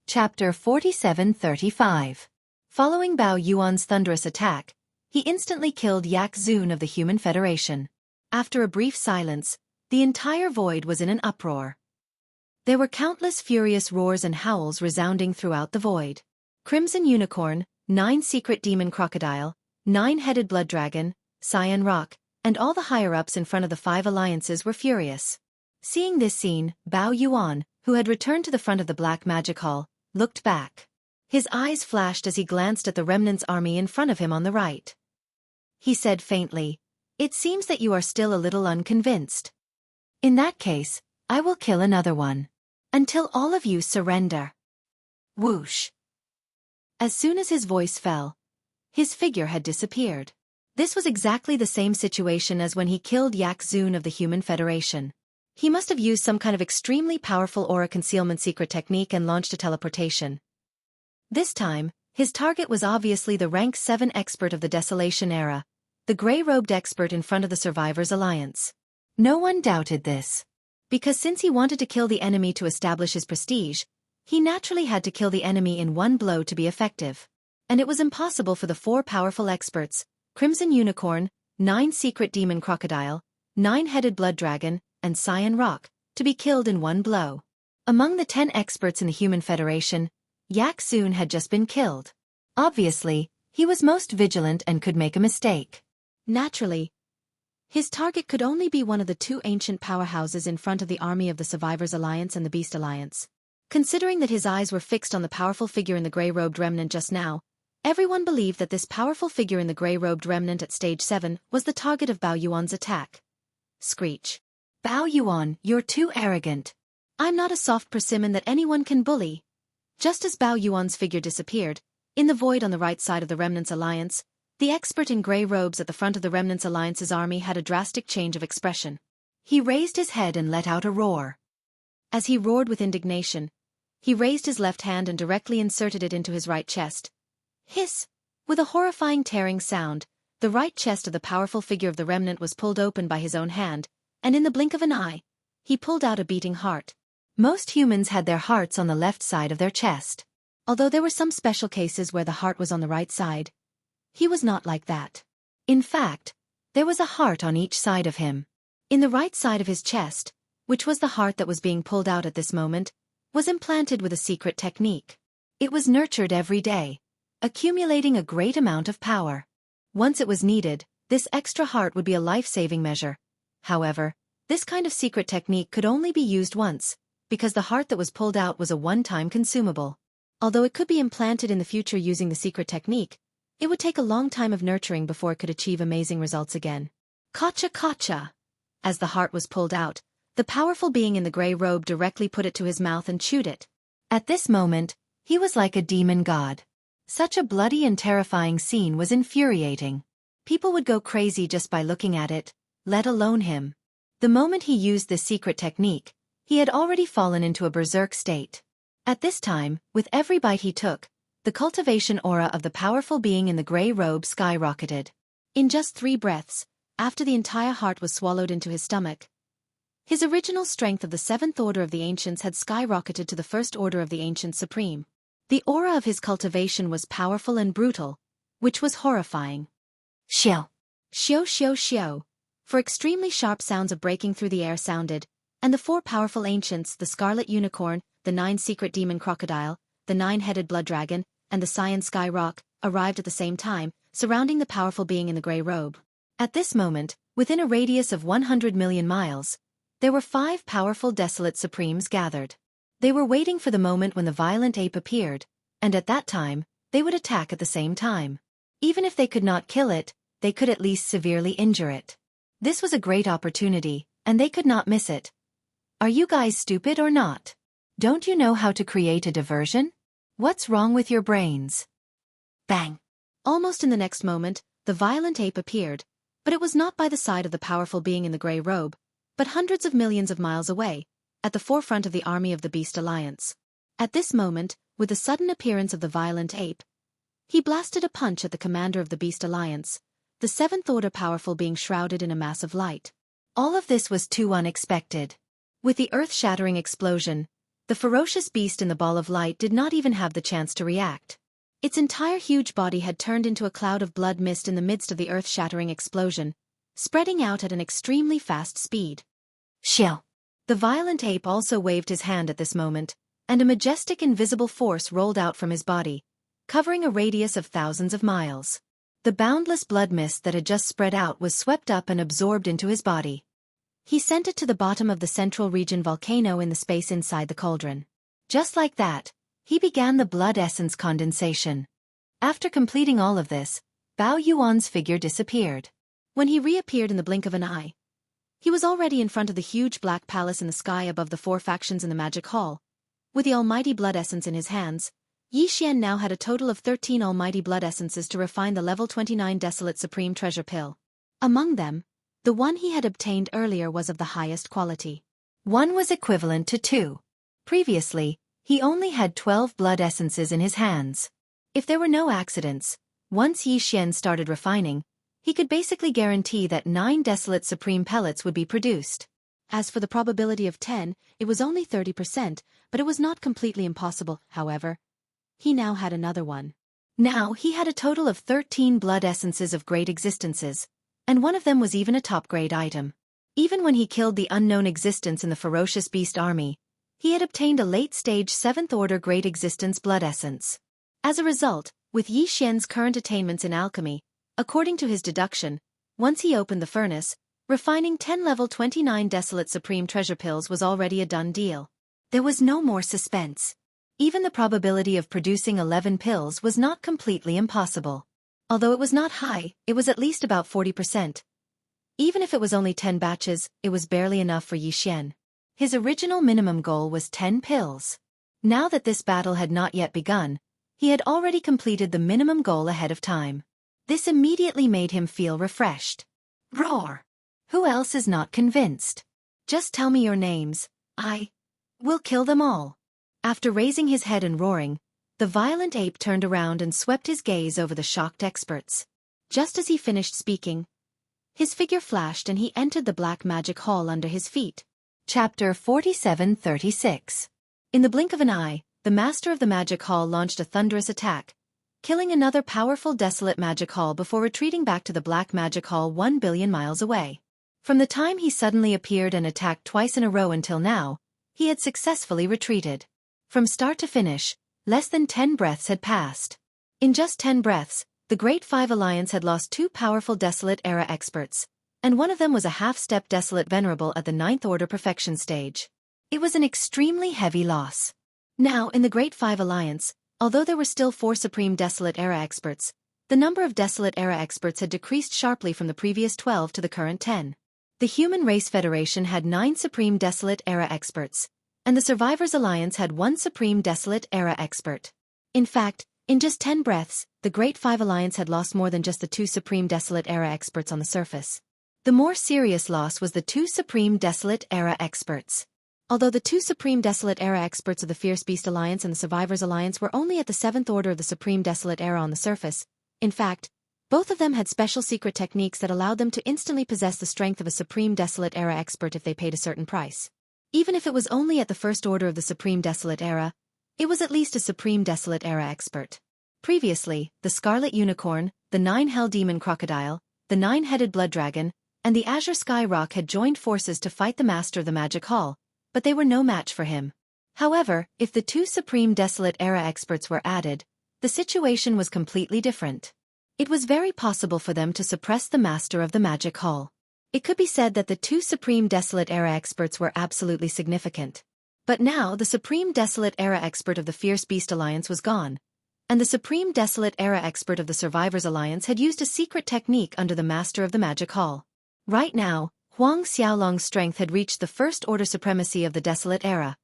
Chapter 4735. Following Bao Yuan's thunderous attack, he instantly killed Yak Zun of the Human Federation. After a brief silence, the entire void was in an uproar. There were countless furious roars and howls resounding throughout the void. Crimson Unicorn, 9 Secret Demon Crocodile, 9-Headed Blood Dragon, Cyan Rock, and all the higher-ups in front of the 5 alliances were furious. Seeing this scene, Bao Yuan, who had returned to the front of the Black Magic Hall, looked back. His eyes flashed as he glanced at the remnant's army in front of him on the right. He said faintly, "It seems that you are still a little unconvinced. In that case, I will kill another one. Until all of you surrender." Whoosh! As soon as his voice fell, his figure had disappeared. This was exactly the same situation as when he killed Yak Zun of the Human Federation. He must have used some kind of extremely powerful aura concealment secret technique and launched a teleportation. This time, his target was obviously the rank 7 expert of the Desolation era, the gray-robed expert in front of the Survivors Alliance. No one doubted this. Because since he wanted to kill the enemy to establish his prestige, he naturally had to kill the enemy in one blow to be effective. And it was impossible for the 4 powerful experts, Crimson Unicorn, 9 Secret Demon Crocodile, 9-Headed Blood Dragon, and Cyan Rock, to be killed in one blow. Among the 10 experts in the Human Federation, Yak Zun had just been killed. Obviously, he was most vigilant and could make a mistake. Naturally, his target could only be one of the 2 ancient powerhouses in front of the army of the Survivors Alliance and the Beast Alliance. Considering that his eyes were fixed on the powerful figure in the gray-robed remnant just now, everyone believed that this powerful figure in the gray-robed remnant at Stage 7 was the target of Bao Yuan's attack. Screech. "Bao Yuan, you're too arrogant. I'm not a soft persimmon that anyone can bully." Just as Bao Yuan's figure disappeared, in the void on the right side of the Remnant's Alliance, the expert in grey robes at the front of the Remnant's Alliance's army had a drastic change of expression. He raised his head and let out a roar. As he roared with indignation, he raised his left hand and directly inserted it into his right chest. Hiss! With a horrifying tearing sound, the right chest of the powerful figure of the Remnant was pulled open by his own hand, and in the blink of an eye, he pulled out a beating heart. Most humans had their hearts on the left side of their chest. Although there were some special cases where the heart was on the right side, he was not like that. In fact, there was a heart on each side of him. In the right side of his chest, which was the heart that was being pulled out at this moment, was implanted with a secret technique. It was nurtured every day, accumulating a great amount of power. Once it was needed, this extra heart would be a life-saving measure. However, this kind of secret technique could only be used once, because the heart that was pulled out was a one-time consumable. Although it could be implanted in the future using the secret technique, it would take a long time of nurturing before it could achieve amazing results again. Kacha kacha! As the heart was pulled out, the powerful being in the grey robe directly put it to his mouth and chewed it. At this moment, he was like a demon god. Such a bloody and terrifying scene was infuriating. People would go crazy just by looking at it, let alone him. The moment he used this secret technique, he had already fallen into a berserk state. At this time, with every bite he took, the cultivation aura of the powerful being in the grey robe skyrocketed. In just 3 breaths, after the entire heart was swallowed into his stomach, his original strength of the 7th Order of the Ancients had skyrocketed to the 1st Order of the Ancients Supreme. The aura of his cultivation was powerful and brutal, which was horrifying. Xiao! Xiao xiao xiao! For extremely sharp sounds of breaking through the air sounded, and the 4 powerful ancients, the Scarlet Unicorn, the 9 Secret Demon Crocodile, the 9-Headed Blood Dragon, and the Cyan Sky Rock, arrived at the same time, surrounding the powerful being in the grey robe. At this moment, within a radius of 100 million miles, there were 5 powerful Desolate Supremes gathered. They were waiting for the moment when the violent ape appeared, and at that time, they would attack at the same time. Even if they could not kill it, they could at least severely injure it. This was a great opportunity, and they could not miss it. Are you guys stupid or not? Don't you know how to create a diversion? What's wrong with your brains? Bang! Almost in the next moment, the violent ape appeared, but it was not by the side of the powerful being in the grey robe, but hundreds of millions of miles away, at the forefront of the army of the Beast Alliance. At this moment, with the sudden appearance of the violent ape, he blasted a punch at the commander of the Beast Alliance, the 7th Order powerful being shrouded in a mass of light. All of this was too unexpected. With the earth-shattering explosion, The ferocious beast in the ball of light did not even have the chance to react. Its entire huge body had turned into a cloud of blood mist in the midst of the earth-shattering explosion, spreading out at an extremely fast speed. Shill! The violent ape also waved his hand at this moment, and a majestic invisible force rolled out from his body, covering a radius of thousands of miles. The boundless blood mist that had just spread out was swept up and absorbed into his body. He sent it to the bottom of the central region volcano in the space inside the cauldron. Just like that, he began the blood essence condensation. After completing all of this, Bao Yuan's figure disappeared. When he reappeared in the blink of an eye, he was already in front of the huge black palace in the sky above the 4 factions in the magic hall. With the almighty blood essence in his hands, Yi Xian now had a total of 13 almighty blood essences to refine the level 29 desolate supreme treasure pill. Among them, the one he had obtained earlier was of the highest quality. One was equivalent to 2. Previously, he only had 12 blood essences in his hands. If there were no accidents, once Yi Xian started refining, he could basically guarantee that 9 desolate supreme pellets would be produced. As for the probability of 10, it was only 30%, but it was not completely impossible, however. He now had another one. Now he had a total of 13 blood essences of great existences, and one of them was even a top-grade item. Even when he killed the unknown existence in the ferocious beast army, he had obtained a late-stage 7th-order great existence blood essence. As a result, with Yi Xian's current attainments in alchemy, according to his deduction, once he opened the furnace, refining 10 level 29 desolate supreme treasure pills was already a done deal. There was no more suspense. Even the probability of producing 11 pills was not completely impossible. Although it was not high, it was at least about 40%. Even if it was only 10 batches, it was barely enough for Yi Xian. His original minimum goal was 10 pills. Now that this battle had not yet begun, he had already completed the minimum goal ahead of time. This immediately made him feel refreshed. Roar! Who else is not convinced? Just tell me your names. I will kill them all. After raising his head and roaring, the violent ape turned around and swept his gaze over the shocked experts. Just as he finished speaking, his figure flashed and he entered the black magic hall under his feet. Chapter 4736. In the blink of an eye, the master of the magic hall launched a thunderous attack, killing another powerful desolate magic hall before retreating back to the black magic hall 1 billion miles away. From the time he suddenly appeared and attacked twice in a row until now, he had successfully retreated. From start to finish, less than 10 breaths had passed. In just 10 breaths, the Great Five Alliance had lost 2 powerful Desolate Era experts, and one of them was a half-step Desolate Venerable at the 9th Order Perfection stage. It was an extremely heavy loss. Now, in the Great Five Alliance, although there were still 4 Supreme Desolate Era experts, the number of Desolate Era experts had decreased sharply from the previous 12 to the current 10. The Human Race Federation had 9 Supreme Desolate Era experts, and the Survivors Alliance had 1 Supreme Desolate Era expert. In fact, in just 10 breaths, the Great Five Alliance had lost more than just the 2 Supreme Desolate Era experts on the surface. The more serious loss was the 2 Supreme Desolate Era experts. Although the 2 Supreme Desolate Era experts of the Fierce Beast Alliance and the Survivors Alliance were only at the 7th order of the Supreme Desolate Era on the surface, in fact, both of them had special secret techniques that allowed them to instantly possess the strength of a Supreme Desolate Era expert if they paid a certain price. Even if it was only at the 1st order of the Supreme Desolate Era, it was at least a Supreme Desolate Era expert. Previously, the Scarlet Unicorn, the 9 Hell Demon Crocodile, the 9-Headed Blood Dragon, and the Azure Sky Rock had joined forces to fight the Master of the Magic Hall, but they were no match for him. However, if the 2 Supreme Desolate Era experts were added, the situation was completely different. It was very possible for them to suppress the Master of the Magic Hall. It could be said that the 2 Supreme Desolate Era experts were absolutely significant. But now the Supreme Desolate Era expert of the Fierce Beast Alliance was gone, and the Supreme Desolate Era expert of the Survivors Alliance had used a secret technique under the Master of the Magic Hall. Right now, Huang Xiaolong's strength had reached the 1st order supremacy of the Desolate Era,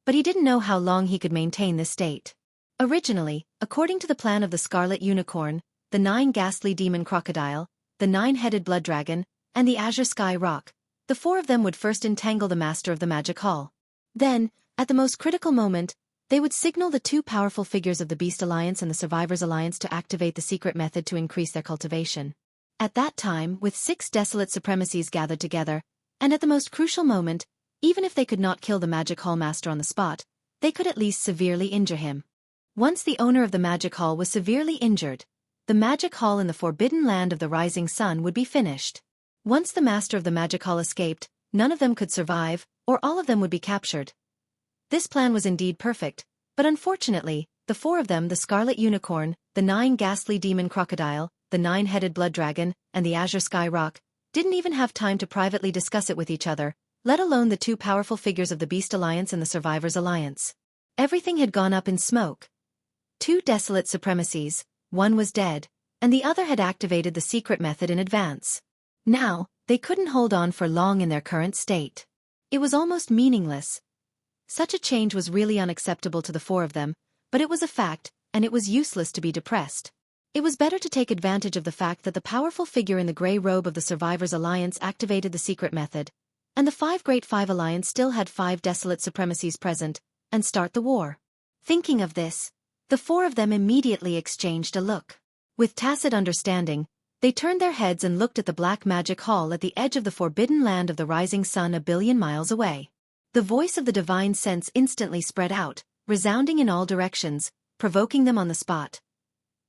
but he didn't know how long he could maintain this state. Originally, according to the plan of the Scarlet Unicorn, the 9 Ghastly Demon Crocodile, the 9-Headed Blood Dragon, and the Azure Sky Rock, the 4 of them would first entangle the Master of the Magic Hall. Then, at the most critical moment, they would signal the 2 powerful figures of the Beast Alliance and the Survivors Alliance to activate the secret method to increase their cultivation. At that time, with 6 desolate supremacies gathered together, and at the most crucial moment, even if they could not kill the Magic Hall Master on the spot, they could at least severely injure him. Once the owner of the magic hall was severely injured, the magic hall in the forbidden land of the rising sun would be finished. Once the master of the magic hall escaped, none of them could survive, or all of them would be captured. This plan was indeed perfect, but unfortunately, the four of them, the Scarlet Unicorn, the 9 ghastly demon crocodile, the 9-headed blood dragon, and the azure sky rock, didn't even have time to privately discuss it with each other, let alone the 2 powerful figures of the Beast Alliance and the Survivors Alliance. Everything had gone up in smoke. 2 desolate supremacies, one was dead, and the other had activated the secret method in advance. Now, they couldn't hold on for long in their current state. It was almost meaningless. Such a change was really unacceptable to the 4 of them, but it was a fact, and it was useless to be depressed. It was better to take advantage of the fact that the powerful figure in the grey robe of the Survivors Alliance activated the secret method, and the 5 Great Five Alliance still had 5 desolate supremacies present, and start the war. Thinking of this, the 4 of them immediately exchanged a look. With tacit understanding, they turned their heads and looked at the black magic hall at the edge of the forbidden land of the rising sun a billion miles away. The voice of the divine sense instantly spread out, resounding in all directions, provoking them on the spot.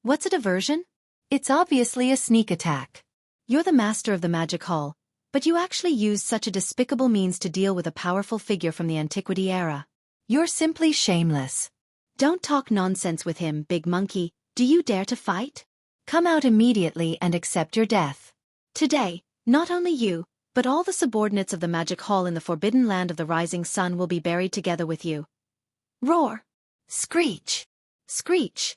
What's a diversion? It's obviously a sneak attack. You're the master of the magic hall, but you actually used such a despicable means to deal with a powerful figure from the antiquity era. You're simply shameless. Don't talk nonsense with him, big monkey. Do you dare to fight? Come out immediately and accept your death. Today, not only you, but all the subordinates of the magic hall in the forbidden land of the rising sun will be buried together with you. Roar! Screech! Screech!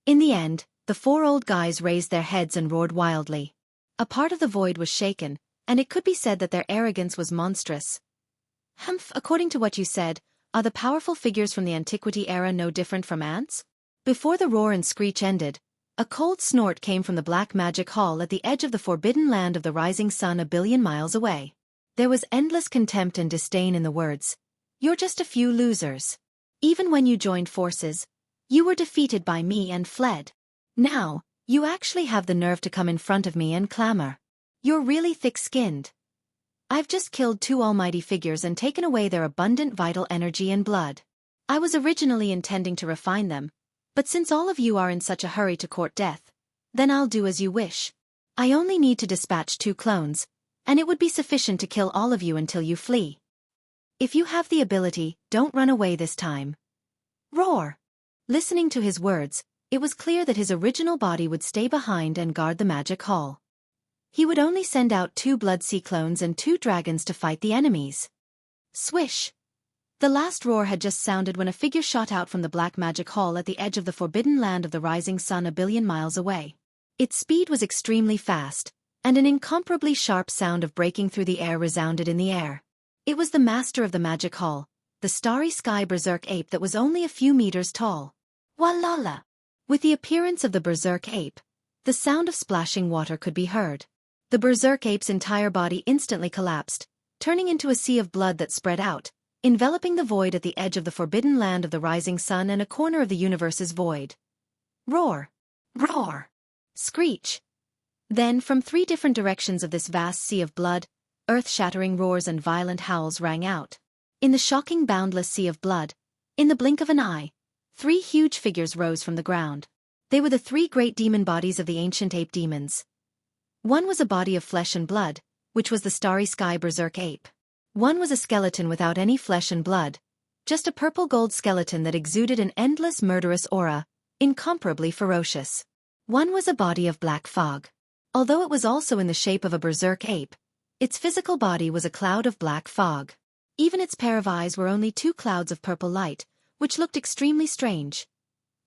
In the end, the 4 old guys raised their heads and roared wildly. A part of the void was shaken, and it could be said that their arrogance was monstrous. Humph, according to what you said, are the powerful figures from the antiquity era no different from ants? Before the roar and screech ended, a cold snort came from the black magic hall at the edge of the forbidden land of the rising sun a billion miles away. There was endless contempt and disdain in the words. You're just a few losers. Even when you joined forces, you were defeated by me and fled. Now, you actually have the nerve to come in front of me and clamor. You're really thick-skinned. I've just killed 2 almighty figures and taken away their abundant vital energy and blood. I was originally intending to refine them, but since all of you are in such a hurry to court death, then I'll do as you wish. I only need to dispatch 2 clones, and it would be sufficient to kill all of you until you flee. If you have the ability, don't run away this time. Roar! Listening to his words, it was clear that his original body would stay behind and guard the magic hall. He would only send out 2 Blood Sea clones and 2 dragons to fight the enemies. Swish! The last roar had just sounded when a figure shot out from the black magic hall at the edge of the forbidden land of the rising sun a billion miles away. Its speed was extremely fast, and an incomparably sharp sound of breaking through the air resounded in the air. It was the master of the magic hall, the starry sky berserk ape that was only a few meters tall. Walala! With the appearance of the berserk ape, the sound of splashing water could be heard. The berserk ape's entire body instantly collapsed, turning into a sea of blood that spread out, enveloping the void at the edge of the forbidden land of the rising sun and a corner of the universe's void. Roar! Roar! Screech! Then, from 3 different directions of this vast sea of blood, earth-shattering roars and violent howls rang out. In the shocking boundless sea of blood, in the blink of an eye, 3 huge figures rose from the ground. They were the 3 great demon bodies of the ancient ape demons. One was a body of flesh and blood, which was the starry sky berserk ape. One was a skeleton without any flesh and blood, just a purple-gold skeleton that exuded an endless murderous aura, incomparably ferocious. One was a body of black fog. Although it was also in the shape of a berserk ape, its physical body was a cloud of black fog. Even its pair of eyes were only 2 clouds of purple light, which looked extremely strange.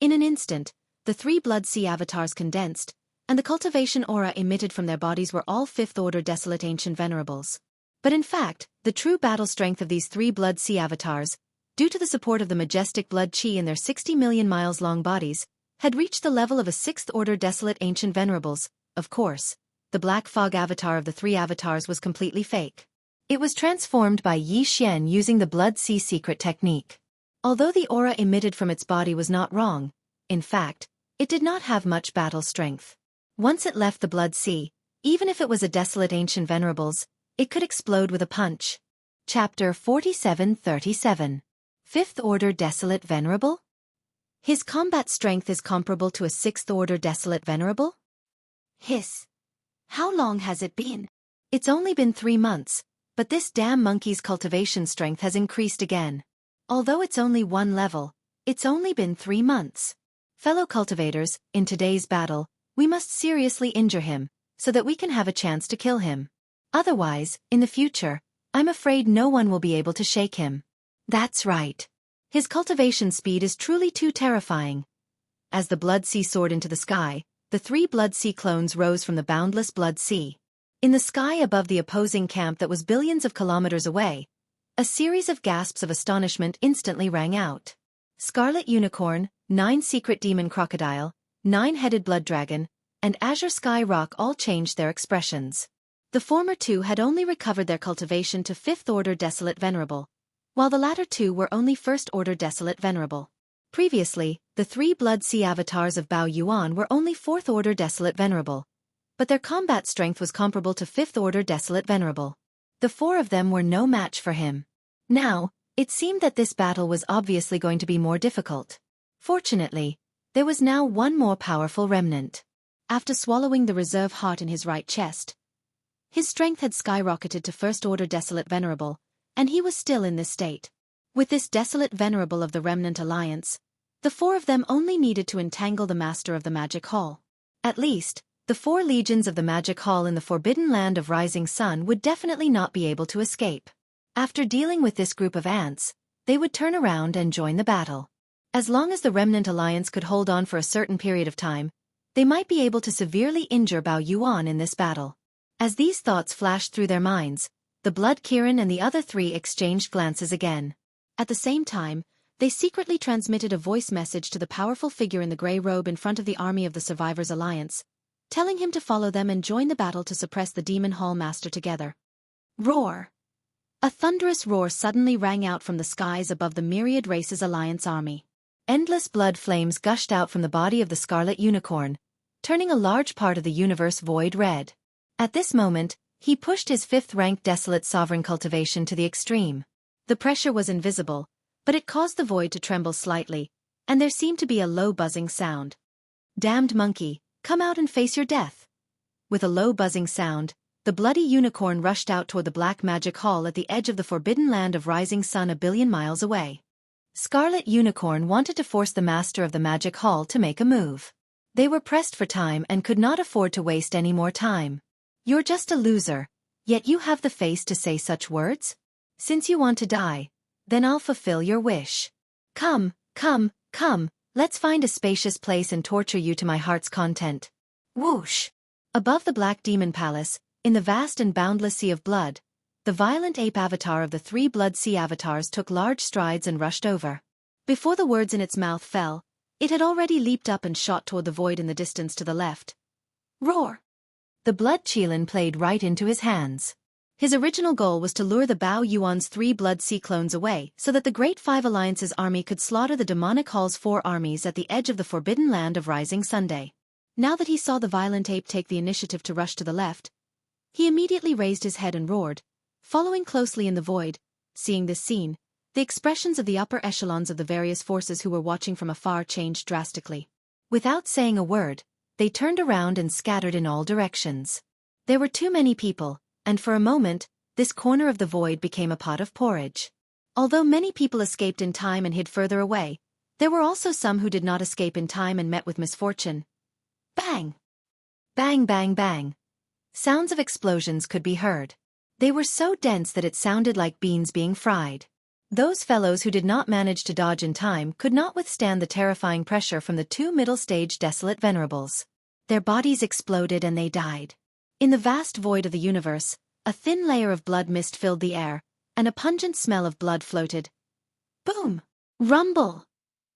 In an instant, the 3 Blood Sea avatars condensed, and the cultivation aura emitted from their bodies were all 5th-order desolate ancient venerables. But in fact, the true battle strength of these 3 Blood Sea avatars, due to the support of the majestic blood chi in their 60 million miles long bodies, had reached the level of a 6th-order desolate ancient venerables. Of course, the black fog avatar of the 3 avatars was completely fake. It was transformed by Yi Xian using the Blood Sea secret technique. Although the aura emitted from its body was not wrong, in fact, it did not have much battle strength. Once it left the Blood Sea, even if it was a desolate ancient venerables, it could explode with a punch. Chapter 4737. 5th Order Desolate Venerable? His combat strength is comparable to a 6th Order Desolate Venerable? Hiss. How long has it been? It's only been 3 months, but this damn monkey's cultivation strength has increased again. Although it's only 1 level, it's only been 3 months. Fellow cultivators, in today's battle, we must seriously injure him, so that we can have a chance to kill him. Otherwise, in the future, I'm afraid no one will be able to shake him. That's right. His cultivation speed is truly too terrifying. As the Blood Sea soared into the sky, the 3 Blood Sea clones rose from the boundless Blood Sea. In the sky above the opposing camp that was billions of kilometers away, a series of gasps of astonishment instantly rang out. Scarlet Unicorn, 9 Secret Demon Crocodile, 9-Headed Blood Dragon, and Azure Sky Rock all changed their expressions. The former 2 had only recovered their cultivation to 5th Order Desolate Venerable, while the latter 2 were only 1st Order Desolate Venerable. Previously, the 3 Blood Sea avatars of Bao Yuan were only 4th Order Desolate Venerable, but their combat strength was comparable to 5th Order Desolate Venerable. The 4 of them were no match for him. Now, it seemed that this battle was obviously going to be more difficult. Fortunately, there was now one more powerful remnant. After swallowing the reserve heart in his right chest, his strength had skyrocketed to 1st Order Desolate Venerable, and he was still in this state. With this Desolate Venerable of the Remnant Alliance, the 4 of them only needed to entangle the Master of the Magic Hall. At least, the 4 legions of the Magic Hall in the Forbidden Land of Rising Sun would definitely not be able to escape. After dealing with this group of ants, they would turn around and join the battle. As long as the Remnant Alliance could hold on for a certain period of time, they might be able to severely injure Bao Yuan in this battle. As these thoughts flashed through their minds, the Blood Kirin and the other 3 exchanged glances again. At the same time, they secretly transmitted a voice message to the powerful figure in the grey robe in front of the army of the Survivors Alliance, telling him to follow them and join the battle to suppress the Demon Hall Master together. Roar! A thunderous roar suddenly rang out from the skies above the Myriad Races Alliance army. Endless blood flames gushed out from the body of the Scarlet Unicorn, turning a large part of the universe void red. At this moment, he pushed his 5th-ranked Desolate Sovereign cultivation to the extreme. The pressure was invisible, but it caused the void to tremble slightly, and there seemed to be a low buzzing sound. Damned monkey, come out and face your death. With a low buzzing sound, the bloody unicorn rushed out toward the Black Magic Hall at the edge of the Forbidden Land of Rising Sun a billion miles away. Scarlet Unicorn wanted to force the Master of the Magic Hall to make a move. They were pressed for time and could not afford to waste any more time. You're just a loser, yet you have the face to say such words? Since you want to die, then I'll fulfill your wish. Come, let's find a spacious place and torture you to my heart's content. Whoosh! Above the Black Demon Palace, in the vast and boundless sea of blood, the violent ape avatar of the 3 Blood Sea avatars took large strides and rushed over. Before the words in its mouth fell, it had already leaped up and shot toward the void in the distance to the left. Roar! The blood Qilin played right into his hands. His original goal was to lure the Bao Yuan's 3 Blood Sea clones away so that the Great Five Alliance's army could slaughter the Demonic Hall's 4 armies at the edge of the Forbidden Land of Rising Sunday. Now that he saw the violent ape take the initiative to rush to the left, he immediately raised his head and roared, following closely in the void. Seeing this scene, the expressions of the upper echelons of the various forces who were watching from afar changed drastically. Without saying a word, they turned around and scattered in all directions. There were too many people, and for a moment, this corner of the void became a pot of porridge. Although many people escaped in time and hid further away, there were also some who did not escape in time and met with misfortune. Bang! Bang bang bang! Sounds of explosions could be heard. They were so dense that it sounded like beans being fried. Those fellows who did not manage to dodge in time could not withstand the terrifying pressure from the 2 middle-stage Desolate Venerables. Their bodies exploded and they died. In the vast void of the universe, a thin layer of blood mist filled the air, and a pungent smell of blood floated. Boom! Rumble!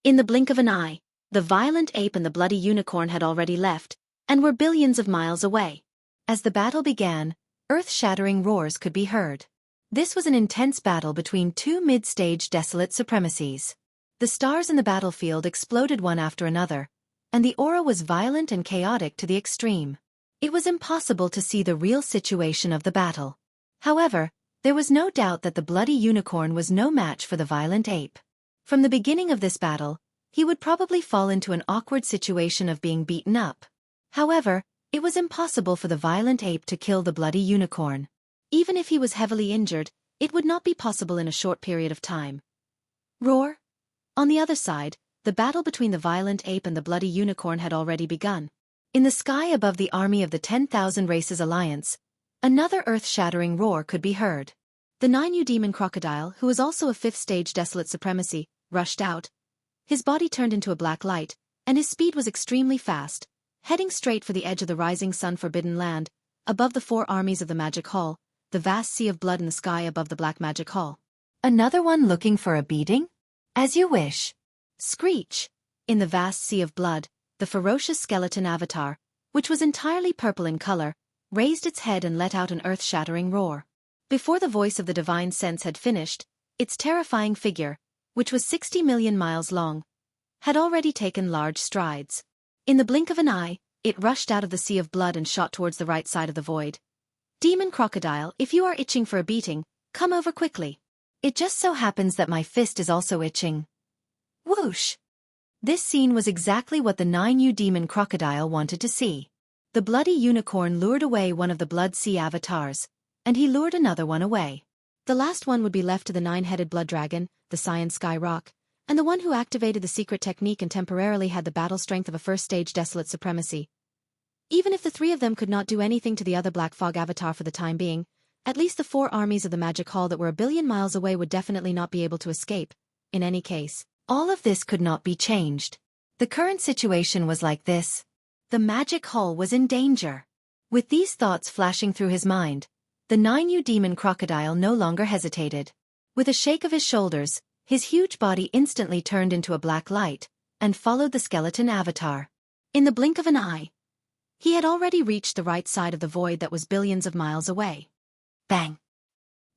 In the blink of an eye, the violent ape and the bloody unicorn had already left, and were billions of miles away. As the battle began, earth-shattering roars could be heard. This was an intense battle between 2 mid-stage Desolate supremacies. The stars in the battlefield exploded one after another, and the aura was violent and chaotic to the extreme. It was impossible to see the real situation of the battle. However, there was no doubt that the bloody unicorn was no match for the violent ape. From the beginning of this battle, he would probably fall into an awkward situation of being beaten up. However, it was impossible for the violent ape to kill the bloody unicorn. Even if he was heavily injured, it would not be possible in a short period of time. Roar! On the other side, the battle between the violent ape and the bloody unicorn had already begun. In the sky above the army of the 10,000 Races Alliance, another earth-shattering roar could be heard. The 9U demon crocodile, who was also a 5th stage desolate supremacy, rushed out. His body turned into a black light, and his speed was extremely fast, heading straight for the edge of the rising sun forbidden land, above the 4 armies of the Magic Hall, the vast sea of blood in the sky above the Black Magic Hall. Another one looking for a beating? As you wish. Screech! In the vast sea of blood, the ferocious skeleton avatar, which was entirely purple in color, raised its head and let out an earth-shattering roar. Before the voice of the divine sense had finished, its terrifying figure, which was 60 million miles long, had already taken large strides. In the blink of an eye, it rushed out of the sea of blood and shot towards the right side of the void. Demon crocodile, if you are itching for a beating, come over quickly. It just so happens that my fist is also itching. Whoosh! This scene was exactly what the 9U demon crocodile wanted to see. The bloody unicorn lured away one of the blood sea avatars, and he lured another one away. The last one would be left to the 9-headed blood dragon, the Cyan Sky Rock, and the one who activated the secret technique and temporarily had the battle strength of a 1st stage desolate supremacy. Even if the 3 of them could not do anything to the other black fog avatar for the time being, at least the 4 armies of the Magic Hall that were a billion miles away would definitely not be able to escape. In any case, all of this could not be changed. The current situation was like this. The Magic Hall was in danger. With these thoughts flashing through his mind, the 9U demon crocodile no longer hesitated. With a shake of his shoulders, his huge body instantly turned into a black light, and followed the skeleton avatar. In the blink of an eye, he had already reached the right side of the void that was billions of miles away. Bang!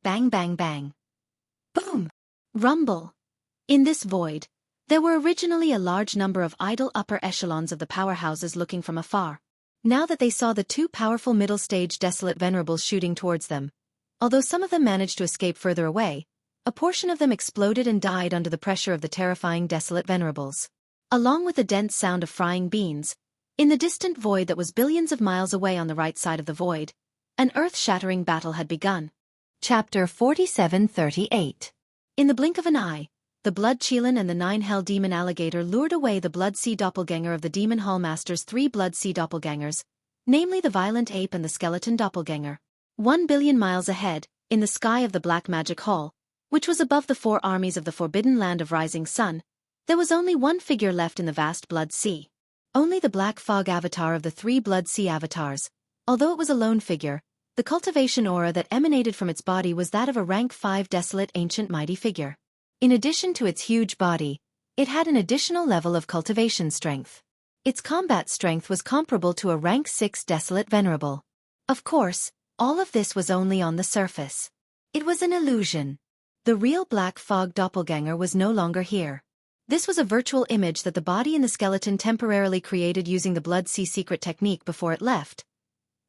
Bang bang bang! Boom! Rumble! In this void, there were originally a large number of idle upper echelons of the powerhouses looking from afar. Now that they saw the 2 powerful middle-stage desolate venerables shooting towards them, although some of them managed to escape further away, a portion of them exploded and died under the pressure of the terrifying desolate venerables. Along with the dense sound of frying beans, in the distant void that was billions of miles away on the right side of the void, an earth-shattering battle had begun. Chapter 4738. In the blink of an eye, the Blood Chelan and the 9-Hell Demon Alligator lured away the Blood Sea Doppelganger of the Demon Hall Master's 3 Blood Sea Doppelgangers, namely the Violent Ape and the Skeleton Doppelganger. 1 billion miles ahead, in the sky of the Black Magic Hall, which was above the 4 armies of the Forbidden Land of Rising Sun, there was only one figure left in the vast Blood Sea. Only the Black Fog avatar of the 3 Blood Sea avatars. Although it was a lone figure, the cultivation aura that emanated from its body was that of a rank 5 desolate ancient mighty figure. In addition to its huge body, it had an additional level of cultivation strength. Its combat strength was comparable to a rank 6 desolate venerable. Of course, all of this was only on the surface. It was an illusion. The real Black Fog doppelganger was no longer here. This was a virtual image that the body and the skeleton temporarily created using the Blood Sea secret technique before it left.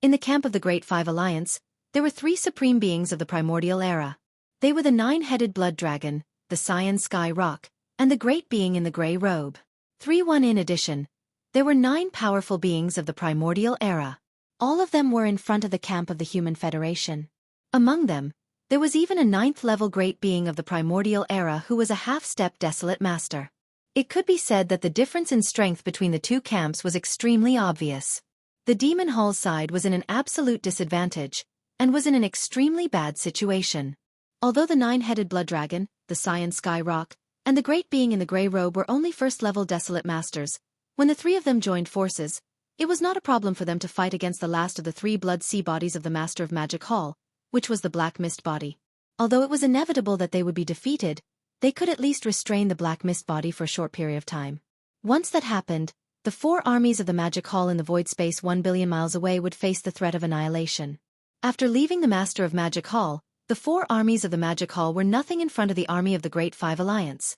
In the camp of the Great 5 Alliance, there were 3 supreme beings of the primordial era. They were the 9-headed blood dragon, the Cyan Sky Rock, and the great being in the grey robe. 3-1 in addition, there were 9 powerful beings of the primordial era. All of them were in front of the camp of the Human Federation. Among them, there was even a 9th-level great being of the primordial era who was a half-step desolate master. It could be said that the difference in strength between the 2 camps was extremely obvious. The Demon Hall side was in an absolute disadvantage, and was in an extremely bad situation. Although the 9-headed blood dragon, the Cyan Sky Rock, and the great being in the grey robe were only 1st-level desolate masters, when the 3 of them joined forces, it was not a problem for them to fight against the last of the 3 blood sea bodies of the Master of Magic Hall, which was the Black Mist body. Although it was inevitable that they would be defeated, they could at least restrain the Black Mist body for a short period of time. Once that happened, the 4 armies of the Magic Hall in the void space 1 billion miles away would face the threat of annihilation. After leaving the Master of Magic Hall, the 4 armies of the Magic Hall were nothing in front of the army of the Great 5 Alliance.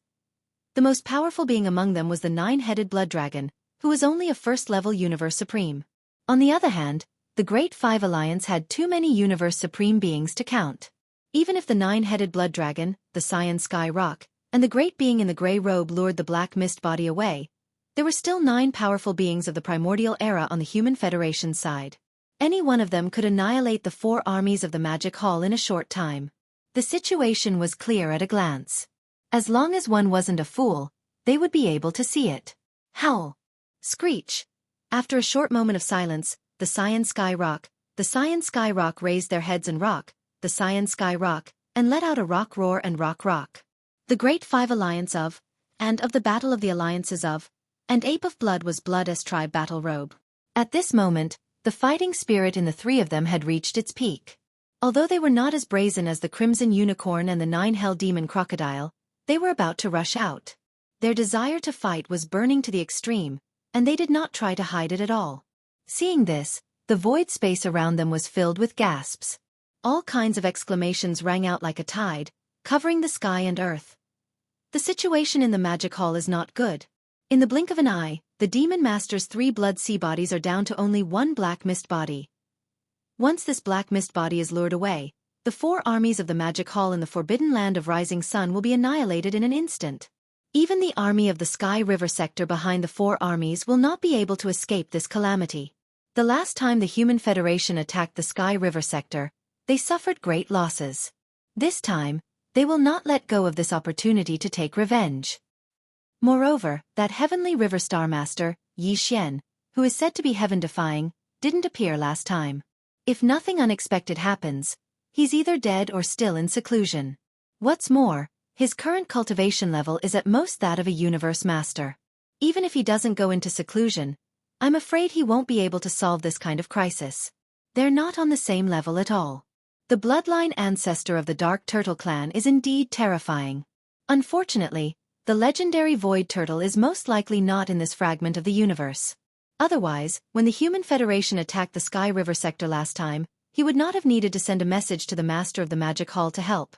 The most powerful being among them was the 9-headed blood dragon, who was only a 1st-level Universe Supreme. On the other hand, the Great 5 Alliance had too many Universe Supreme beings to count. Even if the 9-headed blood dragon, the Cyan Sky Rock, and the great being in the gray robe lured the black mist body away, there were still 9 powerful beings of the primordial era on the Human Federation side. Any one of them could annihilate the 4 armies of the Magic Hall in a short time. The situation was clear at a glance. As long as one wasn't a fool, they would be able to see it. Howl. Screech. After a short moment of silence, the Cyan Sky Rock raised their heads and the Cyan Sky Rock, and let out a rock roar and rock. The Great 5 Alliance of the Battle of the Alliances of, and Ape of Blood was Blood as Tribe Battle Robe. At this moment, the fighting spirit in the 3 of them had reached its peak. Although they were not as brazen as the Crimson Unicorn and the 9 Hell Demon Crocodile, they were about to rush out. Their desire to fight was burning to the extreme, and they did not try to hide it at all. Seeing this, the void space around them was filled with gasps. All kinds of exclamations rang out like a tide, covering the sky and earth. The situation in the Magic Hall is not good. In the blink of an eye, the Demon Master's 3 blood sea bodies are down to only 1 black mist body. Once this black mist body is lured away, the 4 armies of the Magic Hall in the Forbidden Land of Rising Sun will be annihilated in an instant. Even the army of the Sky River sector behind the 4 armies will not be able to escape this calamity. The last time the Human Federation attacked the Sky River sector, they suffered great losses. This time, they will not let go of this opportunity to take revenge. Moreover, that heavenly River Star Master, Yi Xian, who is said to be heaven-defying, didn't appear last time. If nothing unexpected happens, he's either dead or still in seclusion. What's more, his current cultivation level is at most that of a universe master. Even if he doesn't go into seclusion, I'm afraid he won't be able to solve this kind of crisis. They're not on the same level at all. The bloodline ancestor of the Dark Turtle clan is indeed terrifying. Unfortunately, the legendary Void Turtle is most likely not in this fragment of the universe. Otherwise, when the Human Federation attacked the Sky River sector last time, he would not have needed to send a message to the Master of the Magic Hall to help.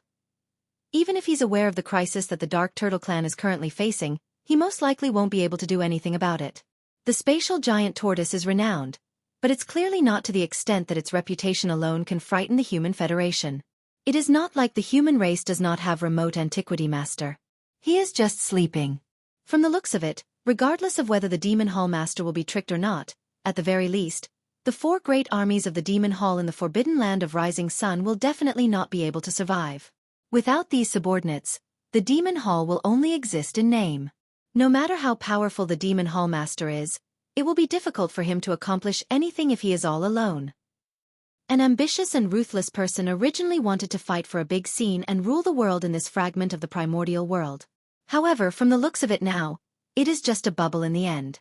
Even if he's aware of the crisis that the Dark Turtle clan is currently facing, he most likely won't be able to do anything about it. The spatial giant tortoise is renowned, but it's clearly not to the extent that its reputation alone can frighten the Human Federation. It is not like the human race does not have remote antiquity master. He is just sleeping. From the looks of it, regardless of whether the Demon Hall Master will be tricked or not, at the very least, the 4 great armies of the Demon Hall in the Forbidden Land of Rising Sun will definitely not be able to survive. Without these subordinates, the Demon Hall will only exist in name. No matter how powerful the Demon Hall Master is, it will be difficult for him to accomplish anything if he is all alone. An ambitious and ruthless person originally wanted to fight for a big scene and rule the world in this fragment of the primordial world. However, from the looks of it now, it is just a bubble in the end.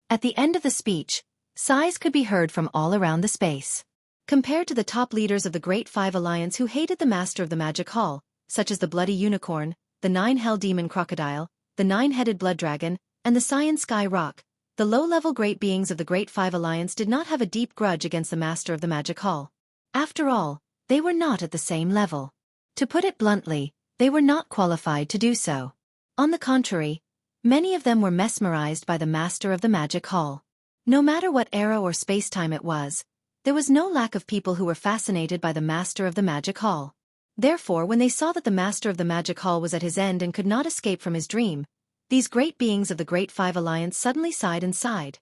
At the end of the speech, sighs could be heard from all around the space. Compared to the top leaders of the Great 5 Alliance who hated the Master of the Magic Hall, such as the Bloody Unicorn, the 9 Hell Demon Crocodile, the 9-headed Blood Dragon, and the Cyan Sky Rock, the low-level great beings of the Great 5 Alliance did not have a deep grudge against the Master of the Magic Hall. After all, they were not at the same level. To put it bluntly, they were not qualified to do so. On the contrary, many of them were mesmerized by the Master of the Magic Hall. No matter what era or space-time it was, there was no lack of people who were fascinated by the Master of the Magic Hall. Therefore, when they saw that the Master of the Magic Hall was at his end and could not escape from his dream, these great beings of the Great 5 Alliance suddenly sighed and sighed.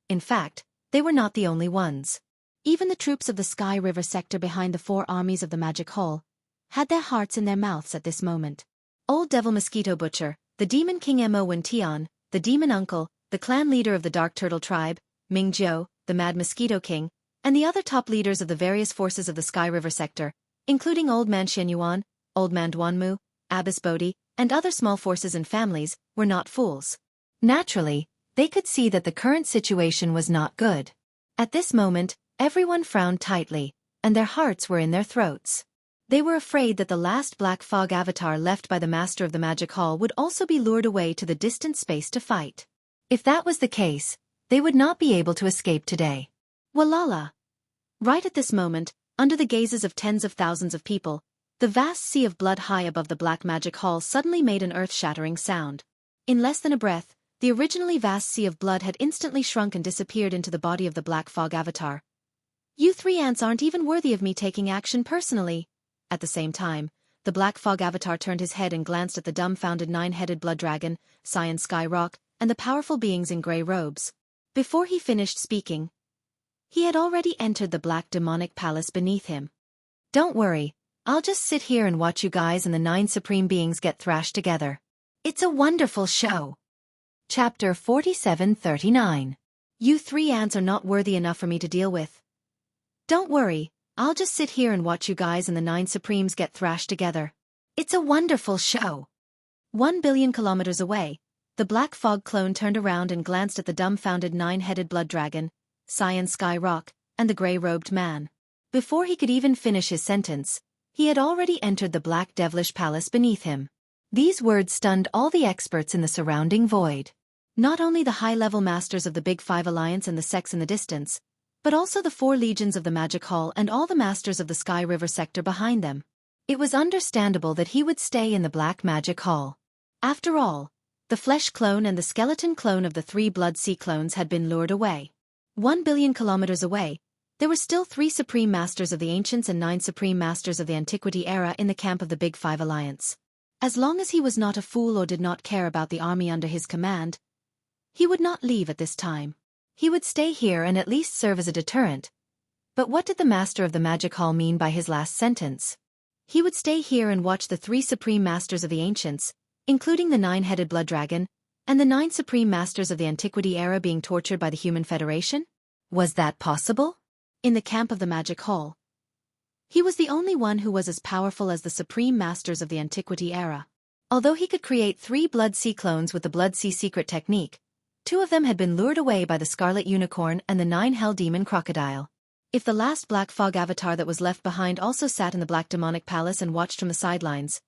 In fact, they were not the only ones. Even the troops of the Sky River sector behind the 4 armies of the Magic Hall had their hearts in their mouths at this moment. Old Devil Mosquito Butcher, the Demon King Mo Wen Tian, the Demon Uncle, the clan leader of the Dark Turtle tribe, Ming Jiu, the Mad Mosquito King, and the other top leaders of the various forces of the Sky River sector, including Old Man Shen Yuan, Old Man Duanmu, Abbess Bodhi, and other small forces and families, were not fools. Naturally, they could see that the current situation was not good. At this moment, everyone frowned tightly, and their hearts were in their throats. They were afraid that the last Black Fog avatar left by the Master of the Magic Hall would also be lured away to the distant space to fight. If that was the case, they would not be able to escape today. Walala! Right at this moment, under the gazes of tens of thousands of people, the vast sea of blood high above the Black Magic Hall suddenly made an earth-shattering sound. In less than a breath, the originally vast sea of blood had instantly shrunk and disappeared into the body of the Black Fog avatar. You 3 ants aren't even worthy of me taking action personally. At the same time, the black fog avatar turned his head and glanced at the dumbfounded nine-headed blood dragon, Cyan Sky Rock, and the powerful beings in grey robes. Before he finished speaking, he had already entered the black demonic palace beneath him. Don't worry, I'll just sit here and watch you guys and the 9 supreme beings get thrashed together. It's a wonderful show. Chapter 4739. You 3 ants are not worthy enough for me to deal with. Don't worry, I'll just sit here and watch you guys and the 9 supremes get thrashed together. It's a wonderful show. 1 billion kilometers away, the black fog clone turned around and glanced at the dumbfounded 9-headed blood dragon, Cyan Sky Rock, and the grey-robed man. Before he could even finish his sentence, he had already entered the black devilish palace beneath him. These words stunned all the experts in the surrounding void. Not only the high-level masters of the Big Five Alliance and the sects in the distance, but also the 4 legions of the Magic Hall and all the masters of the Sky River sector behind them. It was understandable that he would stay in the Black Magic Hall. After all, the flesh clone and the skeleton clone of the 3 Blood Sea clones had been lured away. 1 billion kilometers away, there were still 3 Supreme Masters of the Ancients and 9 Supreme Masters of the Antiquity era in the camp of the Big Five Alliance. As long as he was not a fool or did not care about the army under his command, he would not leave at this time. He would stay here and at least serve as a deterrent. But what did the Master of the Magic Hall mean by his last sentence? He would stay here and watch the 3 Supreme Masters of the Ancients, including the 9-headed blood dragon, and the 9 Supreme Masters of the Antiquity era being tortured by the Human Federation? Was that possible? In the camp of the Magic Hall, he was the only one who was as powerful as the Supreme Masters of the Antiquity era. Although he could create 3 Blood Sea clones with the Blood Sea secret technique, 2 of them had been lured away by the Scarlet Unicorn and the 9 Hell Demon Crocodile. If the last Black Fog avatar that was left behind also sat in the Black Demonic Palace and watched from the sidelines,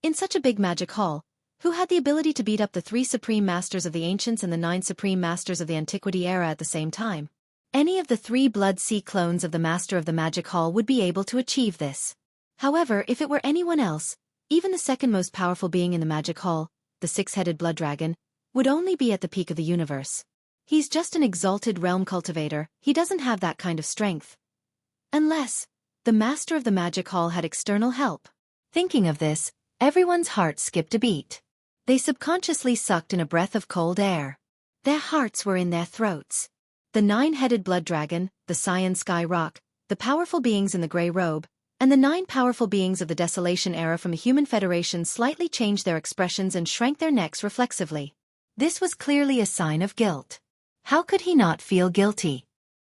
in such a big magic hall, who had the ability to beat up the 3 Supreme Masters of the Ancients and the 9 Supreme Masters of the Antiquity era at the same time? Any of the 3 Blood Sea clones of the Master of the Magic Hall would be able to achieve this. However, if it were anyone else, even the second most powerful being in the Magic Hall, the 6-headed blood dragon, would only be at the peak of the universe. He's just an exalted realm cultivator, he doesn't have that kind of strength. Unless the Master of the Magic Hall had external help. Thinking of this, everyone's heart skipped a beat. They subconsciously sucked in a breath of cold air. Their hearts were in their throats. The 9-headed blood dragon, the Cyan Sky Rock, the powerful beings in the grey robe, and the 9 powerful beings of the Desolation era from the Human Federation slightly changed their expressions and shrank their necks reflexively. This was clearly a sign of guilt. How could he not feel guilty?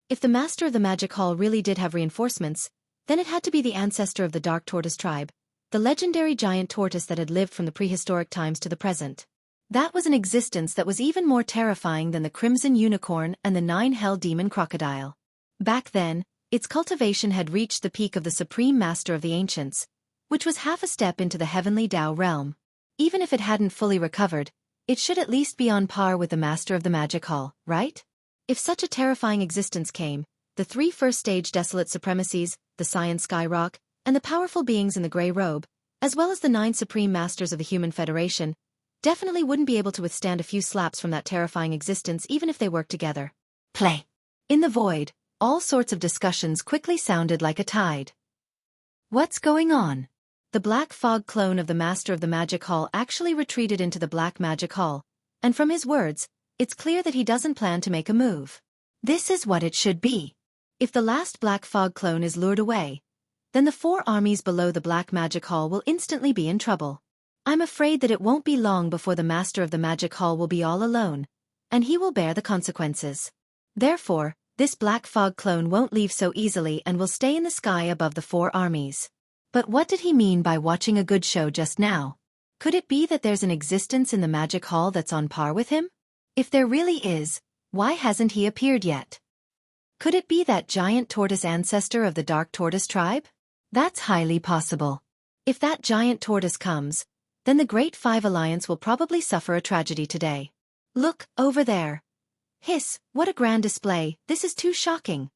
If the Master of the Magic Hall really did have reinforcements, then it had to be the ancestor of the Dark Tortoise tribe, the legendary giant tortoise that had lived from the prehistoric times to the present. That was an existence that was even more terrifying than the Crimson Unicorn and the 9 Hell Demon Crocodile. Back then, its cultivation had reached the peak of the Supreme Master of the Ancients, which was half a step into the Heavenly Tao realm. Even if it hadn't fully recovered, it should at least be on par with the Master of the Magic Hall, right? If such a terrifying existence came, the 3 first-stage desolate supremacies, the Cyan Sky Rock, and the powerful beings in the grey robe, as well as the 9 Supreme Masters of the Human Federation, definitely wouldn't be able to withstand a few slaps from that terrifying existence even if they worked together. Play. In the void, all sorts of discussions quickly sounded like a tide. What's going on? The Black Fog clone of the Master of the Magic Hall actually retreated into the Black Magic Hall, and from his words, it's clear that he doesn't plan to make a move. This is what it should be. If the last Black Fog clone is lured away, then the 4 armies below the Black Magic Hall will instantly be in trouble. I'm afraid that it won't be long before the Master of the Magic Hall will be all alone, and he will bear the consequences. Therefore, this Black Fog clone won't leave so easily and will stay in the sky above the 4 armies. But what did he mean by watching a good show just now? Could it be that there's an existence in the Magic Hall that's on par with him? If there really is, why hasn't he appeared yet? Could it be that giant tortoise ancestor of the Dark Tortoise tribe? That's highly possible. If that giant tortoise comes, then the Great Five Alliance will probably suffer a tragedy today. Look, over there. Hiss, what a grand display, this is too shocking.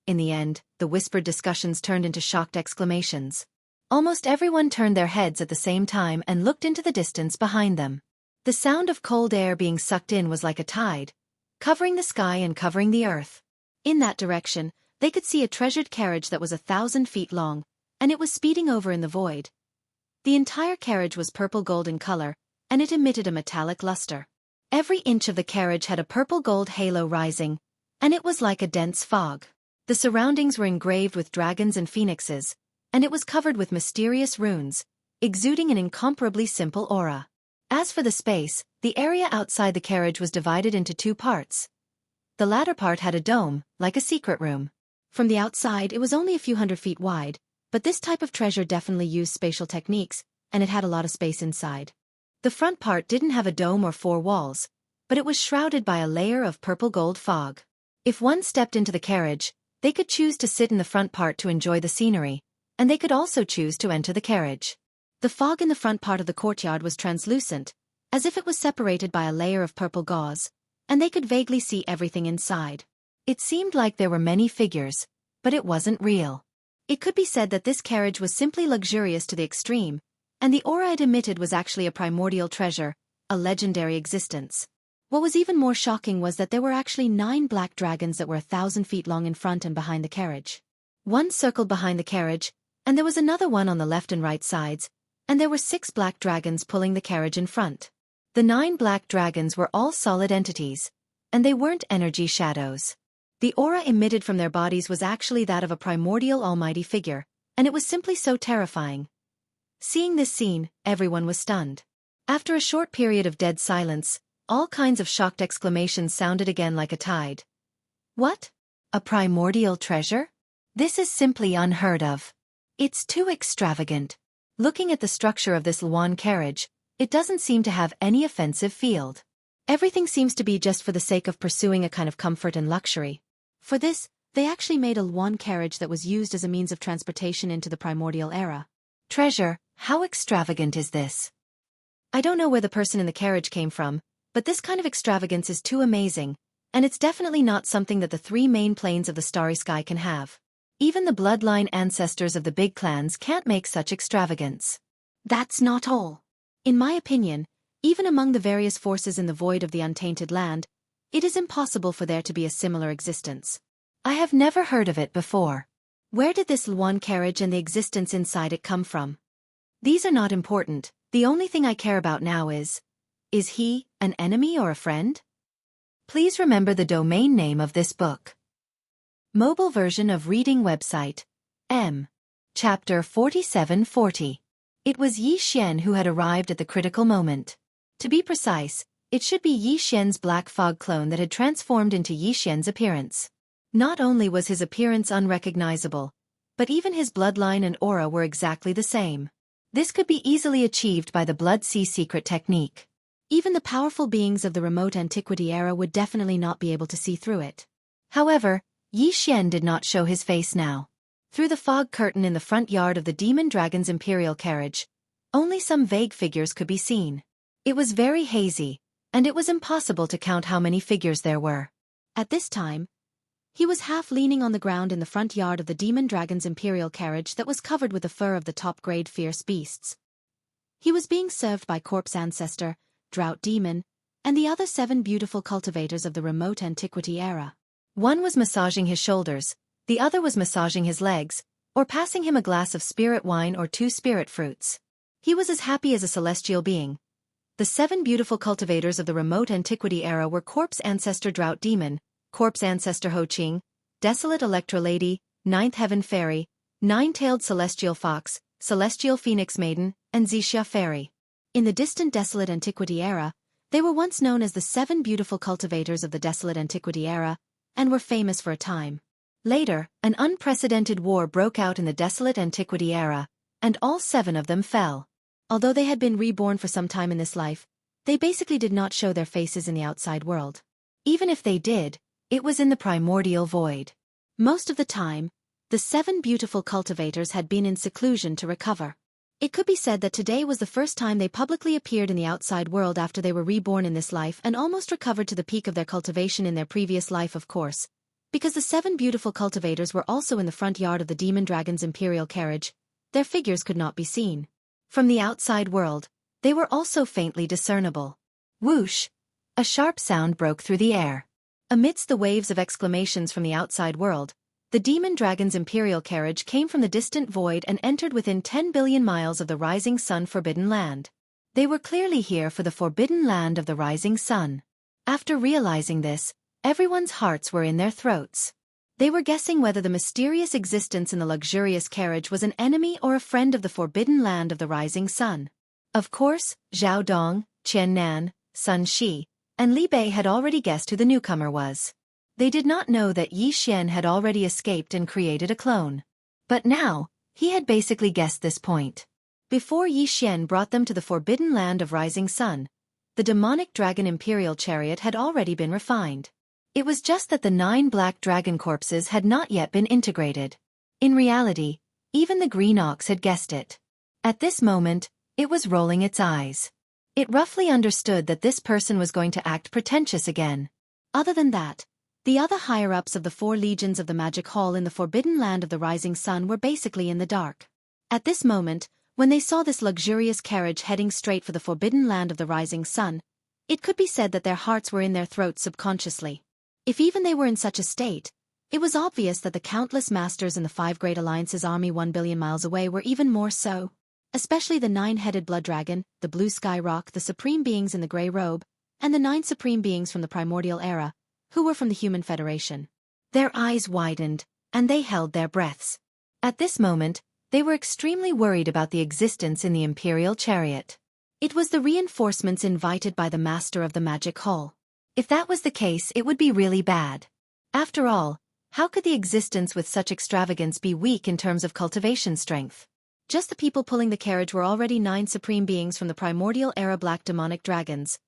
In the end, the whispered discussions turned into shocked exclamations. Almost everyone turned their heads at the same time and looked into the distance behind them. The sound of cold air being sucked in was like a tide, covering the sky and covering the earth. In that direction, they could see a treasured carriage that was 1,000 feet long, and it was speeding over in the void. The entire carriage was purple-gold in color, and it emitted a metallic luster. Every inch of the carriage had a purple-gold halo rising, and it was like a dense fog. The surroundings were engraved with dragons and phoenixes, and it was covered with mysterious runes, exuding an incomparably simple aura. As for the space, the area outside the carriage was divided into two parts. The latter part had a dome, like a secret room. From the outside it was only a few hundred feet wide, but this type of treasure definitely used spatial techniques, and it had a lot of space inside. The front part didn't have a dome or four walls, but it was shrouded by a layer of purple-gold fog. If one stepped into the carriage, they could choose to sit in the front part to enjoy the scenery, and they could also choose to enter the carriage. The fog in the front part of the courtyard was translucent, as if it was separated by a layer of purple gauze, and they could vaguely see everything inside. It seemed like there were many figures, but it wasn't real. It could be said that this carriage was simply luxurious to the extreme, and the aura it emitted was actually a primordial treasure, a legendary existence. What was even more shocking was that there were actually 9 black dragons that were 1,000 feet long in front and behind the carriage. One circled behind the carriage, and there was another one on the left and right sides, and there were 6 black dragons pulling the carriage in front. The 9 black dragons were all solid entities, and they weren't energy shadows. The aura emitted from their bodies was actually that of a primordial almighty figure, and it was simply so terrifying. Seeing this scene, everyone was stunned. After a short period of dead silence, all kinds of shocked exclamations sounded again like a tide. What? A primordial treasure? This is simply unheard of. It's too extravagant. Looking at the structure of this Luan carriage, it doesn't seem to have any offensive field. Everything seems to be just for the sake of pursuing a kind of comfort and luxury. For this, they actually made a Luan carriage that was used as a means of transportation into the primordial era. Treasure, how extravagant is this? I don't know where the person in the carriage came from, but this kind of extravagance is too amazing, and it's definitely not something that the 3 main planes of the starry sky can have. Even the bloodline ancestors of the big clans can't make such extravagance. That's not all. In my opinion, even among the various forces in the void of the untainted land, it is impossible for there to be a similar existence. I have never heard of it before. Where did this Luan carriage and the existence inside it come from? These are not important. The only thing I care about now is he an enemy or a friend? Please remember the domain name of this book. Mobile version of reading website. Chapter 4740. It was Yi Xian who had arrived at the critical moment. To be precise, it should be Yi Xian's black fog clone that had transformed into Yi Xian's appearance. Not only was his appearance unrecognizable, but even his bloodline and aura were exactly the same. This could be easily achieved by the Blood Sea secret technique. Even the powerful beings of the remote antiquity era would definitely not be able to see through it. However, Yi Xian did not show his face now. Through the fog curtain in the front yard of the Demon Dragon's imperial carriage, only some vague figures could be seen. It was very hazy, and it was impossible to count how many figures there were. At this time, he was half leaning on the ground in the front yard of the Demon Dragon's imperial carriage that was covered with the fur of the top-grade fierce beasts. He was being served by Corpse Ancestor, Drought Demon, and the other 7 beautiful cultivators of the remote antiquity era. One was massaging his shoulders, the other was massaging his legs, or passing him a glass of spirit wine or 2 spirit fruits. He was as happy as a celestial being. The 7 beautiful cultivators of the remote antiquity era were Corpse Ancestor Drought Demon, Corpse Ancestor Ho Qing, Desolate Electra Lady, Ninth Heaven Fairy, Nine-Tailed Celestial Fox, Celestial Phoenix Maiden, and Xixia Fairy. In the distant Desolate Antiquity era, they were once known as the 7 beautiful cultivators of the Desolate Antiquity era, and were famous for a time. Later, an unprecedented war broke out in the Desolate Antiquity era, and all 7 of them fell. Although they had been reborn for some time in this life, they basically did not show their faces in the outside world. Even if they did, it was in the primordial void. Most of the time, the 7 beautiful cultivators had been in seclusion to recover. It could be said that today was the first time they publicly appeared in the outside world after they were reborn in this life and almost recovered to the peak of their cultivation in their previous life, of course. Because the 7 beautiful cultivators were also in the front yard of the Demon Dragon's imperial carriage, their figures could not be seen. From the outside world, they were also faintly discernible. Whoosh! A sharp sound broke through the air. Amidst the waves of exclamations from the outside world, The demon dragon's imperial carriage came from the distant void and entered within 10 billion miles of the rising sun forbidden land. They were clearly here for the forbidden land of the rising sun. After realizing this, everyone's hearts were in their throats. They were guessing whether the mysterious existence in the luxurious carriage was an enemy or a friend of the forbidden land of the rising sun. Of course, Zhao Dong, Qian Nan, Sun Shi, and Li Bei had already guessed who the newcomer was. They did not know that Yi Xian had already escaped and created a clone. But now, he had basically guessed this point. Before Yi Xian brought them to the forbidden land of rising sun, the demonic dragon imperial chariot had already been refined. It was just that the 9 black dragon corpses had not yet been integrated. In reality, even the green ox had guessed it. At this moment, it was rolling its eyes. It roughly understood that this person was going to act pretentious again. Other than that, the other higher-ups of the 4 legions of the Magic Hall in the forbidden land of the rising sun were basically in the dark. At this moment, when they saw this luxurious carriage heading straight for the forbidden land of the rising sun, it could be said that their hearts were in their throats subconsciously. If even they were in such a state, it was obvious that the countless masters in the 5 Great Alliance's army 1 billion miles away were even more so. Especially the 9-headed blood dragon, the blue sky rock, the supreme beings in the grey robe, and the 9 supreme beings from the primordial era, who were from the Human Federation. Their eyes widened, and they held their breaths. At this moment, they were extremely worried about the existence in the Imperial chariot. It was the reinforcements invited by the Master of the Magic Hall. If that was the case, it would be really bad. After all, how could the existence with such extravagance be weak in terms of cultivation strength? Just the people pulling the carriage were already 9 supreme beings from the primordial era black demonic dragons.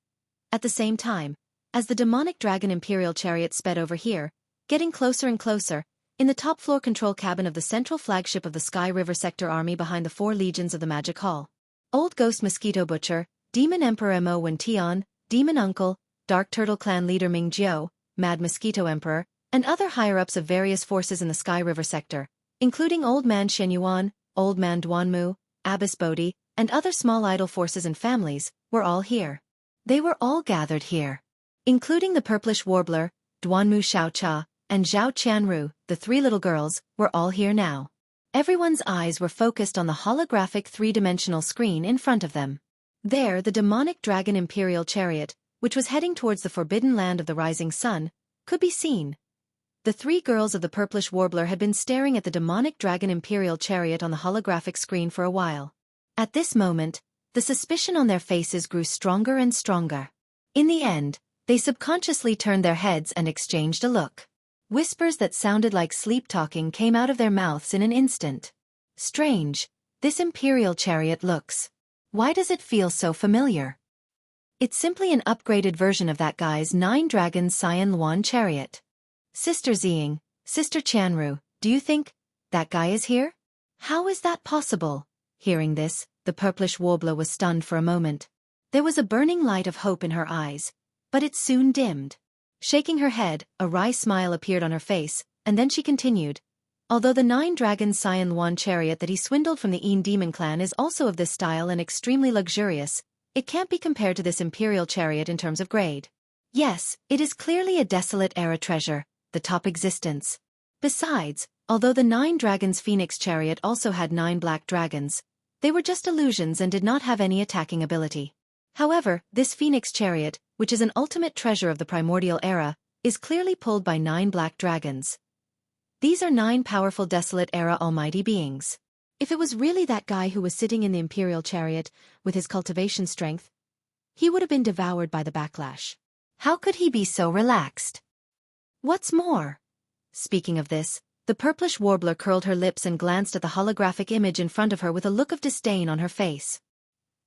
At the same time, as the demonic dragon imperial chariot sped over here, getting closer and closer, in the top-floor control cabin of the central flagship of the Sky River Sector Army behind the 4 legions of the Magic Hall. Old Ghost Mosquito Butcher, Demon Emperor Mo Wen Tian, Demon Uncle, Dark Turtle Clan leader Ming Jiao, Mad Mosquito Emperor, and other higher-ups of various forces in the Sky River Sector, including Old Man Shen Yuan, Old Man Duanmu, Abbess Bodhi, and other small idol forces and families, were all here. They were all gathered here. Including the Purplish Warbler, Duanmu Xiaocha, and Zhao Qianru, the 3 little girls, were all here now. Everyone's eyes were focused on the holographic 3-dimensional screen in front of them. There, the demonic dragon imperial chariot, which was heading towards the forbidden land of the rising sun, could be seen. The 3 girls of the Purplish Warbler had been staring at the demonic dragon imperial chariot on the holographic screen for a while. At this moment, the suspicion on their faces grew stronger and stronger. In the end, they subconsciously turned their heads and exchanged a look. Whispers that sounded like sleep-talking came out of their mouths in an instant. Strange, this imperial chariot looks. Why does it feel so familiar? It's simply an upgraded version of that guy's 9 Dragons Cyan Luan chariot. Sister Ziying, Sister Qianru, do you think that guy is here? How is that possible? Hearing this, the Purplish Warbler was stunned for a moment. There was a burning light of hope in her eyes, but it soon dimmed. Shaking her head, a wry smile appeared on her face, and then she continued. Although the 9 Dragons Cyan Luan chariot that he swindled from the Een Demon clan is also of this style and extremely luxurious, it can't be compared to this imperial chariot in terms of grade. Yes, it is clearly a desolate era treasure, the top existence. Besides, although the 9 Dragons Phoenix chariot also had 9 black dragons, they were just illusions and did not have any attacking ability. However, this Phoenix chariot, which is an ultimate treasure of the primordial era, is clearly pulled by 9 black dragons. These are 9 powerful desolate era almighty beings. If it was really that guy who was sitting in the imperial chariot, with his cultivation strength, he would have been devoured by the backlash. How could he be so relaxed? What's more? Speaking of this, the Purplish Warbler curled her lips and glanced at the holographic image in front of her with a look of disdain on her face.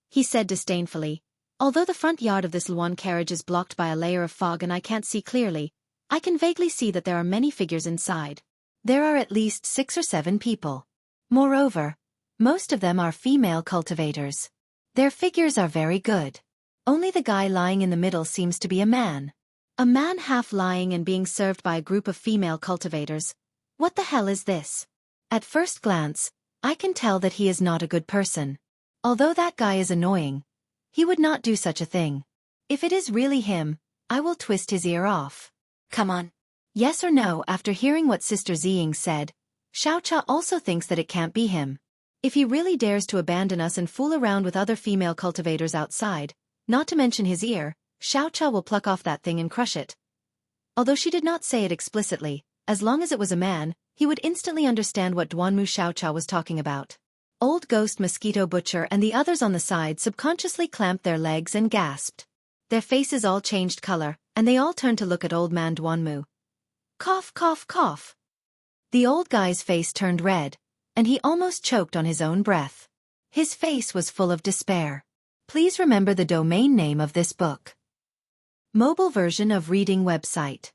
He said disdainfully, although the front yard of this Luan carriage is blocked by a layer of fog and I can't see clearly, I can vaguely see that there are many figures inside. There are at least 6 or 7 people. Moreover, most of them are female cultivators. Their figures are very good. Only the guy lying in the middle seems to be a man. A man half lying and being served by a group of female cultivators. What the hell is this? At first glance, I can tell that he is not a good person. Although that guy is annoying, he would not do such a thing. If it is really him, I will twist his ear off. Come on. Yes or no? After hearing what Sister Ziying said, Xiaocha also thinks that it can't be him. If he really dares to abandon us and fool around with other female cultivators outside, not to mention his ear, Xiaocha will pluck off that thing and crush it. Although she did not say it explicitly, as long as it was a man, he would instantly understand what Duanmu Xiaocha was talking about. Old Ghost Mosquito Butcher and the others on the side subconsciously clamped their legs and gasped. Their faces all changed color, and they all turned to look at old man Duanmu. Cough, cough, cough. The old guy's face turned red, and he almost choked on his own breath. His face was full of despair. Please remember the domain name of this book. Mobile version of reading website.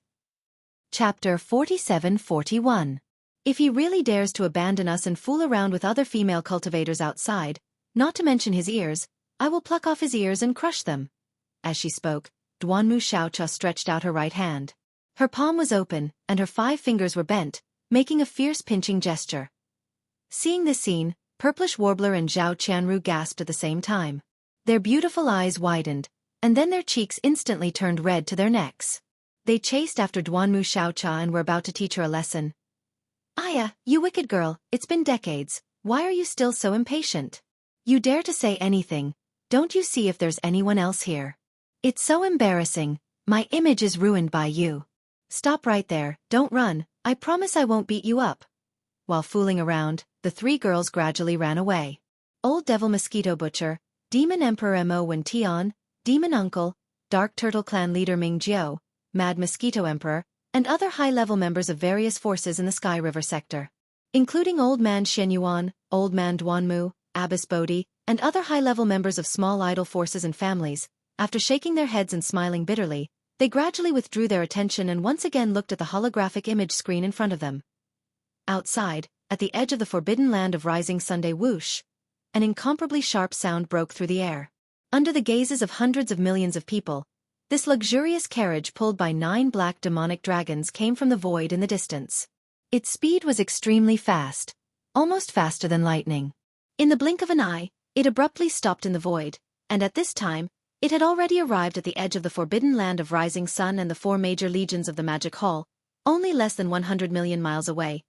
Chapter 47-41. If he really dares to abandon us and fool around with other female cultivators outside, not to mention his ears, I will pluck off his ears and crush them. As she spoke, Duanmu Xiaocha stretched out her right hand. Her palm was open, and her 5 fingers were bent, making a fierce pinching gesture. Seeing this scene, Purplish Warbler and Zhao Qianru gasped at the same time. Their beautiful eyes widened, and then their cheeks instantly turned red to their necks. They chased after Duanmu Xiaocha and were about to teach her a lesson. Aya, you wicked girl, it's been decades, why are you still so impatient? You dare to say anything, don't you see if there's anyone else here? It's so embarrassing, my image is ruined by you. Stop right there, don't run, I promise I won't beat you up. While fooling around, the 3 girls gradually ran away. Old Devil Mosquito Butcher, Demon Emperor Mo Wen-Tian, Demon Uncle, Dark Turtle Clan Leader Ming Jiao, Mad Mosquito Emperor, and other high-level members of various forces in the Sky River sector. Including Old Man Shen Yuan, Old Man Duanmu, Abbess Bodhi, and other high-level members of small idol forces and families, after shaking their heads and smiling bitterly, they gradually withdrew their attention and once again looked at the holographic image screen in front of them. Outside, at the edge of the forbidden land of Rising Sunday whoosh, an incomparably sharp sound broke through the air. Under the gazes of hundreds of millions of people, this luxurious carriage pulled by 9 black demonic dragons came from the void in the distance. Its speed was extremely fast, almost faster than lightning. In the blink of an eye, it abruptly stopped in the void, and at this time, it had already arrived at the edge of the forbidden land of Rising Sun and the 4 major legions of the Magic Hall, only less than 100 million miles away.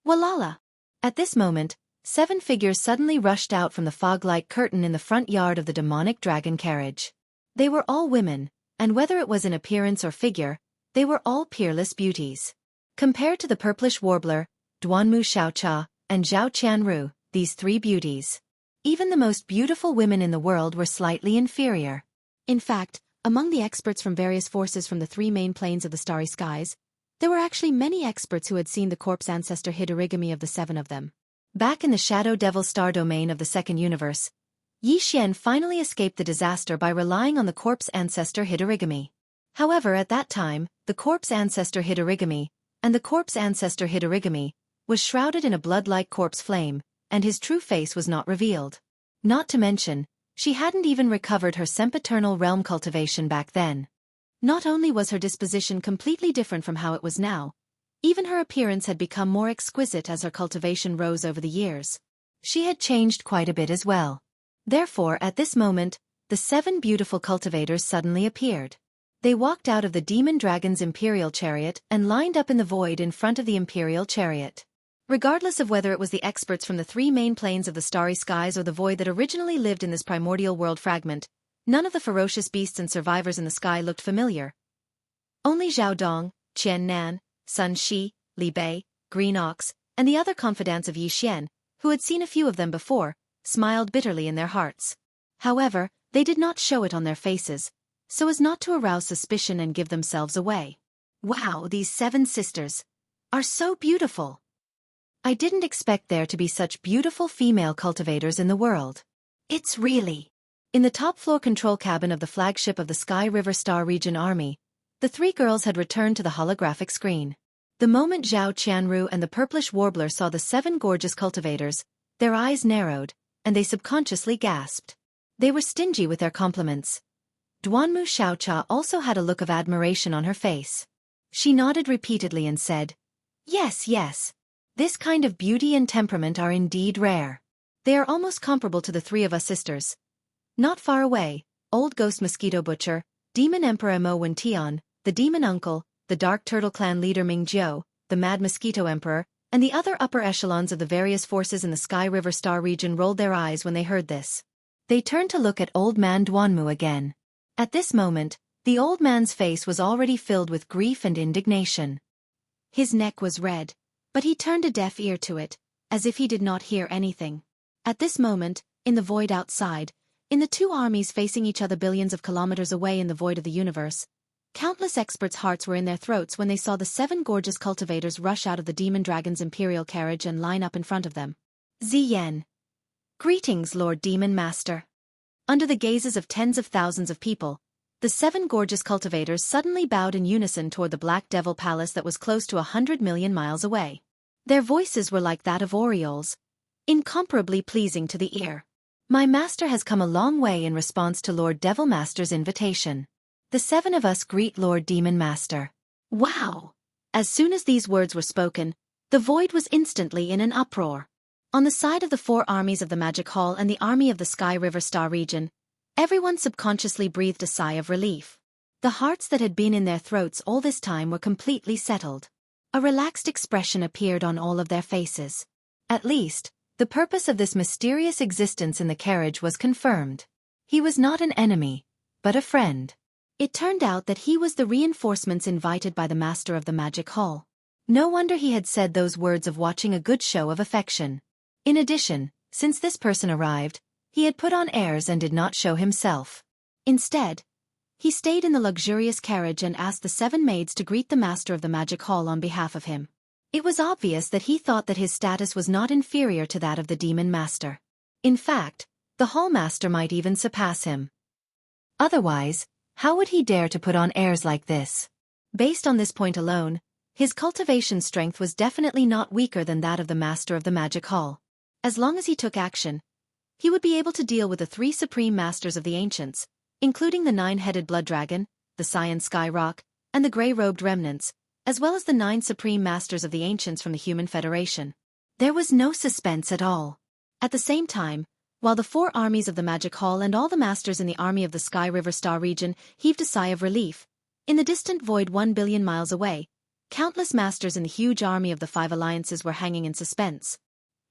Walala! At this moment, 7 figures suddenly rushed out from the fog-like curtain in the front yard of the demonic dragon carriage. They were all women, and whether it was in appearance or figure, they were all peerless beauties. Compared to the Purplish Warbler, Duanmu Xiaocha, and Zhao Qianru, these 3 beauties, even the most beautiful women in the world were slightly inferior. In fact, among the experts from various forces from the 3 main planes of the starry skies, there were actually many experts who had seen the corpse ancestor hid origami of the 7 of them. Back in the Shadow Devil star domain of the 2nd universe, Yi Xian finally escaped the disaster by relying on the corpse ancestor hid origami. However, at that time, the corpse ancestor hid origami, and the corpse ancestor hid origami, was shrouded in a blood-like corpse flame, and his true face was not revealed. Not to mention, she hadn't even recovered her sempiternal realm cultivation back then. Not only was her disposition completely different from how it was now, even her appearance had become more exquisite as her cultivation rose over the years. She had changed quite a bit as well. Therefore, at this moment, the 7 beautiful cultivators suddenly appeared. They walked out of the demon dragon's imperial chariot and lined up in the void in front of the imperial chariot. Regardless of whether it was the experts from the 3 main planes of the starry skies or the void that originally lived in this primordial world fragment, none of the ferocious beasts and survivors in the sky looked familiar. Only Zhao Dong, Qian Nan, Sun Shi, Li Bei, Green Ox, and the other confidants of Yi Xian, who had seen a few of them before, smiled bitterly in their hearts. However, they did not show it on their faces, so as not to arouse suspicion and give themselves away. Wow, these 7 sisters are so beautiful. I didn't expect there to be such beautiful female cultivators in the world. It's really... In the top-floor control cabin of the flagship of the Sky River Star Region Army, the 3 girls had returned to the holographic screen. The moment Zhao Qianru and the Purplish Warbler saw the 7 gorgeous cultivators, their eyes narrowed, and they subconsciously gasped. They were stingy with their compliments. Duanmu Xiaocha also had a look of admiration on her face. She nodded repeatedly and said, "Yes, yes. This kind of beauty and temperament are indeed rare. They are almost comparable to the 3 of us sisters." Not far away, Old Ghost Mosquito Butcher, Demon Emperor Mo Wen-Tian, the Demon Uncle, the Dark Turtle Clan leader Ming Jiao, the Mad Mosquito Emperor, and the other upper echelons of the various forces in the Sky River Star region rolled their eyes when they heard this. They turned to look at Old Man Duanmu again. At this moment, the old man's face was already filled with grief and indignation. His neck was red, but he turned a deaf ear to it, as if he did not hear anything. At this moment, in the void outside, in the two armies facing each other billions of kilometers away in the void of the universe, countless experts' hearts were in their throats when they saw the 7 gorgeous cultivators rush out of the demon dragon's imperial carriage and line up in front of them. Ziyan. Greetings, Lord Demon Master. Under the gazes of tens of thousands of people, the 7 gorgeous cultivators suddenly bowed in unison toward the Black Devil Palace that was close to 100 million miles away. Their voices were like that of orioles, incomparably pleasing to the ear. My master has come a long way in response to Lord Devil Master's invitation. The 7 of us greet Lord Demon Master. Wow! As soon as these words were spoken, the void was instantly in an uproar. On the side of the 4 armies of the Magic Hall and the army of the Sky River Star region, everyone subconsciously breathed a sigh of relief. The hearts that had been in their throats all this time were completely settled. A relaxed expression appeared on all of their faces. At least, the purpose of this mysterious existence in the carriage was confirmed. He was not an enemy, but a friend. It turned out that he was the reinforcements invited by the master of the Magic Hall. No wonder he had said those words of watching a good show of affection. In addition, since this person arrived, he had put on airs and did not show himself. Instead, he stayed in the luxurious carriage and asked the 7 maids to greet the master of the Magic Hall on behalf of him. It was obvious that he thought that his status was not inferior to that of the Demon Master. In fact, the Hall Master might even surpass him. Otherwise, how would he dare to put on airs like this? Based on this point alone, his cultivation strength was definitely not weaker than that of the Master of the Magic Hall. As long as he took action, he would be able to deal with the 3 supreme masters of the ancients, including the 9-headed blood dragon, the Cyan Sky Rock, and the gray-robed remnants, as well as the 9 supreme masters of the ancients from the Human Federation. There was no suspense at all. At the same time, while the 4 armies of the Magic Hall and all the masters in the army of the Sky River Star region heaved a sigh of relief, in the distant void 1 billion miles away, countless masters in the huge army of the 5 alliances were hanging in suspense.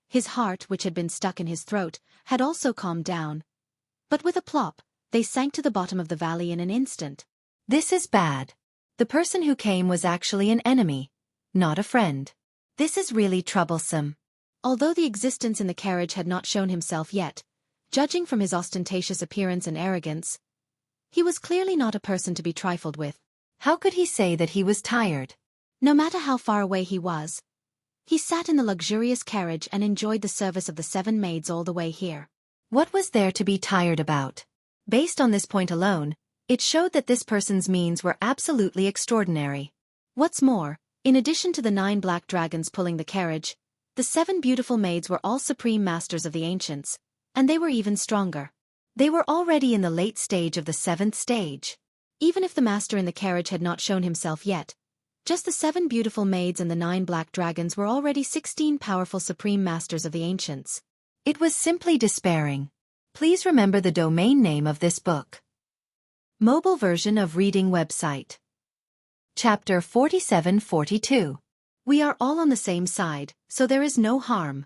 His heart, which had been stuck in his throat, had also calmed down. But with a plop, they sank to the bottom of the valley in an instant. This is bad. The person who came was actually an enemy, not a friend. This is really troublesome. Although the existence in the carriage had not shown himself yet, judging from his ostentatious appearance and arrogance, he was clearly not a person to be trifled with. How could he say that he was tired? No matter how far away he was, he sat in the luxurious carriage and enjoyed the service of the 7 maids all the way here. What was there to be tired about? Based on this point alone, it showed that this person's means were absolutely extraordinary. What's more, in addition to the 9 black dragons pulling the carriage, the 7 beautiful maids were all supreme masters of the ancients, and they were even stronger. They were already in the late stage of the 7th stage. Even if the master in the carriage had not shown himself yet, just the 7 beautiful maids and the 9 black dragons were already 16 powerful supreme masters of the ancients. It was simply despairing. Please remember the domain name of this book. Mobile version of reading website. Chapter 47-42. We are all on the same side, so there is no harm.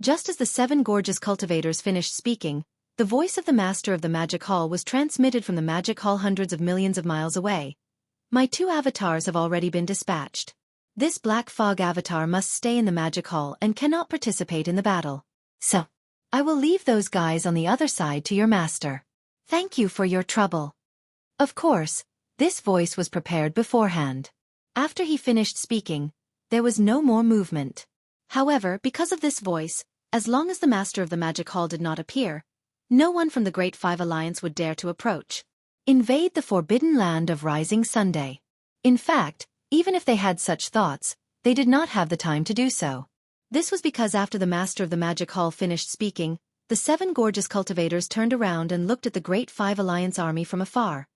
Just as the 7 gorgeous cultivators finished speaking, the voice of the master of the Magic Hall was transmitted from the Magic Hall hundreds of millions of miles away. My 2 avatars have already been dispatched. This Black Fog avatar must stay in the Magic Hall and cannot participate in the battle. So, I will leave those guys on the other side to your master. Thank you for your trouble. Of course, this voice was prepared beforehand. After he finished speaking, there was no more movement. However, because of this voice, as long as the master of the Magic Hall did not appear, no one from the Great 5 Alliance would dare to approach. Invade the forbidden land of Rising Sunday. In fact, even if they had such thoughts, they did not have the time to do so. This was because after the master of the Magic Hall finished speaking, the 7 gorgeous cultivators turned around and looked at the Great 5 Alliance army from afar.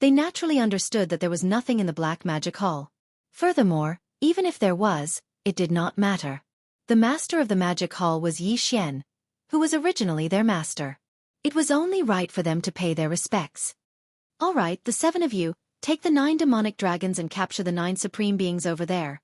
They naturally understood that there was nothing in the Black Magic Hall. Furthermore, even if there was, it did not matter. The master of the Magic Hall was Yi Xian, who was originally their master. It was only right for them to pay their respects. All right, the 7 of you, Take the 9 demonic dragons and capture the 9 supreme beings over there.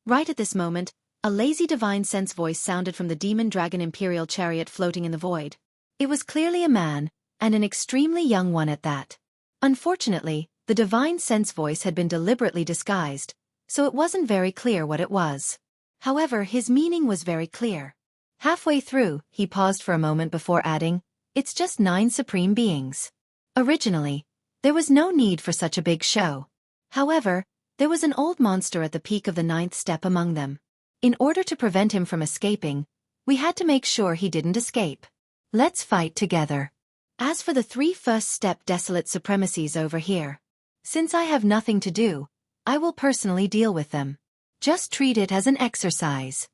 Right at this moment, a lazy divine sense voice sounded from the demon dragon imperial chariot floating in the void. It was clearly a man, and an extremely young one at that. Unfortunately, the divine sense voice had been deliberately disguised, so it wasn't very clear what it was. However, his meaning was very clear. Halfway through, he paused for a moment before adding, "It's just 9 supreme beings." Originally, there was no need for such a big show. However, there was an old monster at the peak of the 9th step among them. In order to prevent him from escaping, we had to make sure he didn't escape. Let's fight together. As for the 3 first step desolate supremacies over here, since I have nothing to do, I will personally deal with them. Just treat it as an exercise.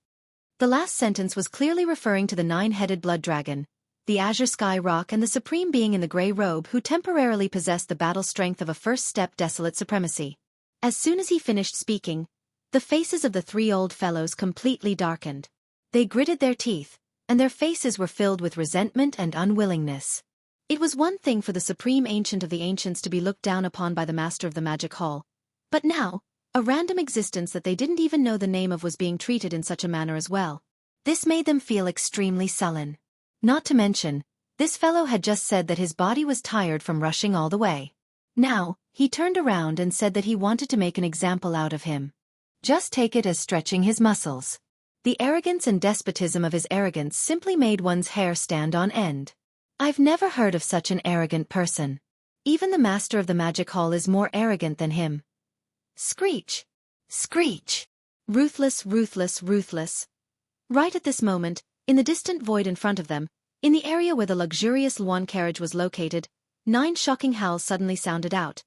The last sentence was clearly referring to the 9-headed blood dragon, the azure sky rock, and the supreme being in the gray robe who temporarily possessed the battle strength of a first step desolate supremacy. As soon as he finished speaking, the faces of the 3 old fellows completely darkened. They gritted their teeth, and their faces were filled with resentment and unwillingness. It was one thing for the supreme ancient of the ancients to be looked down upon by the master of the magic hall, but now, a random existence that they didn't even know the name of was being treated in such a manner as well. This made them feel extremely sullen. Not to mention, this fellow had just said that his body was tired from rushing all the way. Now, he turned around and said that he wanted to make an example out of him. Just take it as stretching his muscles. The arrogance and despotism of his arrogance simply made one's hair stand on end. I've never heard of such an arrogant person. Even the master of the magic hall is more arrogant than him. Screech! Screech! Ruthless, ruthless, ruthless. Right at this moment, in the distant void in front of them, in the area where the luxurious lawn carriage was located, 9 shocking howls suddenly sounded out.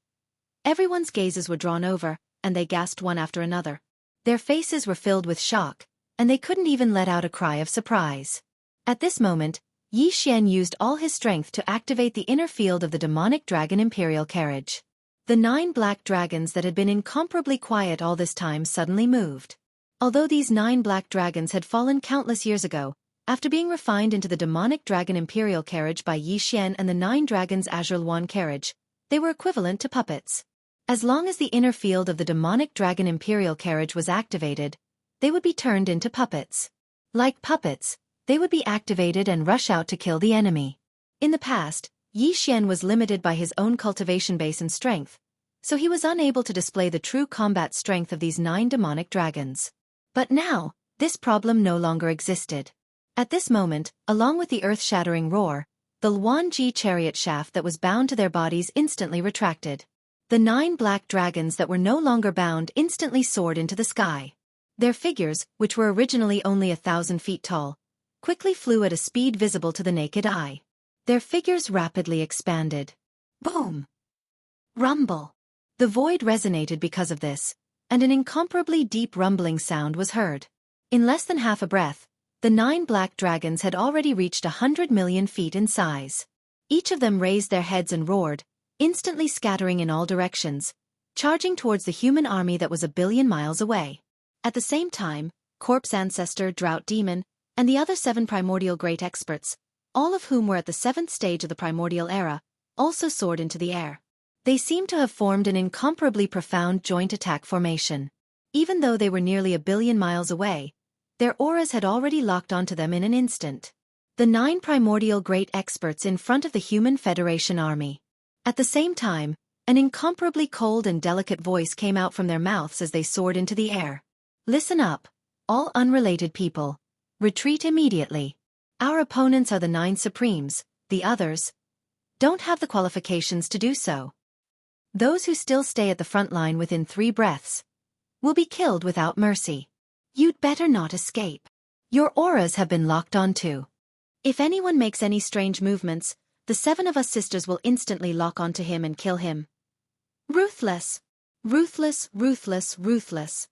Everyone's gazes were drawn over, and they gasped one after another. Their faces were filled with shock, and they couldn't even let out a cry of surprise. At this moment, Yi Xian used all his strength to activate the inner field of the demonic dragon imperial carriage. The 9 black dragons that had been incomparably quiet all this time suddenly moved. Although these 9 black dragons had fallen countless years ago, after being refined into the demonic dragon imperial carriage by Yi Xian and the 9 dragons azure luan carriage, they were equivalent to puppets. As long as the inner field of the demonic dragon imperial carriage was activated, they would be turned into puppets. Like puppets, they would be activated and rush out to kill the enemy. In the past, Yi Xian was limited by his own cultivation base and strength, so he was unable to display the true combat strength of these 9 demonic dragons. But now, this problem no longer existed. At this moment, along with the earth-shattering roar, the Luan Ji chariot shaft that was bound to their bodies instantly retracted. The 9 black dragons that were no longer bound instantly soared into the sky. Their figures, which were originally only 1,000 feet tall, quickly flew at a speed visible to the naked eye. Their figures rapidly expanded. Boom! Rumble! The void resonated because of this, and an incomparably deep rumbling sound was heard. In less than half a breath, the 9 black dragons had already reached 100 million feet in size. Each of them raised their heads and roared, instantly scattering in all directions, charging towards the human army that was 1 billion miles away. At the same time, Corpse Ancestor, Drought Demon, and the other 7 primordial great experts, all of whom were at the 7th stage of the primordial era, also soared into the air. They seemed to have formed an incomparably profound joint attack formation. Even though they were nearly 1 billion miles away, their auras had already locked onto them in an instant. The 9 primordial great experts in front of the Human Federation army. At the same time, an incomparably cold and delicate voice came out from their mouths as they soared into the air. Listen up, all unrelated people. Retreat immediately. Our opponents are the 9 Supremes, the others don't have the qualifications to do so. Those who still stay at the front line within 3 breaths will be killed without mercy. You'd better not escape. Your auras have been locked onto. If anyone makes any strange movements, the 7 of us sisters will instantly lock onto him and kill him. Ruthless! Ruthless, ruthless, ruthless.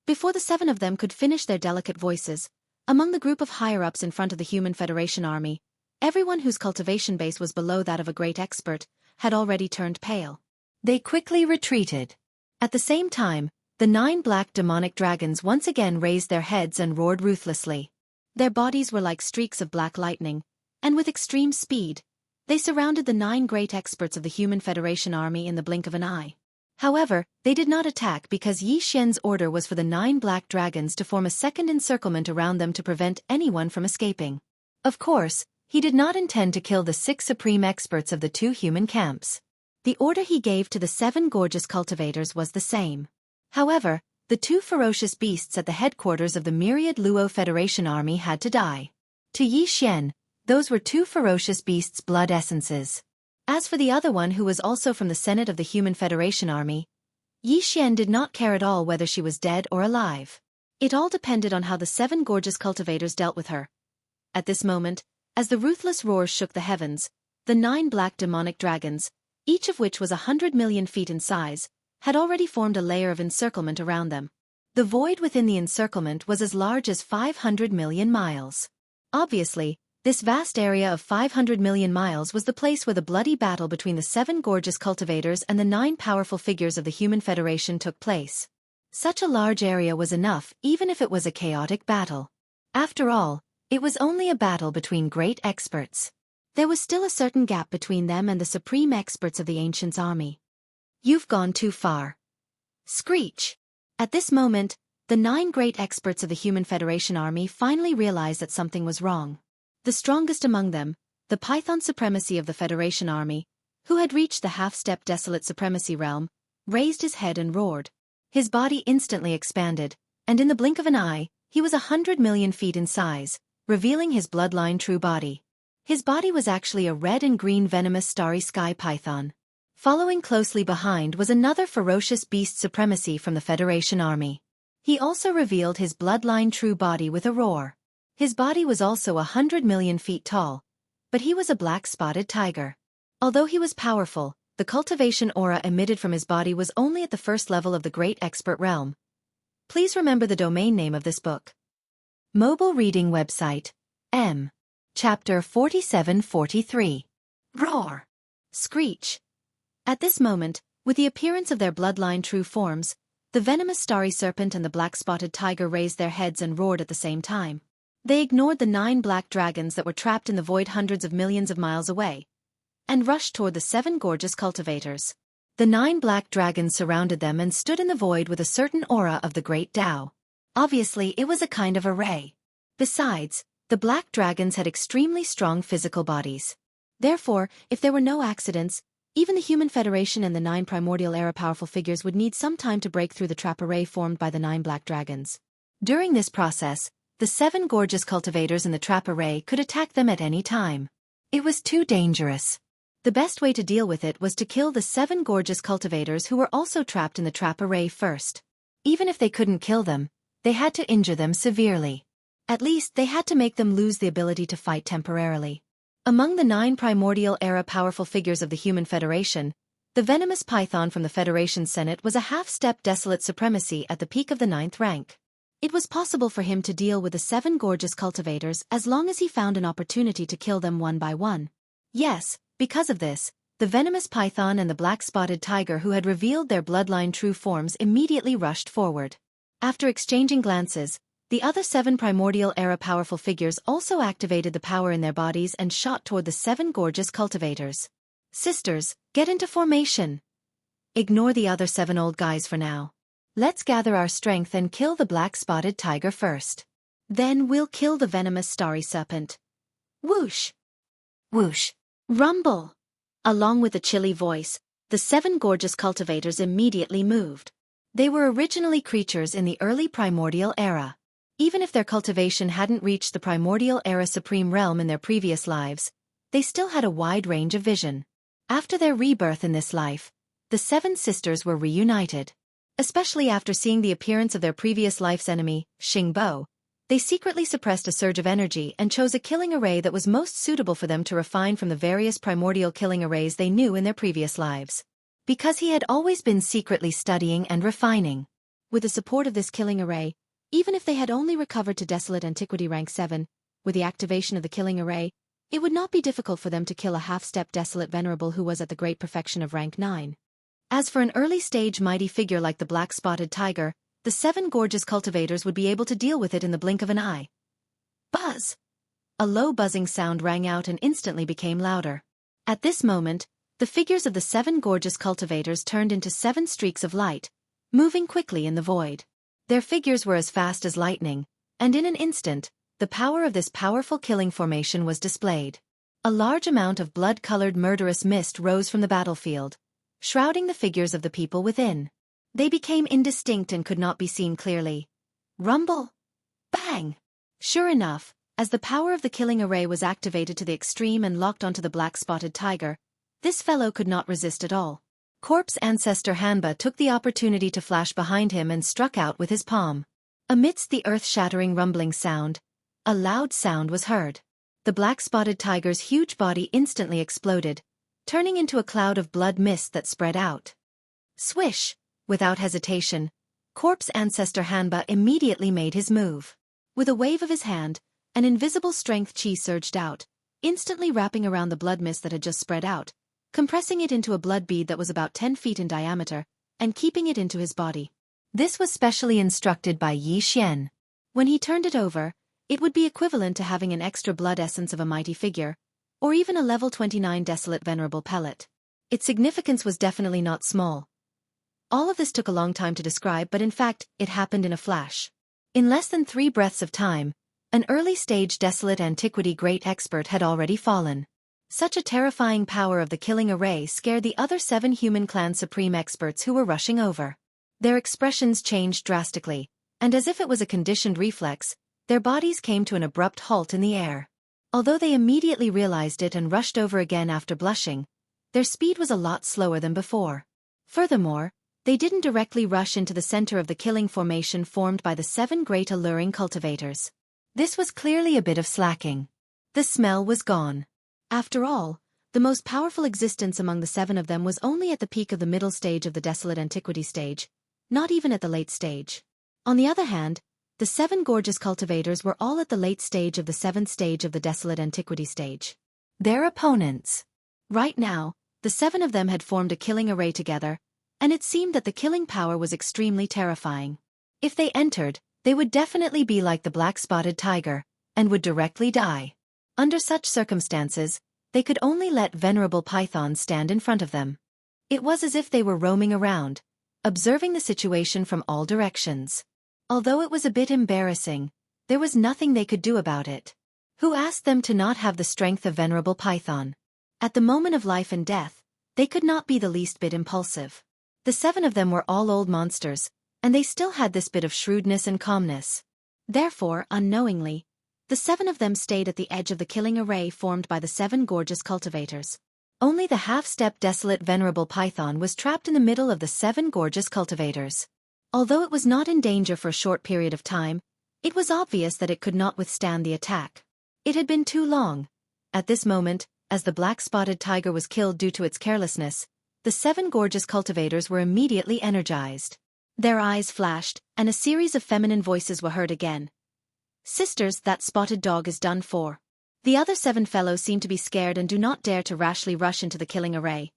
Before the 7 of them could finish their delicate voices, among the group of higher-ups in front of the Human Federation army, everyone whose cultivation base was below that of a great expert had already turned pale. They quickly retreated. At the same time, the 9 black demonic dragons once again raised their heads and roared ruthlessly. Their bodies were like streaks of black lightning, and with extreme speed, they surrounded the 9 great experts of the Human Federation army in the blink of an eye. However, they did not attack because Yi Xian's order was for the 9 black dragons to form a second encirclement around them to prevent anyone from escaping. Of course, he did not intend to kill the 6 supreme experts of the 2 human camps. The order he gave to the 7 gorgeous cultivators was the same. However, the 2 ferocious beasts at the headquarters of the myriad Luo Federation army had to die. To Yi Xian, those were 2 ferocious beasts' blood essences. As for the other one who was also from the Senate of the Human Federation army, Yi Xian did not care at all whether she was dead or alive. It all depended on how the 7 gorgeous cultivators dealt with her. At this moment, as the ruthless roars shook the heavens, the 9 black demonic dragons, each of which was 100 million feet in size, had already formed a layer of encirclement around them. The void within the encirclement was as large as 500 million miles. Obviously, this vast area of 500 million miles was the place where the bloody battle between the 7 gorgeous cultivators and the 9 powerful figures of the Human Federation took place. Such a large area was enough even if it was a chaotic battle. After all, it was only a battle between great experts. There was still a certain gap between them and the supreme experts of the Ancients' army. You've gone too far. Screech! At this moment, the 9 great experts of the Human Federation army finally realized that something was wrong. The strongest among them, the Python supremacy of the Federation army, who had reached the half-step desolate supremacy realm, raised his head and roared. His body instantly expanded, and in the blink of an eye, he was 100 million feet in size, revealing his bloodline true body. His body was actually a red and green venomous starry sky python. Following closely behind was another ferocious beast supremacy from the Federation army. He also revealed his bloodline true body with a roar. His body was also 100 million feet tall, but he was a black-spotted tiger. Although he was powerful, the cultivation aura emitted from his body was only at the first level of the Great Expert Realm. Please remember the domain name of this book. Mobile reading website. M. Chapter 4743. Roar! Screech! At this moment, with the appearance of their bloodline true forms, the venomous starry serpent and the black-spotted tiger raised their heads and roared at the same time. They ignored the 9 black dragons that were trapped in the void hundreds of millions of miles away, and rushed toward the 7 gorgeous cultivators. The 9 black dragons surrounded them and stood in the void with a certain aura of the great Tao. Obviously, it was a kind of array. Besides, the black dragons had extremely strong physical bodies. Therefore, if there were no accidents, even the Human Federation and the 9 primordial era powerful figures would need some time to break through the trap array formed by the 9 black dragons. During this process, the 7 gorgeous cultivators in the trap array could attack them at any time. It was too dangerous. The best way to deal with it was to kill the 7 gorgeous cultivators who were also trapped in the trap array first. Even if they couldn't kill them, they had to injure them severely. At least they had to make them lose the ability to fight temporarily. Among the 9 primordial era powerful figures of the Human Federation, the venomous python from the Federation Senate was a half-step desolate supremacy at the peak of the 9th rank. It was possible for him to deal with the 7 gorgeous cultivators as long as he found an opportunity to kill them one by one. Yes, because of this, the venomous python and the black-spotted tiger who had revealed their bloodline true forms immediately rushed forward. After exchanging glances, the other 7 primordial era powerful figures also activated the power in their bodies and shot toward the 7 gorgeous cultivators. Sisters, get into formation. Ignore the other 7 old guys for now. Let's gather our strength and kill the black-spotted tiger first. Then we'll kill the venomous starry serpent. Whoosh! Whoosh! Rumble! Along with a chilly voice, the 7 gorgeous cultivators immediately moved. They were originally creatures in the early primordial era. Even if their cultivation hadn't reached the primordial era supreme realm in their previous lives, they still had a wide range of vision. After their rebirth in this life, the 7 sisters were reunited. Especially after seeing the appearance of their previous life's enemy, Xingbo, they secretly suppressed a surge of energy and chose a killing array that was most suitable for them to refine from the various primordial killing arrays they knew in their previous lives. Because he had always been secretly studying and refining. With the support of this killing array, even if they had only recovered to Desolate Antiquity rank 7, with the activation of the killing array, it would not be difficult for them to kill a half-step Desolate Venerable who was at the great perfection of rank 9. As for an early-stage mighty figure like the black-spotted tiger, the 7 gorgeous cultivators would be able to deal with it in the blink of an eye. Buzz! A low buzzing sound rang out and instantly became louder. At this moment, The figures of the 7 gorgeous cultivators turned into 7 streaks of light, moving quickly in the void. Their figures were as fast as lightning, and in an instant, the power of this powerful killing formation was displayed. A large amount of blood-colored murderous mist rose from the battlefield, shrouding the figures of the people within. They became indistinct and could not be seen clearly. Rumble! Bang! Sure enough, as the power of the killing array was activated to the extreme and locked onto the black-spotted tiger, this fellow could not resist at all. Corpse ancestor Hanba took the opportunity to flash behind him and struck out with his palm. Amidst the earth-shattering rumbling sound, a loud sound was heard. The black-spotted tiger's huge body instantly exploded, turning into a cloud of blood mist that spread out. Swish! Without hesitation, Corpse ancestor Hanba immediately made his move. With a wave of his hand, an invisible strength chi surged out, instantly wrapping around the blood mist that had just spread out, compressing it into a blood bead that was about 10 feet in diameter, and keeping it into his body. This was specially instructed by Yi Xian. When he turned it over, it would be equivalent to having an extra blood essence of a mighty figure, or even a level 29 desolate venerable pellet. Its significance was definitely not small. All of this took a long time to describe, but in fact, it happened in a flash. In less than 3 breaths of time, an early-stage desolate antiquity great expert had already fallen. Such a terrifying power of the killing array scared the other 7 human clan supreme experts who were rushing over. Their expressions changed drastically, and as if it was a conditioned reflex, their bodies came to an abrupt halt in the air. Although they immediately realized it and rushed over again after blushing, their speed was a lot slower than before. Furthermore, they didn't directly rush into the center of the killing formation formed by the 7 great alluring cultivators. This was clearly a bit of slacking. The smell was gone. After all, the most powerful existence among the 7 of them was only at the peak of the middle stage of the desolate antiquity stage, not even at the late stage. On the other hand, the 7 gorgeous cultivators were all at the late stage of the 7th stage of the desolate antiquity stage. Their opponents. Right now, the 7 of them had formed a killing array together, and it seemed that the killing power was extremely terrifying. If they entered, they would definitely be like the black-spotted tiger, and would directly die. Under such circumstances, they could only let venerable pythons stand in front of them. It was as if they were roaming around, observing the situation from all directions. Although it was a bit embarrassing, there was nothing they could do about it. Who asked them to not have the strength of venerable python? At the moment of life and death, they could not be the least bit impulsive. The 7 of them were all old monsters, and they still had this bit of shrewdness and calmness. Therefore, unknowingly, the 7 of them stayed at the edge of the killing array formed by the 7 gorgeous cultivators. Only the half-step desolate venerable python was trapped in the middle of the 7 gorgeous cultivators. Although it was not in danger for a short period of time, it was obvious that it could not withstand the attack. It had been too long. At this moment, as the black-spotted tiger was killed due to its carelessness, the 7 gorgeous cultivators were immediately energized. Their eyes flashed, and a series of feminine voices were heard again. "Sisters, that spotted dog is done for." The other 7 fellows seem to be scared and do not dare to rashly rush into the killing array.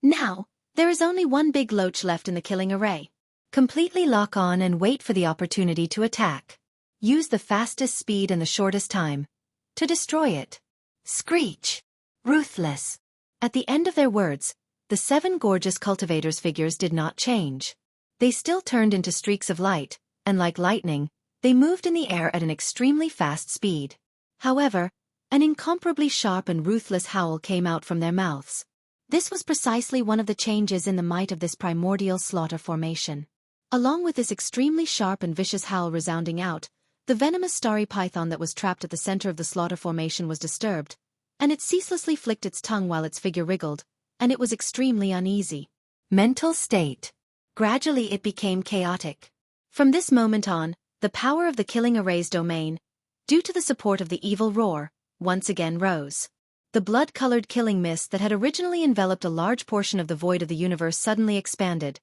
Now, there is only one big loach left in the killing array. Completely lock on and wait for the opportunity to attack. Use the fastest speed and the shortest time to destroy it. Screech. Ruthless. At the end of their words, the 7 gorgeous cultivators' figures did not change. They still turned into streaks of light, and like lightning, they moved in the air at an extremely fast speed. However, an incomparably sharp and ruthless howl came out from their mouths. This was precisely one of the changes in the might of this primordial slaughter formation. Along with this extremely sharp and vicious howl resounding out, the venomous starry python that was trapped at the center of the slaughter formation was disturbed, and it ceaselessly flicked its tongue while its figure wriggled, and it was extremely uneasy. Mental state. Gradually it became chaotic. From this moment on, the power of the killing array's domain, due to the support of the evil roar, once again rose. The blood-colored killing mist that had originally enveloped a large portion of the void of the universe suddenly expanded,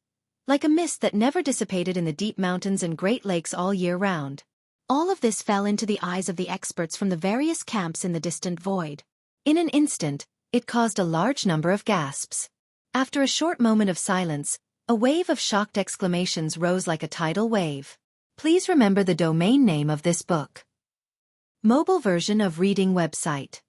like a mist that never dissipated in the deep mountains and great lakes all year round. All of this fell into the eyes of the experts from the various camps in the distant void. In an instant, it caused a large number of gasps. After a short moment of silence, a wave of shocked exclamations rose like a tidal wave. Please remember the domain name of this book. Mobile version of reading website.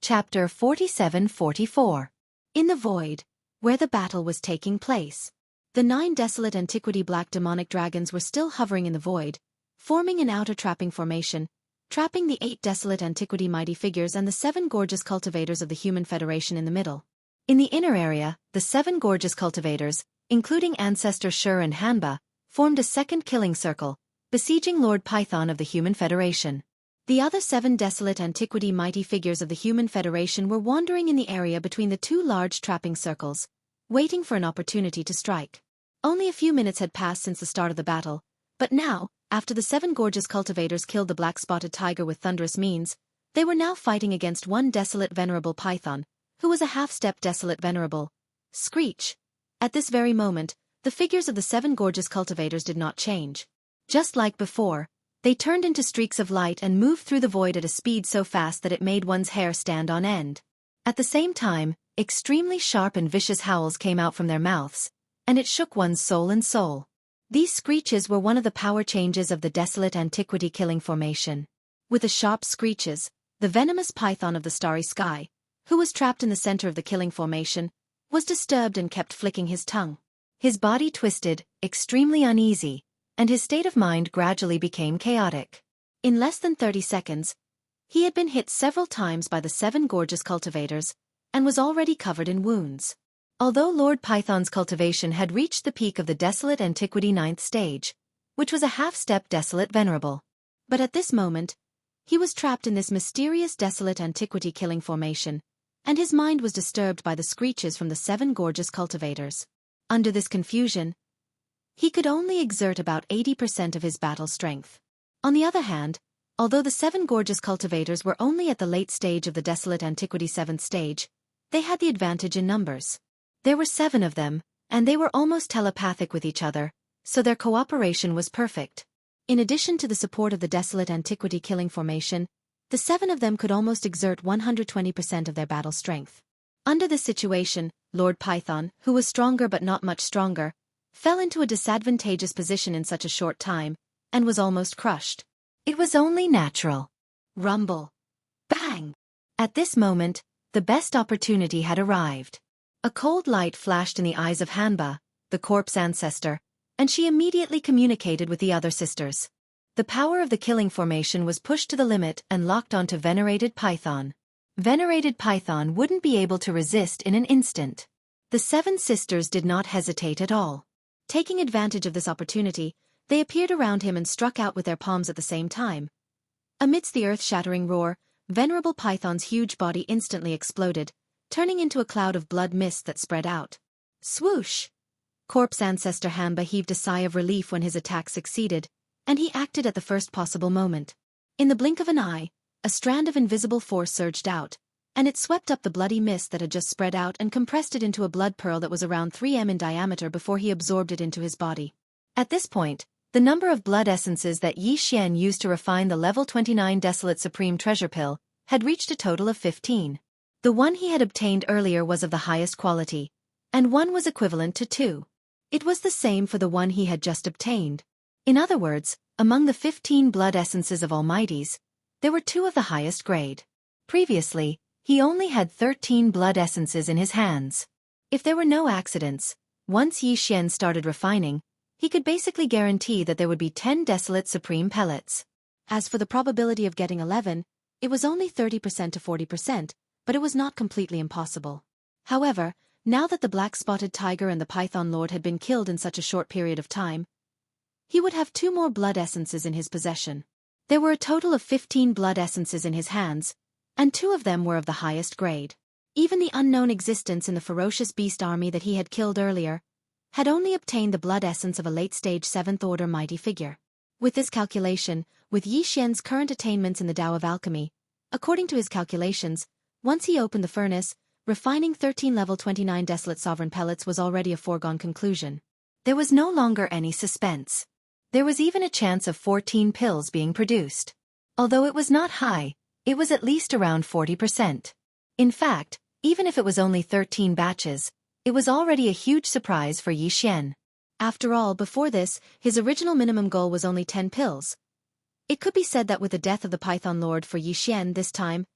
Chapter 47-44. In the void, where the battle was taking place, the 9 desolate antiquity black demonic dragons were still hovering in the void, forming an outer trapping formation, trapping the 8 desolate antiquity mighty figures and the 7 gorgeous cultivators of the Human Federation in the middle. In the inner area, the 7 gorgeous cultivators, including Ancestor Shur and Hanba, formed a second killing circle, besieging Lord Python of the Human Federation. The other 7 desolate antiquity mighty figures of the Human Federation were wandering in the area between the 2 large trapping circles, waiting for an opportunity to strike. Only a few minutes had passed since the start of the battle, but now, after the 7 gorgeous cultivators killed the black-spotted tiger with thunderous means, they were now fighting against 1 desolate venerable python, who was a half-step desolate venerable. Screech. At this very moment, the figures of the 7 gorgeous cultivators did not change. Just like before, they turned into streaks of light and moved through the void at a speed so fast that it made one's hair stand on end. At the same time, extremely sharp and vicious howls came out from their mouths, and it shook one's soul and soul. These screeches were one of the power changes of the desolate antiquity killing formation. With the sharp screeches, the venomous python of the starry sky, who was trapped in the center of the killing formation, was disturbed and kept flicking his tongue. His body twisted, extremely uneasy, and his state of mind gradually became chaotic. In less than 30 seconds, he had been hit several times by the 7 gorgeous cultivators, and was already covered in wounds. Although Lord Python's cultivation had reached the peak of the desolate antiquity 9th stage, which was a half-step desolate venerable. But at this moment, he was trapped in this mysterious desolate antiquity killing formation, and his mind was disturbed by the screeches from the 7 gorgeous cultivators. Under this confusion, he could only exert about 80% of his battle strength. On the other hand, although the 7 gorgeous cultivators were only at the late stage of the desolate antiquity 7th stage, they had the advantage in numbers. There were 7 of them, and they were almost telepathic with each other, so their cooperation was perfect. In addition to the support of the desolate antiquity killing formation, the 7 of them could almost exert 120% of their battle strength. Under this situation, Lord Python, who was stronger but not much stronger, fell into a disadvantageous position in such a short time, and was almost crushed. It was only natural. Rumble. Bang! At this moment, the best opportunity had arrived. A cold light flashed in the eyes of Hanba, the corpse ancestor, and she immediately communicated with the other sisters. The power of the killing formation was pushed to the limit and locked onto Venerated Python. Venerated Python wouldn't be able to resist in an instant. The 7 sisters did not hesitate at all. Taking advantage of this opportunity, they appeared around him and struck out with their palms at the same time. Amidst the earth-shattering roar, Venerable Python's huge body instantly exploded, turning into a cloud of blood mist that spread out. Swoosh! Corpse ancestor Hanba heaved a sigh of relief when his attack succeeded, and he acted at the first possible moment. In the blink of an eye, a strand of invisible force surged out, and it swept up the bloody mist that had just spread out and compressed it into a blood pearl that was around 3 m in diameter before he absorbed it into his body. At this point, the number of blood essences that Yi Xian used to refine the level 29 Desolate Supreme Treasure Pill had reached a total of 15. The one he had obtained earlier was of the highest quality, and 1 was equivalent to 2. It was the same for the one he had just obtained. In other words, among the 15 blood essences of Almighties, there were 2 of the highest grade. Previously, he only had 13 blood essences in his hands. If there were no accidents, once Yi Xian started refining, he could basically guarantee that there would be 10 Desolate Supreme Pellets. As for the probability of getting 11, it was only 30% to 40%, but it was not completely impossible. However, now that the black-spotted tiger and the Python Lord had been killed in such a short period of time, he would have 2 more blood essences in his possession. There were a total of 15 blood essences in his hands, and 2 of them were of the highest grade. Even the unknown existence in the ferocious beast army that he had killed earlier had only obtained the blood essence of a late-stage 7th Order mighty figure. With this calculation, with Yi Xian's current attainments in the Tao of Alchemy, according to his calculations, once he opened the furnace, refining 13 level 29 Desolate Sovereign Pellets was already a foregone conclusion. There was no longer any suspense. There was even a chance of 14 pills being produced. Although it was not high, it was at least around 40%. In fact, even if it was only 13 batches, it was already a huge surprise for Yi Xian. After all, before this, his original minimum goal was only 10 pills. It could be said that with the death of the Python Lord for Yi Xian this time,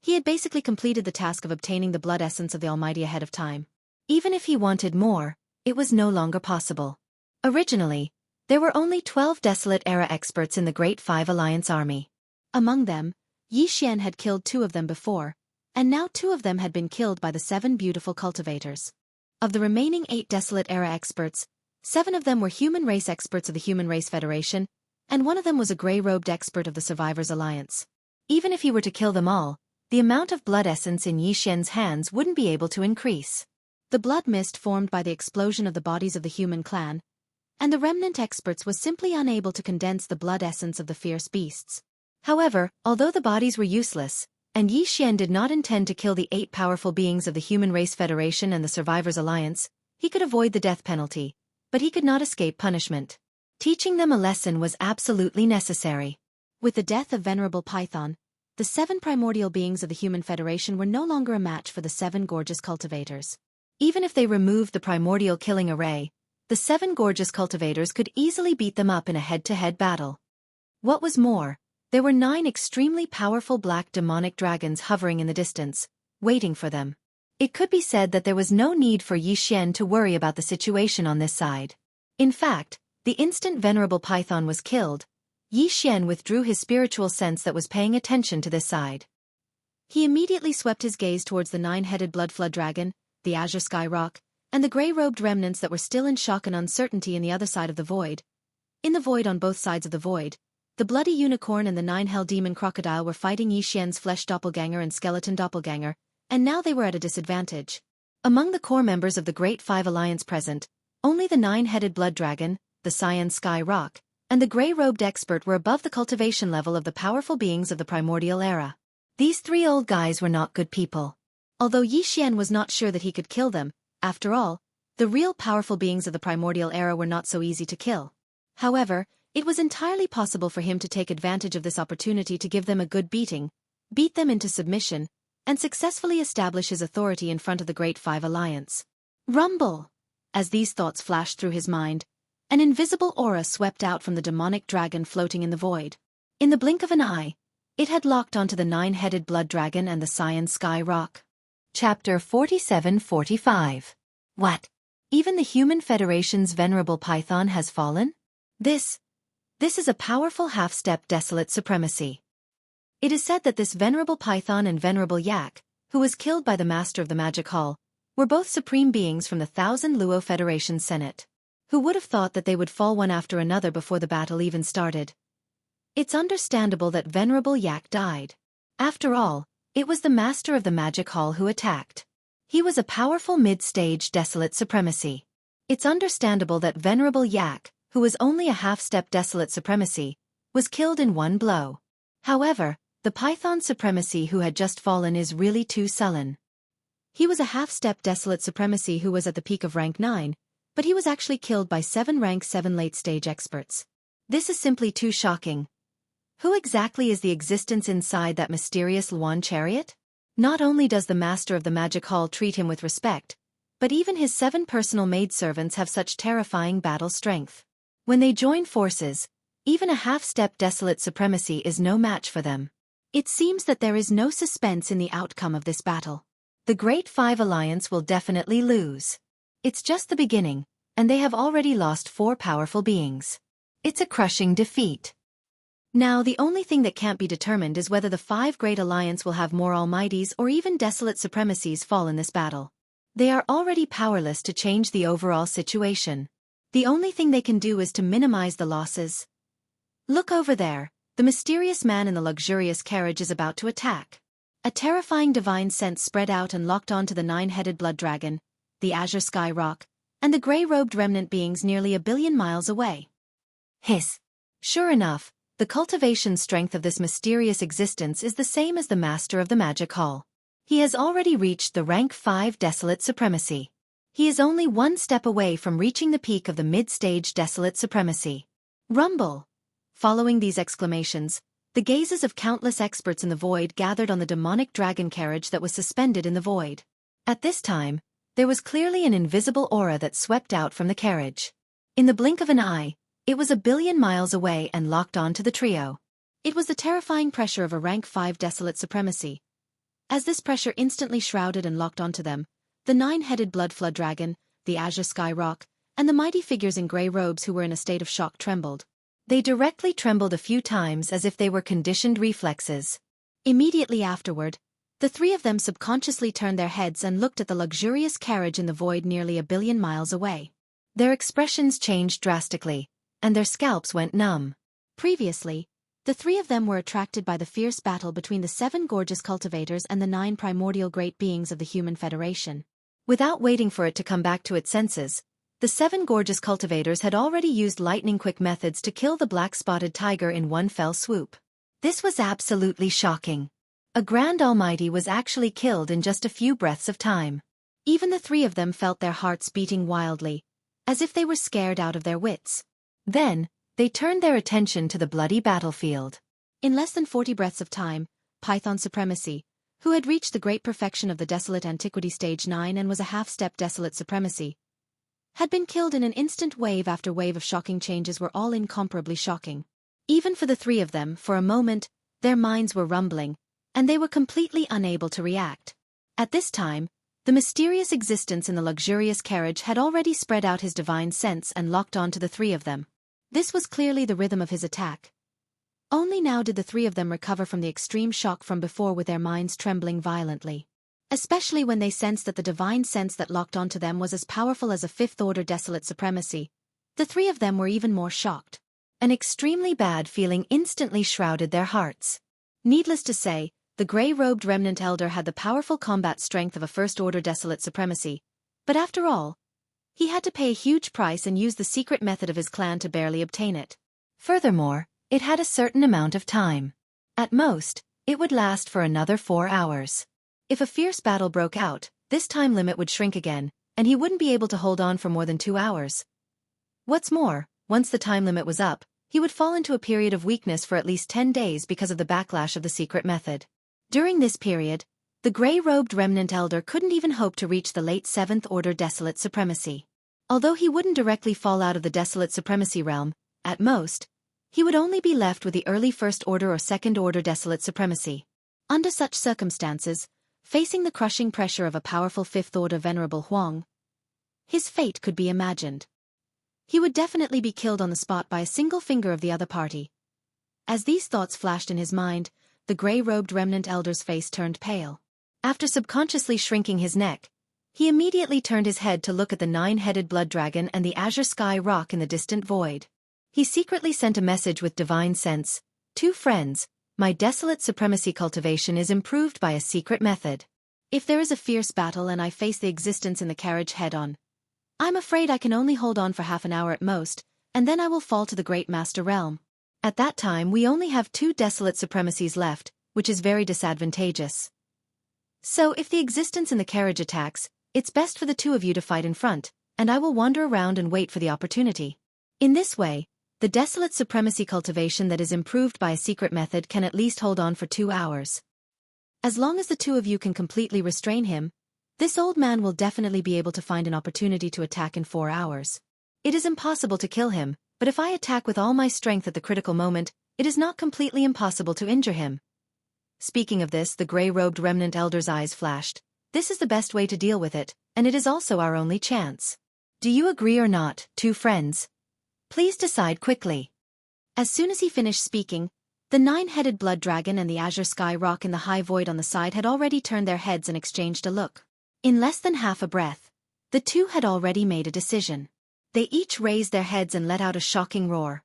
He had basically completed the task of obtaining the blood essence of the Almighty ahead of time. Even if he wanted more, it was no longer possible. Originally, there were only 12 Desolate-era experts in the Great Five Alliance army. Among them, Yi Xian had killed 2 of them before, and now 2 of them had been killed by the 7 beautiful cultivators. Of the remaining 8 Desolate-era experts, 7 of them were human race experts of the Human Race Federation, and 1 of them was a gray-robed expert of the Survivors Alliance. Even if he were to kill them all, the amount of blood essence in Yi Xian's hands wouldn't be able to increase. The blood mist formed by the explosion of the bodies of the human clan, and the remnant experts was simply unable to condense the blood essence of the fierce beasts. However, although the bodies were useless, and Yi Xian did not intend to kill the 8 powerful beings of the Human Race Federation and the Survivors Alliance, he could avoid the death penalty, but he could not escape punishment. Teaching them a lesson was absolutely necessary. With the death of Venerable Python, the 7 primordial beings of the Human Federation were no longer a match for the 7 gorgeous cultivators. Even if they removed the primordial killing array, the 7 gorgeous cultivators could easily beat them up in a head-to-head battle. What was more, there were 9 extremely powerful black demonic dragons hovering in the distance, waiting for them. It could be said that there was no need for Yi Xian to worry about the situation on this side. In fact, the instant Venerable Python was killed, Yi Xian withdrew his spiritual sense that was paying attention to this side. He immediately swept his gaze towards the 9-headed blood flood dragon, the azure sky rock, and the gray-robed remnants that were still in shock and uncertainty in the other side of the void. In the void on both sides of the void, the bloody unicorn and the 9-hell demon crocodile were fighting Yi Xian's flesh doppelganger and skeleton doppelganger, and now they were at a disadvantage. Among the core members of the Great Five Alliance present, only the 9-headed blood dragon, the cyan sky rock, and the gray-robed expert were above the cultivation level of the powerful beings of the primordial era. These 3 old guys were not good people. Although Yi Xian was not sure that he could kill them, after all, the real powerful beings of the primordial era were not so easy to kill. However, it was entirely possible for him to take advantage of this opportunity to give them a good beating, beat them into submission, and successfully establish his authority in front of the Great Five Alliance. Rumble! As these thoughts flashed through his mind, an invisible aura swept out from the demonic dragon floating in the void. In the blink of an eye, it had locked onto the 9-headed blood dragon and the cyan sky rock. Chapter 47-45. What? Even the Human Federation's Venerable Python has fallen? This is a powerful half-step desolate supremacy. It is said that this Venerable Python and Venerable Yak, who was killed by the Master of the Magic Hall, were both supreme beings from the 1,000 Luo Federation Senate. Who would have thought that they would fall one after another before the battle even started? It's understandable that Venerable Yak died. After all, it was the Master of the Magic Hall who attacked. He was a powerful mid-stage desolate supremacy. It's understandable that Venerable Yak, who was only a half-step desolate supremacy, was killed in one blow. However, the Python supremacy who had just fallen is really too sullen. He was a half-step desolate supremacy who was at the peak of rank 9, but he was actually killed by 7 rank 7 late-stage experts. This is simply too shocking. Who exactly is the existence inside that mysterious Luan chariot? Not only does the Master of the Magic Hall treat him with respect, but even his 7 personal maidservants have such terrifying battle strength. When they join forces, even a half-step desolate supremacy is no match for them. It seems that there is no suspense in the outcome of this battle. The Great Five Alliance will definitely lose. It's just the beginning, and they have already lost 4 powerful beings. It's a crushing defeat. Now the only thing that can't be determined is whether the 5 Great Alliance will have more Almighties or even desolate supremacies fall in this battle. They are already powerless to change the overall situation. The only thing they can do is to minimize the losses. Look over there, the mysterious man in the luxurious carriage is about to attack. A terrifying divine scent spread out and locked onto the 9-headed blood dragon, the azure sky rock, and the gray-robed remnant beings nearly 1 billion miles away. Hiss! Sure enough, the cultivation strength of this mysterious existence is the same as the Master of the Magic Hall. He has already reached the rank 5 desolate supremacy. He is only 1 step away from reaching the peak of the mid-stage desolate supremacy. Rumble! Following these exclamations, the gazes of countless experts in the void gathered on the demonic dragon carriage that was suspended in the void. At this time, there was clearly an invisible aura that swept out from the carriage. In the blink of an eye, it was 1 billion miles away and locked onto the trio. It was the terrifying pressure of a rank 5 desolate supremacy, As this pressure instantly shrouded and locked onto them, the nine-headed blood flood dragon, the azure sky rock, and the mighty figures in grey robes who were in a state of shock trembled. They directly trembled a few times as if they were conditioned reflexes. Immediately afterward, the three of them subconsciously turned their heads and looked at the luxurious carriage in the void nearly 1 billion miles away. Their expressions changed drastically, and their scalps went numb. Previously, the three of them were attracted by the fierce battle between the 7 gorgeous cultivators and the 9 primordial great beings of the Human Federation. Without waiting for it to come back to its senses, the 7 gorgeous cultivators had already used lightning-quick methods to kill the black-spotted tiger in one fell swoop. This was absolutely shocking. A Grand Almighty was actually killed in just a few breaths of time. Even the 3 of them felt their hearts beating wildly, as if they were scared out of their wits. Then, they turned their attention to the bloody battlefield. In less than 40 breaths of time, Python Supremacy, who had reached the great perfection of the Desolate Antiquity Stage 9 and was a half-step Desolate Supremacy, had been killed in an instant. Wave after wave of shocking changes were all incomparably shocking. Even for the 3 of them, for a moment, their minds were rumbling, and they were completely unable to react. At this time, the mysterious existence in the luxurious carriage had already spread out his divine sense and locked on to the 3 of them. This was clearly the rhythm of his attack. Only now did the 3 of them recover from the extreme shock from before, with their minds trembling violently. Especially when they sensed that the divine sense that locked onto them was as powerful as a 5th-order Desolate Supremacy. The 3 of them were even more shocked. An extremely bad feeling instantly shrouded their hearts. Needless to say, the grey-robed remnant elder had the powerful combat strength of a 1st-order Desolate Supremacy, but after all, he had to pay a huge price and use the secret method of his clan to barely obtain it. Furthermore, it had a certain amount of time. At most, it would last for another 4 hours. If a fierce battle broke out, this time limit would shrink again, and he wouldn't be able to hold on for more than 2 hours. What's more, once the time limit was up, he would fall into a period of weakness for at least 10 days because of the backlash of the secret method. During this period, the grey-robed remnant elder couldn't even hope to reach the late 7th-order Desolate Supremacy. Although he wouldn't directly fall out of the Desolate Supremacy realm, at most, he would only be left with the early 1st-order or 2nd-order Desolate Supremacy. Under such circumstances, facing the crushing pressure of a powerful 5th-order Venerable Huang, his fate could be imagined. He would definitely be killed on the spot by a single finger of the other party. As these thoughts flashed in his mind, the grey-robed remnant elder's face turned pale. After subconsciously shrinking his neck, he immediately turned his head to look at the 9-headed blood dragon and the azure sky rock in the distant void. He secretly sent a message with divine sense: "2 friends, my Desolate Supremacy cultivation is improved by a secret method. If there is a fierce battle and I face the existence in the carriage head-on, I'm afraid I can only hold on for half an hour at most, and then I will fall to the Great Master Realm. At that time we only have 2 Desolate Supremacies left, which is very disadvantageous. So if the existence in the carriage attacks, it's best for the 2 of you to fight in front, and I will wander around and wait for the opportunity." In this way, the Desolate Supremacy cultivation that is improved by a secret method can at least hold on for 2 hours. As long as the 2 of you can completely restrain him, this old man will definitely be able to find an opportunity to attack in 4 hours. It is impossible to kill him, but if I attack with all my strength at the critical moment, it is not completely impossible to injure him. Speaking of this, the grey-robed remnant elder's eyes flashed. This is the best way to deal with it, and it is also our only chance. Do you agree or not, 2 friends? Please decide quickly. As soon as he finished speaking, the 9-headed blood dragon and the azure sky rock in the high void on the side had already turned their heads and exchanged a look. In less than half a breath, the 2 had already made a decision. They each raised their heads and let out a shocking roar.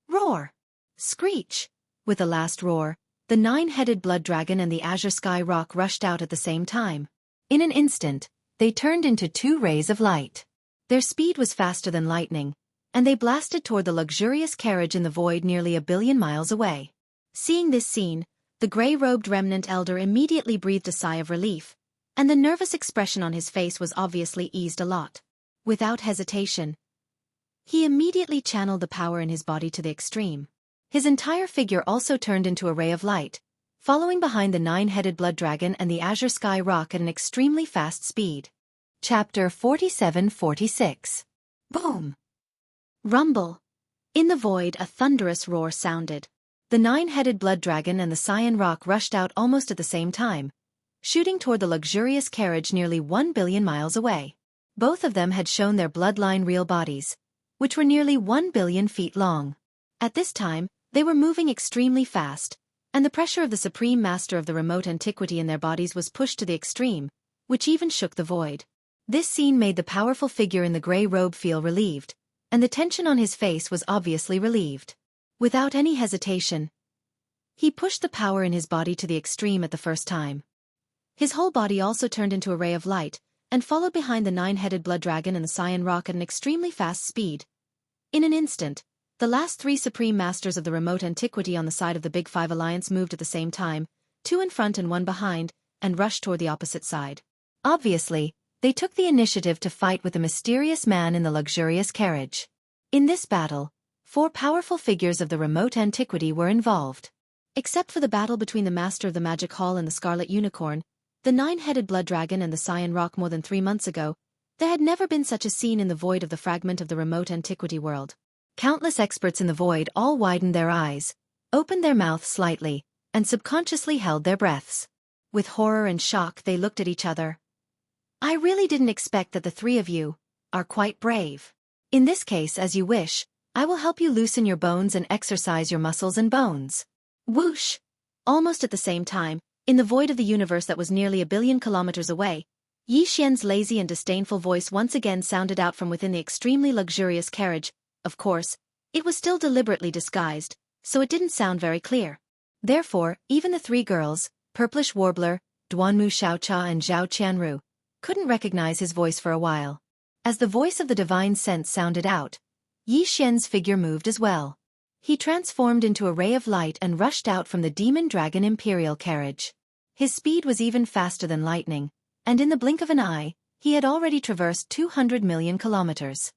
Roar! Screech! With the last roar, the 9-headed blood dragon and the azure sky rock rushed out at the same time. In an instant, they turned into 2 rays of light. Their speed was faster than lightning, and they blasted toward the luxurious carriage in the void nearly 1 billion miles away. Seeing this scene, the grey-robed remnant elder immediately breathed a sigh of relief, and the nervous expression on his face was obviously eased a lot. Without hesitation, he immediately channeled the power in his body to the extreme. His entire figure also turned into a ray of light, following behind the 9-headed blood dragon and the azure sky rock at an extremely fast speed. Chapter 47-46. Boom! Rumble! In the void, a thunderous roar sounded. The 9-headed blood dragon and the cyan rock rushed out almost at the same time, shooting toward the luxurious carriage nearly 1 billion miles away. Both of them had shown their bloodline real bodies, which were nearly 1 billion feet long. At this time, they were moving extremely fast, and the pressure of the supreme master of the remote antiquity in their bodies was pushed to the extreme, which even shook the void. This scene made the powerful figure in the gray robe feel relieved, and the tension on his face was obviously relieved. Without any hesitation, he pushed the power in his body to the extreme at the first time. His whole body also turned into a ray of light, and followed behind the nine-headed blood dragon and the cyan rock at an extremely fast speed. In an instant, the last three supreme masters of the remote antiquity on the side of the Big Five Alliance moved at the same time, two in front and one behind, and rushed toward the opposite side. Obviously, they took the initiative to fight with the mysterious man in the luxurious carriage. In this battle, four powerful figures of the remote antiquity were involved. Except for the battle between the Master of the Magic Hall and the Scarlet Unicorn, the nine-headed blood dragon and the cyan rock more than 3 months ago, there had never been such a scene in the void of the fragment of the remote antiquity world. Countless experts in the void all widened their eyes, opened their mouths slightly, and subconsciously held their breaths. With horror and shock they looked at each other. I really didn't expect that the three of you are quite brave. In this case, as you wish, I will help you loosen your bones and exercise your muscles and bones. Whoosh! Almost at the same time, in the void of the universe that was nearly 1 billion kilometers away, Yi Xian's lazy and disdainful voice once again sounded out from within the extremely luxurious carriage. Of course, it was still deliberately disguised, so it didn't sound very clear. Therefore, even the three girls, Purplish Warbler, Duanmu Xiaocha and Zhao Qianru, couldn't recognize his voice for a while. As the voice of the divine sense sounded out, Yi Xian's figure moved as well. He transformed into a ray of light and rushed out from the Demon Dragon Imperial carriage. His speed was even faster than lightning, and in the blink of an eye, he had already traversed 200 million kilometers.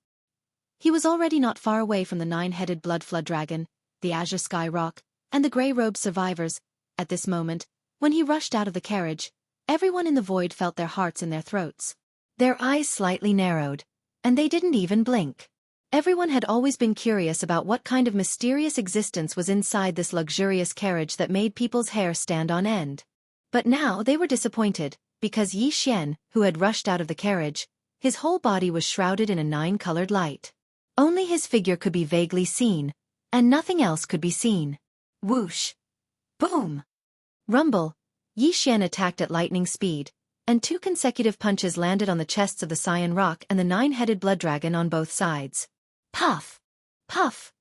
He was already not far away from the nine-headed blood flood dragon, the azure sky rock, and the grey-robed survivors. At this moment, when he rushed out of the carriage, everyone in the void felt their hearts in their throats. Their eyes slightly narrowed, and they didn't even blink. Everyone had always been curious about what kind of mysterious existence was inside this luxurious carriage that made people's hair stand on end. But now they were disappointed, because Yi Xian, who had rushed out of the carriage, his whole body was shrouded in a 9-colored light. Only his figure could be vaguely seen, and nothing else could be seen. Whoosh! Boom! Rumble! Yi Xian attacked at lightning speed, and 2 consecutive punches landed on the chests of the cyan rock and the nine-headed blood dragon on both sides. Puff! Puff!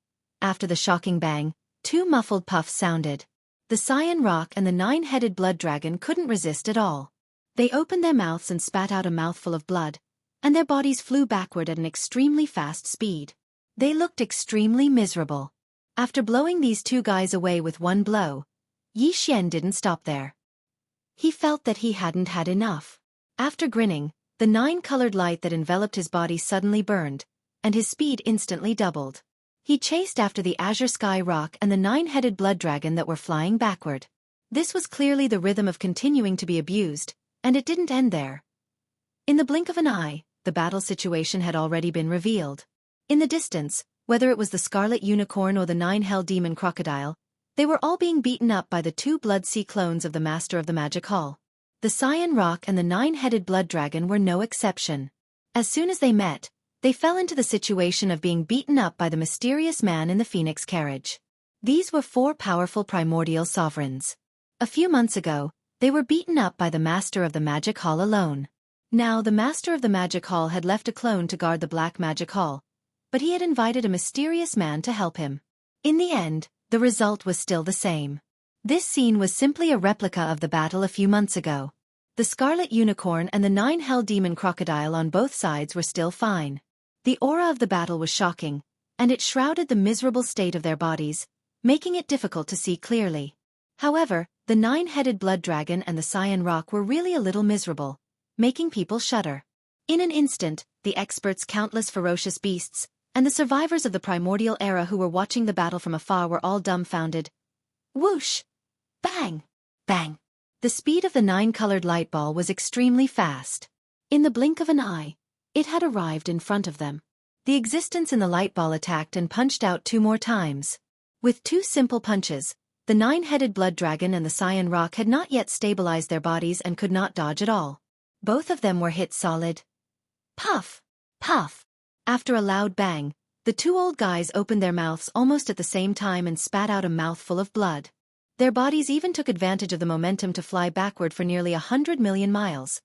After the shocking bang, 2 muffled puffs sounded. The cyan rock and the nine-headed blood dragon couldn't resist at all. They opened their mouths and spat out a mouthful of blood, and their bodies flew backward at an extremely fast speed. They looked extremely miserable. After blowing these 2 guys away with 1 blow, Yi Xian didn't stop there. He felt that he hadn't had enough. After grinning, the 9-colored light that enveloped his body suddenly burned, and his speed instantly doubled. He chased after the azure sky rock and the nine-headed blood dragon that were flying backward. This was clearly the rhythm of continuing to be abused, and it didn't end there. In the blink of an eye, the battle situation had already been revealed. In the distance, whether it was the Scarlet Unicorn or the 9-Hell Demon Crocodile, they were all being beaten up by the 2 Blood Sea clones of the Master of the Magic Hall. The Cyan Rock and the 9-Headed Blood Dragon were no exception. As soon as they met, they fell into the situation of being beaten up by the mysterious man in the Phoenix carriage. These were 4 powerful primordial sovereigns. A few months ago, they were beaten up by the Master of the Magic Hall alone. Now the Master of the Magic Hall had left a clone to guard the Black Magic Hall, but he had invited a mysterious man to help him. In the end, the result was still the same. This scene was simply a replica of the battle a few months ago. The Scarlet Unicorn and the 9-Hell Demon Crocodile on both sides were still fine. The aura of the battle was shocking, and it shrouded the miserable state of their bodies, making it difficult to see clearly. However, the 9-Headed Blood Dragon and the Cyan Rock were really a little miserable, making people shudder. In an instant, the experts, countless ferocious beasts, and the survivors of the primordial era who were watching the battle from afar were all dumbfounded. Whoosh! Bang! Bang! The speed of the 9-colored light ball was extremely fast. In the blink of an eye, it had arrived in front of them. The existence in the light ball attacked and punched out 2 more times. With 2 simple punches, The nine-headed blood dragon and the cyan rock had not yet stabilized their bodies and could not dodge at all. Both of them were hit solid. Puff! Puff! After a loud bang, the two old guys opened their mouths almost at the same time and spat out a mouthful of blood. Their bodies even took advantage of the momentum to fly backward for nearly 100 million miles.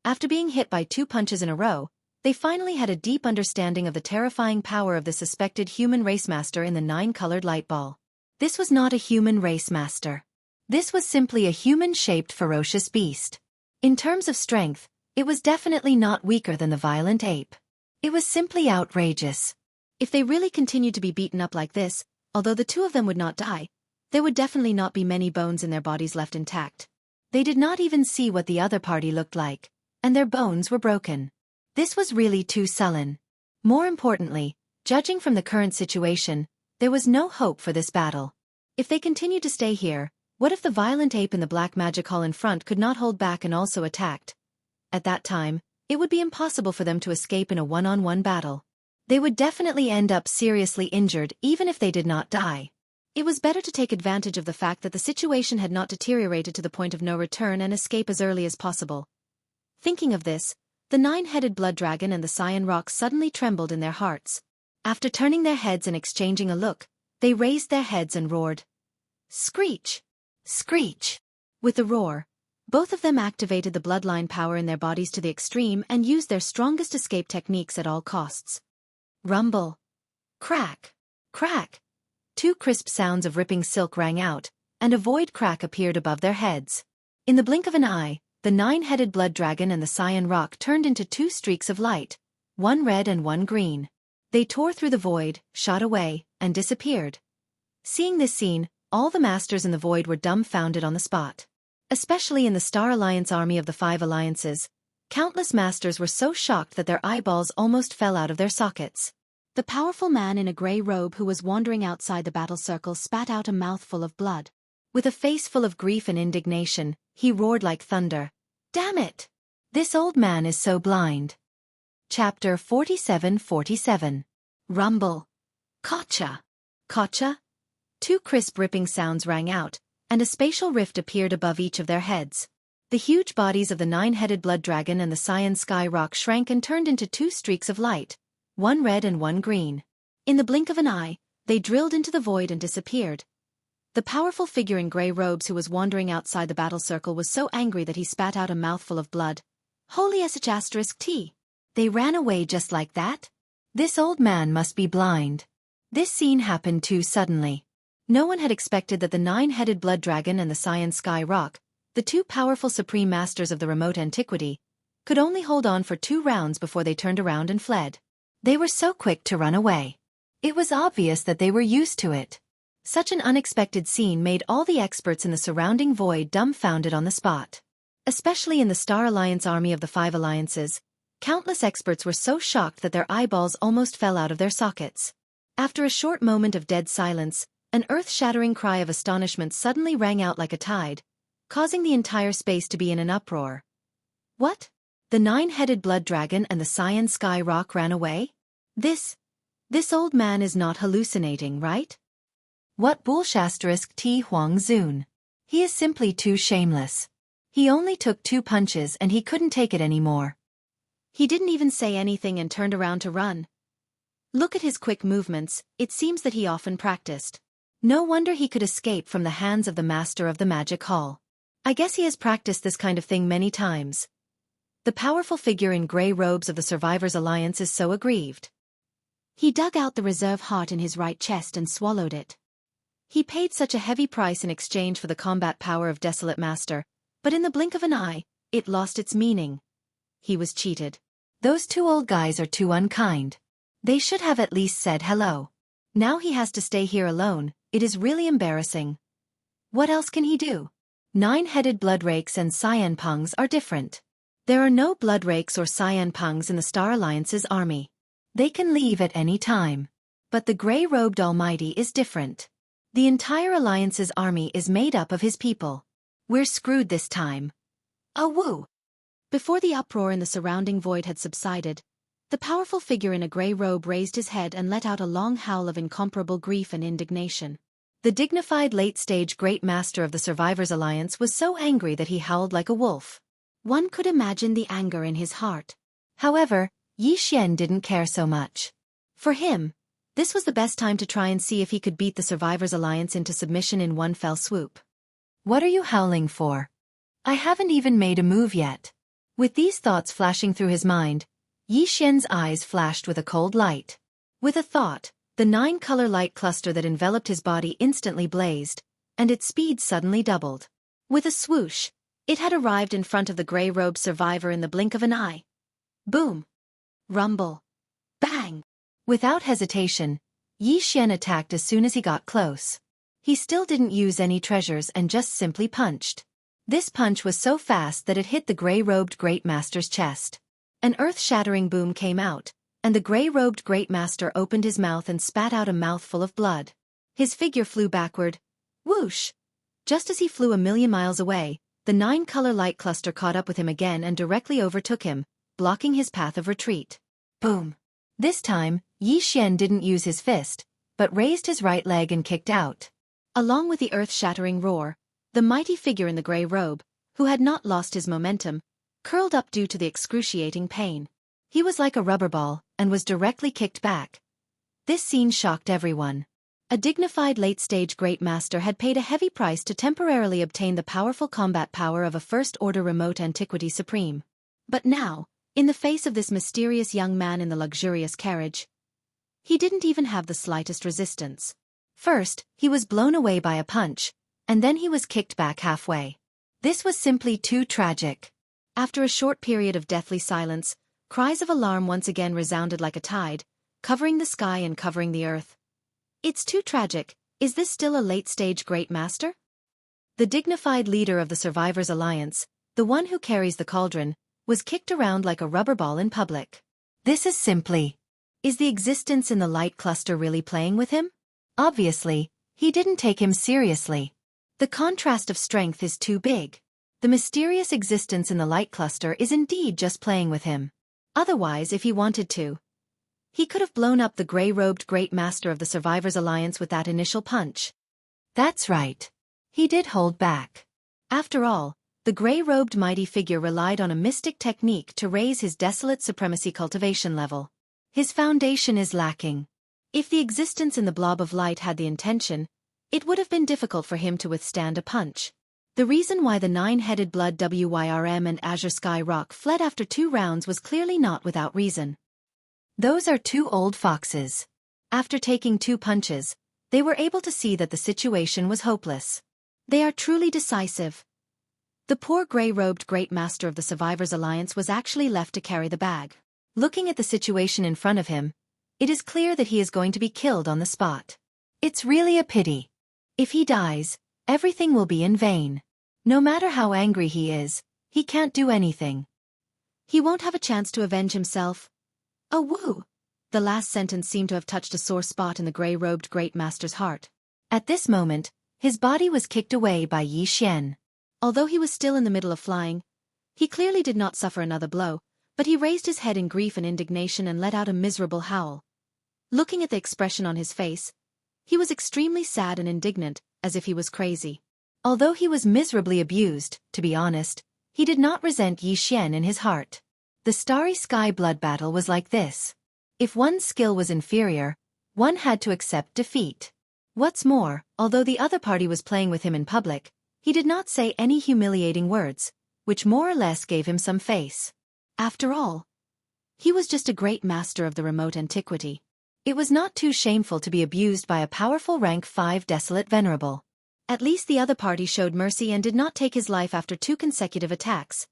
After being hit by 2 punches in a row, they finally had a deep understanding of the terrifying power of the suspected human race master in the 9-colored light ball. This was not a human race master. This was simply a human-shaped ferocious beast. In terms of strength, it was definitely not weaker than the violent ape. It was simply outrageous. If they really continued to be beaten up like this, although the two of them would not die, there would definitely not be many bones in their bodies left intact. They did not even see what the other party looked like, and their bones were broken. This was really too sullen. More importantly, judging from the current situation, there was no hope for this battle. If they continued to stay here, what if the violent ape in the black magic hall in front could not hold back and also attacked? At that time, it would be impossible for them to escape in a one-on-one battle. They would definitely end up seriously injured even if they did not die. It was better to take advantage of the fact that the situation had not deteriorated to the point of no return and escape as early as possible. Thinking of this, the 9-headed blood dragon and the cyan rock suddenly trembled in their hearts. After turning their heads and exchanging a look, they raised their heads and roared. Screech! Screech! With a roar, both of them activated the bloodline power in their bodies to the extreme and used their strongest escape techniques at all costs. Rumble! Crack! Crack! 2 crisp sounds of ripping silk rang out, and a void crack appeared above their heads. In the blink of an eye, the 9-headed blood dragon and the cyan rock turned into 2 streaks of light, one red and one green. They tore through the void, shot away, and disappeared. Seeing this scene, all the masters in the void were dumbfounded on the spot. Especially in the Star Alliance army of the 5 alliances, countless masters were so shocked that their eyeballs almost fell out of their sockets. The powerful man in a gray robe who was wandering outside the battle circle spat out a mouthful of blood. With a face full of grief and indignation, he roared like thunder. Damn it! This old man is so blind. Chapter 47:47. Rumble. Gotcha! Gotcha! 2 crisp ripping sounds rang out, and a spatial rift appeared above each of their heads. The huge bodies of the 9-headed blood dragon and the cyan sky rock shrank and turned into 2 streaks of light, one red and one green. In the blink of an eye, they drilled into the void and disappeared. The powerful figure in gray robes who was wandering outside the battle circle was so angry that he spat out a mouthful of blood. Holy *T. They ran away just like that? This old man must be blind. This scene happened too suddenly. No one had expected that the 9-headed blood dragon and the cyan sky rock, the 2 powerful supreme masters of the remote antiquity, could only hold on for 2 rounds before they turned around and fled. They were so quick to run away. It was obvious that they were used to it. Such an unexpected scene made all the experts in the surrounding void dumbfounded on the spot. Especially in the Star Alliance army of the 5 alliances, countless experts were so shocked that their eyeballs almost fell out of their sockets. After a short moment of dead silence, an earth-shattering cry of astonishment suddenly rang out like a tide, causing the entire space to be in an uproar. What? The 9-headed blood dragon and the cyan sky rock ran away? This old man is not hallucinating, right? What bullshit T Huang Zun. He is simply too shameless. He only took 2 punches and he couldn't take it anymore. He didn't even say anything and turned around to run. Look at his quick movements, it seems that he often practiced. No wonder he could escape from the hands of the master of the magic hall. I guess he has practiced this kind of thing many times. The powerful figure in gray robes of the Survivors Alliance is so aggrieved. He dug out the reserve heart in his right chest and swallowed it. He paid such a heavy price in exchange for the combat power of Desolate Master, but in the blink of an eye, it lost its meaning. He was cheated. Those 2 old guys are too unkind. They should have at least said hello. Now he has to stay here alone, it is really embarrassing. What else can he do? 9-headed bloodrakes and cyanpungs are different. There are no bloodrakes or cyanpungs in the Star Alliance's army. They can leave at any time. But the gray-robed Almighty is different. The entire Alliance's army is made up of his people. We're screwed this time. Oh woo! Before the uproar in the surrounding void had subsided, the powerful figure in a gray robe raised his head and let out a long howl of incomparable grief and indignation. The dignified late-stage Great Master of the Survivors Alliance was so angry that he howled like a wolf. One could imagine the anger in his heart. However, Yi Xian didn't care so much. For him, this was the best time to try and see if he could beat the Survivors Alliance into submission in one fell swoop. What are you howling for? I haven't even made a move yet. With these thoughts flashing through his mind, Yi Xian's eyes flashed with a cold light. With a thought, the 9-color light cluster that enveloped his body instantly blazed, and its speed suddenly doubled. With a swoosh, it had arrived in front of the gray-robed survivor in the blink of an eye. Boom! Rumble! Bang! Without hesitation, Yi Xian attacked as soon as he got close. He still didn't use any treasures and just simply punched. This punch was so fast that it hit the gray-robed Great Master's chest. An earth-shattering boom came out, and the gray-robed Great Master opened his mouth and spat out a mouthful of blood. His figure flew backward. Whoosh! Just as he flew a million miles away, the 9-color light cluster caught up with him again and directly overtook him, blocking his path of retreat. Boom! This time, Yi Xian didn't use his fist, but raised his right leg and kicked out. Along with the earth-shattering roar, the mighty figure in the gray robe, who had not lost his momentum, curled up due to the excruciating pain. He was like a rubber ball, and was directly kicked back. This scene shocked everyone. A dignified late-stage Great Master had paid a heavy price to temporarily obtain the powerful combat power of a First-Order Remote Antiquity Supreme. But now, in the face of this mysterious young man in the luxurious carriage, he didn't even have the slightest resistance. First, he was blown away by a punch, and then he was kicked back halfway. This was simply too tragic. After a short period of deathly silence, cries of alarm once again resounded like a tide, covering the sky and covering the earth. It's too tragic. Is this still a late-stage Great Master? The dignified leader of the Survivors Alliance, the one who carries the cauldron, was kicked around like a rubber ball in public. This is simply... Is the existence in the light cluster really playing with him? Obviously, he didn't take him seriously. The contrast of strength is too big. The mysterious existence in the light cluster is indeed just playing with him. Otherwise, if he wanted to, he could have blown up the gray-robed Great Master of the Survivors Alliance with that initial punch. That's right. He did hold back. After all, the gray-robed mighty figure relied on a mystic technique to raise his desolate supremacy cultivation level. His foundation is lacking. If the existence in the blob of light had the intention, it would have been difficult for him to withstand a punch. The reason why the 9-headed Blood Wyrm and Azure Sky Rock fled after 2 rounds was clearly not without reason. Those are 2 old foxes. After taking 2 punches, they were able to see that the situation was hopeless. They are truly decisive. The poor gray-robed Great Master of the Survivors Alliance was actually left to carry the bag. Looking at the situation in front of him, it is clear that he is going to be killed on the spot. It's really a pity. If he dies, everything will be in vain. No matter how angry he is, he can't do anything. He won't have a chance to avenge himself. Oh woo! The last sentence seemed to have touched a sore spot in the gray-robed Great Master's heart. At this moment, his body was kicked away by Yi Xian. Although he was still in the middle of flying, he clearly did not suffer another blow, but he raised his head in grief and indignation and let out a miserable howl. Looking at the expression on his face, he was extremely sad and indignant, as if he was crazy. Although he was miserably abused, to be honest, he did not resent Yi Xian in his heart. The Starry Sky blood battle was like this. If one's skill was inferior, one had to accept defeat. What's more, although the other party was playing with him in public, he did not say any humiliating words, which more or less gave him some face. After all, he was just a great master of the remote antiquity. It was not too shameful to be abused by a powerful rank 5 desolate venerable. At least the other party showed mercy and did not take his life after 2 consecutive attacks.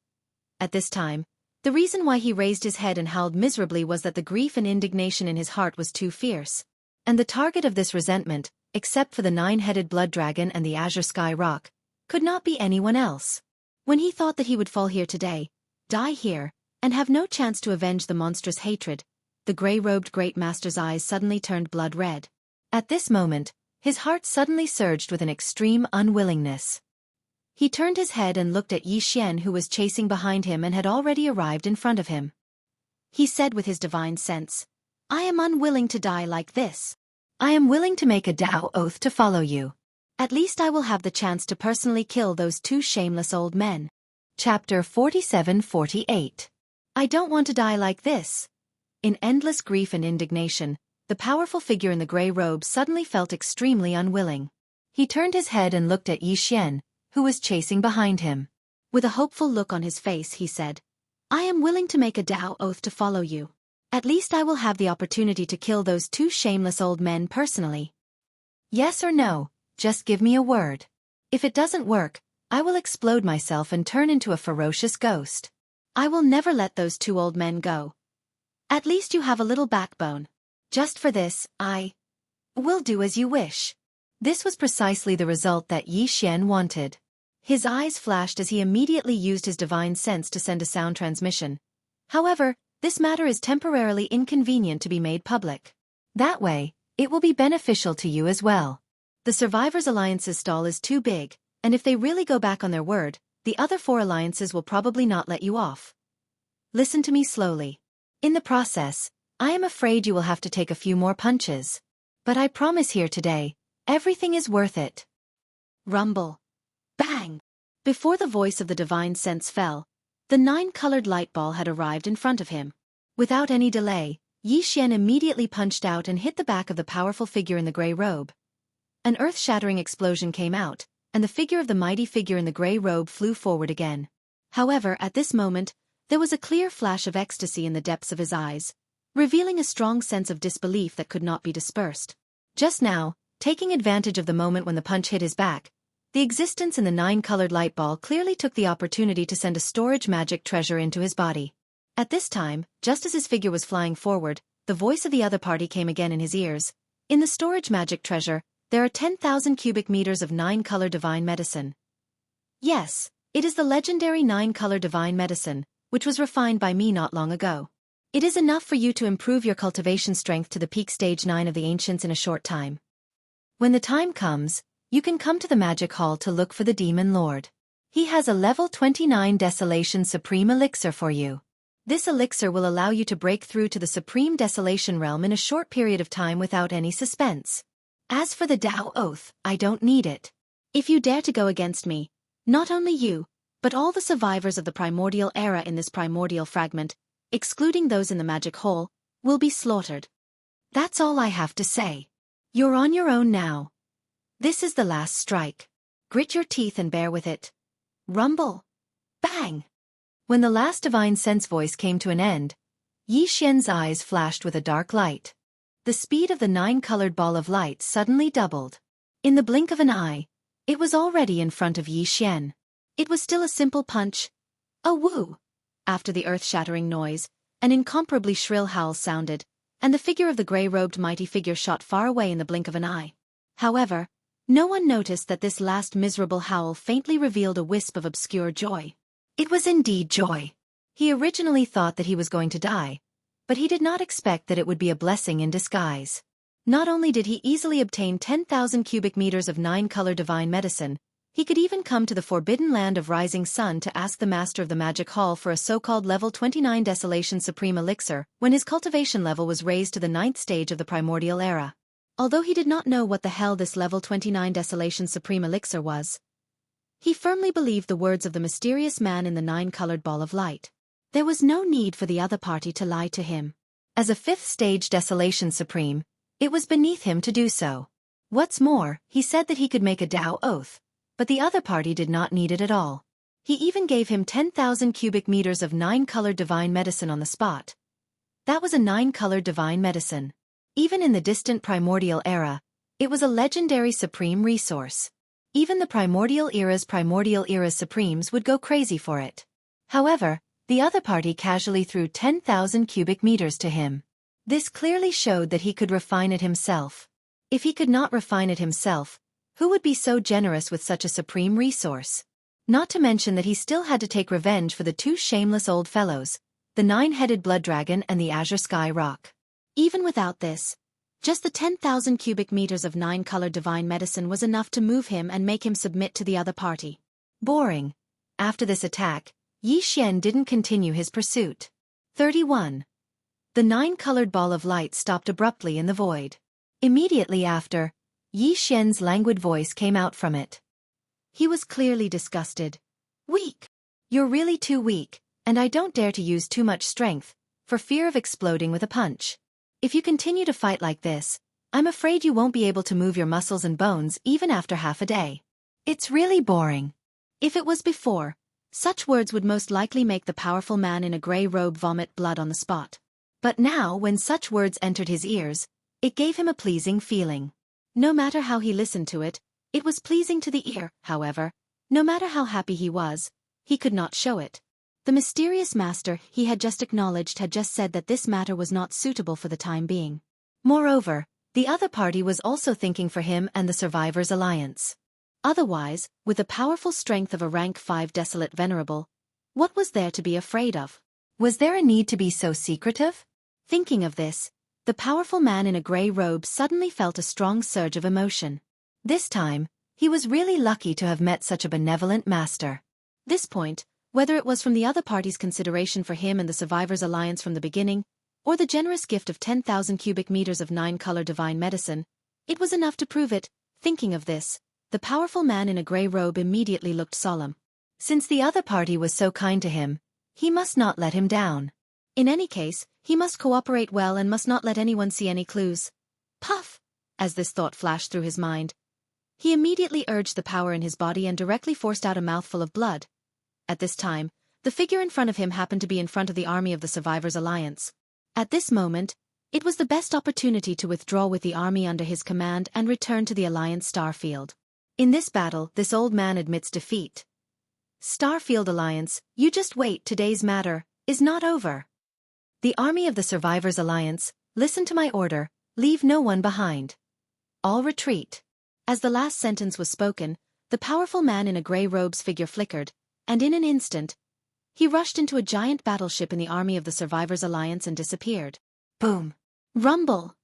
At this time, the reason why he raised his head and howled miserably was that the grief and indignation in his heart was too fierce. And the target of this resentment, except for the 9-headed blood dragon and the Azure Sky Rock, could not be anyone else. When he thought that he would fall here today, die here, and have no chance to avenge the monstrous hatred, the gray-robed Great Master's eyes suddenly turned blood red. At this moment, his heart suddenly surged with an extreme unwillingness. He turned his head and looked at Yi Xian, who was chasing behind him and had already arrived in front of him. He said with his divine sense, "I am unwilling to die like this. I am willing to make a Tao oath to follow you. At least I will have the chance to personally kill those two shameless old men. Chapter 47-48. I don't want to die like this. In endless grief and indignation, the powerful figure in the gray robe suddenly felt extremely unwilling. He turned his head and looked at Yi Xian, who was chasing behind him. With a hopeful look on his face, he said, I am willing to make a Dao oath to follow you. At least I will have the opportunity to kill those two shameless old men personally. Yes or no, just give me a word. If it doesn't work, I will explode myself and turn into a ferocious ghost. I will never let those two old men go. At least you have a little backbone. Just for this, I will do as you wish. This was precisely the result that Yi Xian wanted. His eyes flashed as he immediately used his divine sense to send a sound transmission. However, this matter is temporarily inconvenient to be made public. That way, it will be beneficial to you as well. The Survivors Alliance's stall is too big, and if they really go back on their word, the other 4 alliances will probably not let you off. Listen to me slowly. In the process, I am afraid you will have to take a few more punches. But I promise here today, everything is worth it. Rumble. Bang! Before the voice of the divine sense fell, the 9-colored light ball had arrived in front of him. Without any delay, Yi Xian immediately punched out and hit the back of the powerful figure in the gray robe. An earth-shattering explosion came out, and the figure of the mighty figure in the gray robe flew forward again. However, at this moment, there was a clear flash of ecstasy in the depths of his eyes, revealing a strong sense of disbelief that could not be dispersed. Just now, taking advantage of the moment when the punch hit his back, the existence in the 9-colored light ball clearly took the opportunity to send a storage magic treasure into his body. At this time, just as his figure was flying forward, the voice of the other party came again in his ears. In the storage magic treasure, there are 10,000 cubic meters of 9-color divine medicine. Yes, it is the legendary 9-color divine medicine, which was refined by me not long ago. It is enough for you to improve your cultivation strength to the peak stage 9 of the ancients in a short time. When the time comes, you can come to the magic hall to look for the demon lord. He has a level 29 Desolation Supreme Elixir for you. This elixir will allow you to break through to the Supreme Desolation realm in a short period of time without any suspense. As for the Dao Oath, I don't need it. If you dare to go against me, not only you, but all the survivors of the primordial era in this primordial fragment, excluding those in the magic hall, will be slaughtered. That's all I have to say. You're on your own now. This is the last strike. Grit your teeth and bear with it. Rumble. Bang! When the last divine sense voice came to an end, Yi Xian's eyes flashed with a dark light. The speed of the 9-colored ball of light suddenly doubled. In the blink of an eye, it was already in front of Yi Xian. It was still a simple punch. A woo! After the earth-shattering noise, an incomparably shrill howl sounded, and the figure of the gray-robed mighty figure shot far away in the blink of an eye. However, no one noticed that this last miserable howl faintly revealed a wisp of obscure joy. It was indeed joy. He originally thought that he was going to die, but he did not expect that it would be a blessing in disguise. Not only did he easily obtain 10,000 cubic meters of 9-color divine medicine, he could even come to the forbidden land of Rising Sun to ask the master of the magic hall for a so-called level 29 Desolation Supreme Elixir when his cultivation level was raised to the 9th stage of the primordial era. Although he did not know what the hell this level 29 Desolation Supreme Elixir was, he firmly believed the words of the mysterious man in the 9-colored ball of light. There was no need for the other party to lie to him. As a 5th stage Desolation Supreme, it was beneath him to do so. What's more, he said that he could make a Dao Oath, but the other party did not need it at all. He even gave him 10,000 cubic meters of 9-colored divine medicine on the spot. That was a 9-colored divine medicine. Even in the distant primordial era, it was a legendary supreme resource. Even the primordial era's supremes would go crazy for it. However, the other party casually threw 10,000 cubic meters to him. This clearly showed that he could refine it himself. If he could not refine it himself, who would be so generous with such a supreme resource? Not to mention that he still had to take revenge for the 2 shameless old fellows, the 9-headed blood dragon and the azure sky rock. Even without this, just the 10,000 cubic meters of 9-colored divine medicine was enough to move him and make him submit to the other party. Boring. After this attack, Yi Xian didn't continue his pursuit. 31. The 9-colored ball of light stopped abruptly in the void. Immediately after, Yi Xian's languid voice came out from it. He was clearly disgusted. Weak. You're really too weak, and I don't dare to use too much strength, for fear of exploding with a punch. If you continue to fight like this, I'm afraid you won't be able to move your muscles and bones even after half a day. It's really boring. If it was before, such words would most likely make the powerful man in a grey robe vomit blood on the spot. But now, when such words entered his ears, it gave him a pleasing feeling. No matter how he listened to it, it was pleasing to the ear. However, no matter how happy he was, he could not show it. The mysterious master he had just acknowledged had just said that this matter was not suitable for the time being. Moreover, the other party was also thinking for him and the Survivors' Alliance. Otherwise, with the powerful strength of a rank 5 desolate venerable, what was there to be afraid of? Was there a need to be so secretive? Thinking of this, the powerful man in a grey robe suddenly felt a strong surge of emotion. This time, he was really lucky to have met such a benevolent master. This point, whether it was from the other party's consideration for him and the Survivors' Alliance from the beginning, or the generous gift of 10,000 cubic meters of 9-color divine medicine, it was enough to prove it. Thinking of this, the powerful man in a grey robe immediately looked solemn. Since the other party was so kind to him, he must not let him down. In any case, he must cooperate well and must not let anyone see any clues. Puff! As this thought flashed through his mind, he immediately urged the power in his body and directly forced out a mouthful of blood. At this time, the figure in front of him happened to be in front of the army of the Survivors' Alliance. At this moment, it was the best opportunity to withdraw with the army under his command and return to the Alliance starfield. In this battle, this old man admits defeat. Starfield Alliance, you just wait, today's matter is not over. The army of the Survivors' Alliance, listen to my order, leave no one behind. All retreat. As the last sentence was spoken, the powerful man in a grey robe's figure flickered, and in an instant, he rushed into a giant battleship in the army of the Survivors' Alliance and disappeared. Boom! Rumble!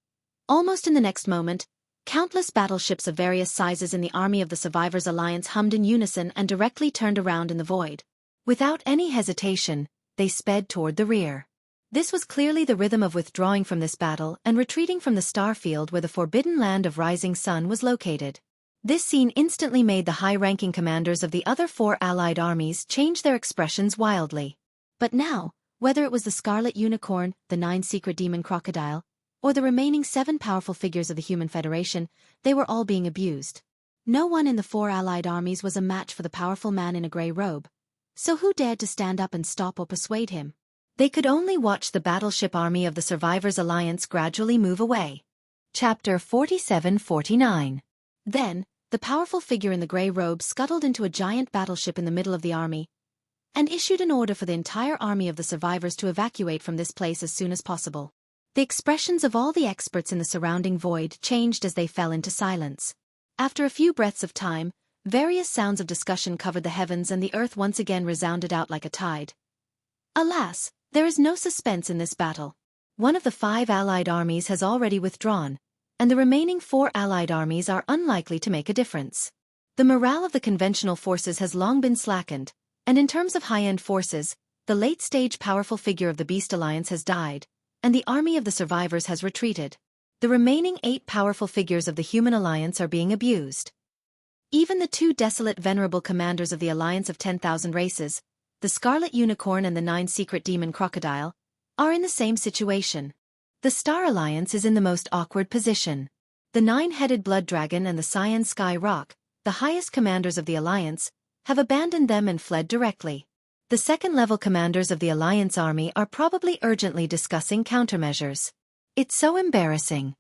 Almost in the next moment, countless battleships of various sizes in the army of the Survivors' Alliance hummed in unison and directly turned around in the void. Without any hesitation, they sped toward the rear. This was clearly the rhythm of withdrawing from this battle and retreating from the starfield where the forbidden land of Rising Sun was located. This scene instantly made the high-ranking commanders of the other 4 allied armies change their expressions wildly. But now, whether it was the Scarlet Unicorn, the 9 secret demon crocodile, or the remaining 7 powerful figures of the Human Federation, they were all being abused. No one in the 4 allied armies was a match for the powerful man in a grey robe. So who dared to stand up and stop or persuade him? They could only watch the battleship army of the Survivors' Alliance gradually move away. Chapter 47-49. Then, the powerful figure in the grey robe scuttled into a giant battleship in the middle of the army, and issued an order for the entire army of the survivors to evacuate from this place as soon as possible. The expressions of all the experts in the surrounding void changed as they fell into silence. After a few breaths of time, various sounds of discussion covered the heavens and the earth once again resounded out like a tide. Alas, there is no suspense in this battle. One of the 5 allied armies has already withdrawn, and the remaining 4 allied armies are unlikely to make a difference. The morale of the conventional forces has long been slackened, and in terms of high-end forces, the late-stage powerful figure of the Beast Alliance has died, and the army of the survivors has retreated. The remaining 8 powerful figures of the Human Alliance are being abused. Even the 2 desolate venerable commanders of the Alliance of 10,000 races, the Scarlet Unicorn and the 9 secret demon crocodile, are in the same situation. The Star Alliance is in the most awkward position. The 9-headed Blood Dragon and the Cyan Sky Rock, the highest commanders of the Alliance, have abandoned them and fled directly. The second-level commanders of the Alliance army are probably urgently discussing countermeasures. It's so embarrassing.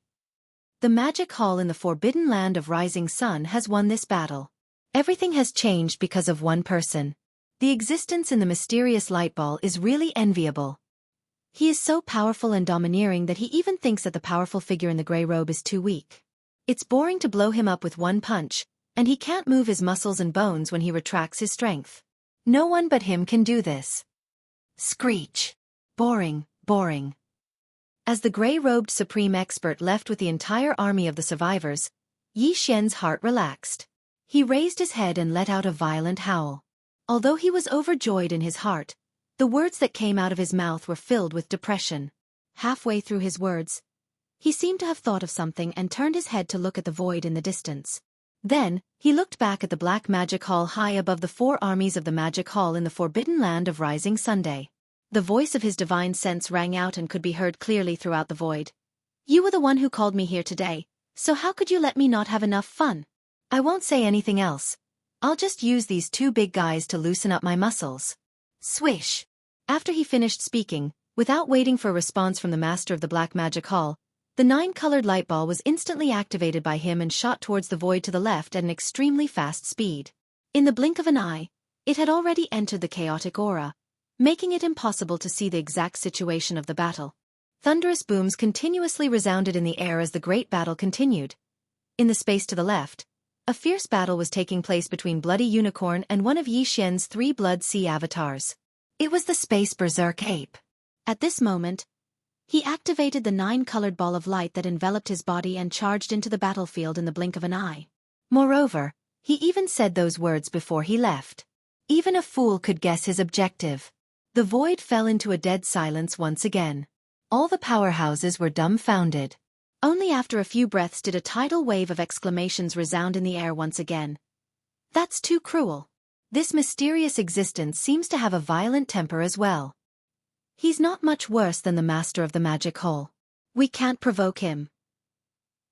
The Magic Hall in the forbidden land of Rising Sun has won this battle. Everything has changed because of one person. The existence in the mysterious light ball is really enviable. He is so powerful and domineering that he even thinks that the powerful figure in the grey robe is too weak. It's boring to blow him up with one punch, and he can't move his muscles and bones when he retracts his strength. No one but him can do this. Screech. Boring, boring. As the grey-robed supreme expert left with the entire army of the survivors, Yi Xian's heart relaxed. He raised his head and let out a violent howl. Although he was overjoyed in his heart, the words that came out of his mouth were filled with depression. Halfway through his words, He seemed to have thought of something and turned his head to look at the void in the distance. Then, he looked back at the black magic hall high above the 4 armies of the magic hall in the forbidden land of Rising Sunday. The voice of his divine sense rang out and could be heard clearly throughout the void. You were the one who called me here today, so how could you let me not have enough fun? I won't say anything else. I'll just use these 2 big guys to loosen up my muscles. Swish! After he finished speaking, without waiting for a response from the master of the black magic hall, the 9-colored light ball was instantly activated by him and shot towards the void to the left at an extremely fast speed. In the blink of an eye, it had already entered the chaotic aura, making it impossible to see the exact situation of the battle. Thunderous booms continuously resounded in the air as the great battle continued. In the space to the left, a fierce battle was taking place between Bloody Unicorn and one of Yi Xian's 3 Blood Sea avatars. It was the Space Berserk Ape. At this moment, he activated the 9-colored ball of light that enveloped his body and charged into the battlefield in the blink of an eye. Moreover, he even said those words before he left. Even a fool could guess his objective. The void fell into a dead silence once again. All the powerhouses were dumbfounded. Only after a few breaths did a tidal wave of exclamations resound in the air once again. That's too cruel. This mysterious existence seems to have a violent temper as well. He's not much worse than the master of the magic hall. We can't provoke him.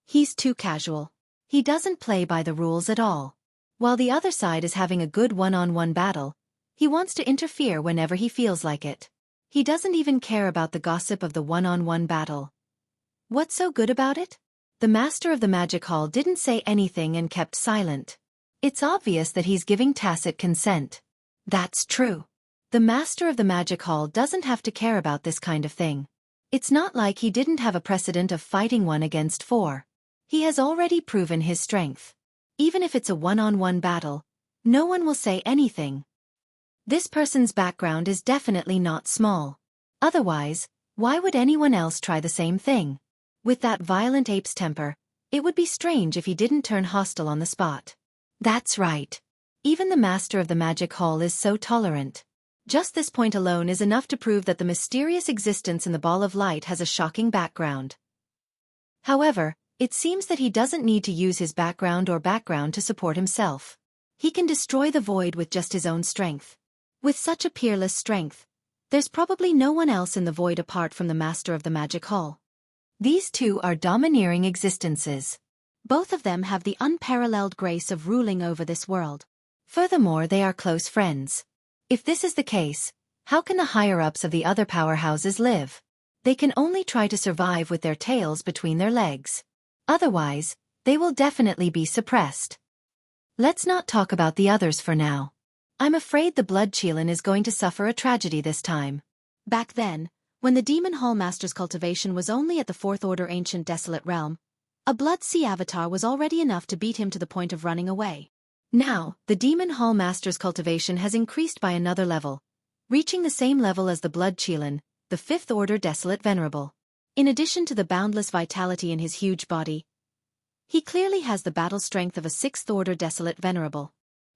He's too casual. He doesn't play by the rules at all. While the other side is having a good one-on-one battle, he wants to interfere whenever he feels like it. He doesn't even care about the gossip of the one-on-one battle. What's so good about it? The master of the magic hall didn't say anything and kept silent. It's obvious that he's giving tacit consent. That's true. The master of the magic hall doesn't have to care about this kind of thing. It's not like he didn't have a precedent of fighting 1 against 4. He has already proven his strength. Even if it's a one-on-one battle, no one will say anything. This person's background is definitely not small. Otherwise, why would anyone else try the same thing? With that violent ape's temper, it would be strange if he didn't turn hostile on the spot. That's right. Even the master of the magic hall is so tolerant. Just this point alone is enough to prove that the mysterious existence in the ball of light has a shocking background. However, it seems that he doesn't need to use his background to support himself. He can destroy the void with just his own strength. With such a peerless strength, there's probably no one else in the void apart from the master of the magic hall. These 2 are domineering existences. Both of them have the unparalleled grace of ruling over this world. Furthermore, they are close friends. If this is the case, how can the higher-ups of the other powerhouses live? They can only try to survive with their tails between their legs. Otherwise, they will definitely be suppressed. Let's not talk about the others for now. I'm afraid the Blood Chelan is going to suffer a tragedy this time. Back then, when the Demon Hall Master's cultivation was only at the 4th Order Ancient Desolate Realm, a Blood Sea avatar was already enough to beat him to the point of running away. Now, the Demon Hall Master's cultivation has increased by another level, reaching the same level as the Blood Chelan, the 5th Order Desolate Venerable. In addition to the boundless vitality in his huge body, he clearly has the battle strength of a 6th Order Desolate Venerable.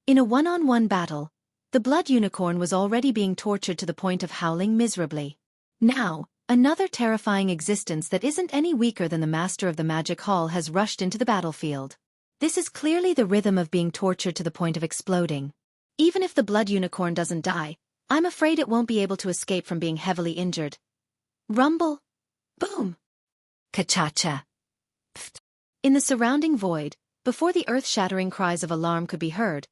In a one-on-one battle, the Blood Unicorn was already being tortured to the point of howling miserably. Now, another terrifying existence that isn't any weaker than the Master of the Magic Hall has rushed into the battlefield. This is clearly the rhythm of being tortured to the point of exploding. Even if the Blood Unicorn doesn't die, I'm afraid it won't be able to escape from being heavily injured. Rumble. Boom. Ka-cha-cha. In the surrounding void, before the earth-shattering cries of alarm could be heard,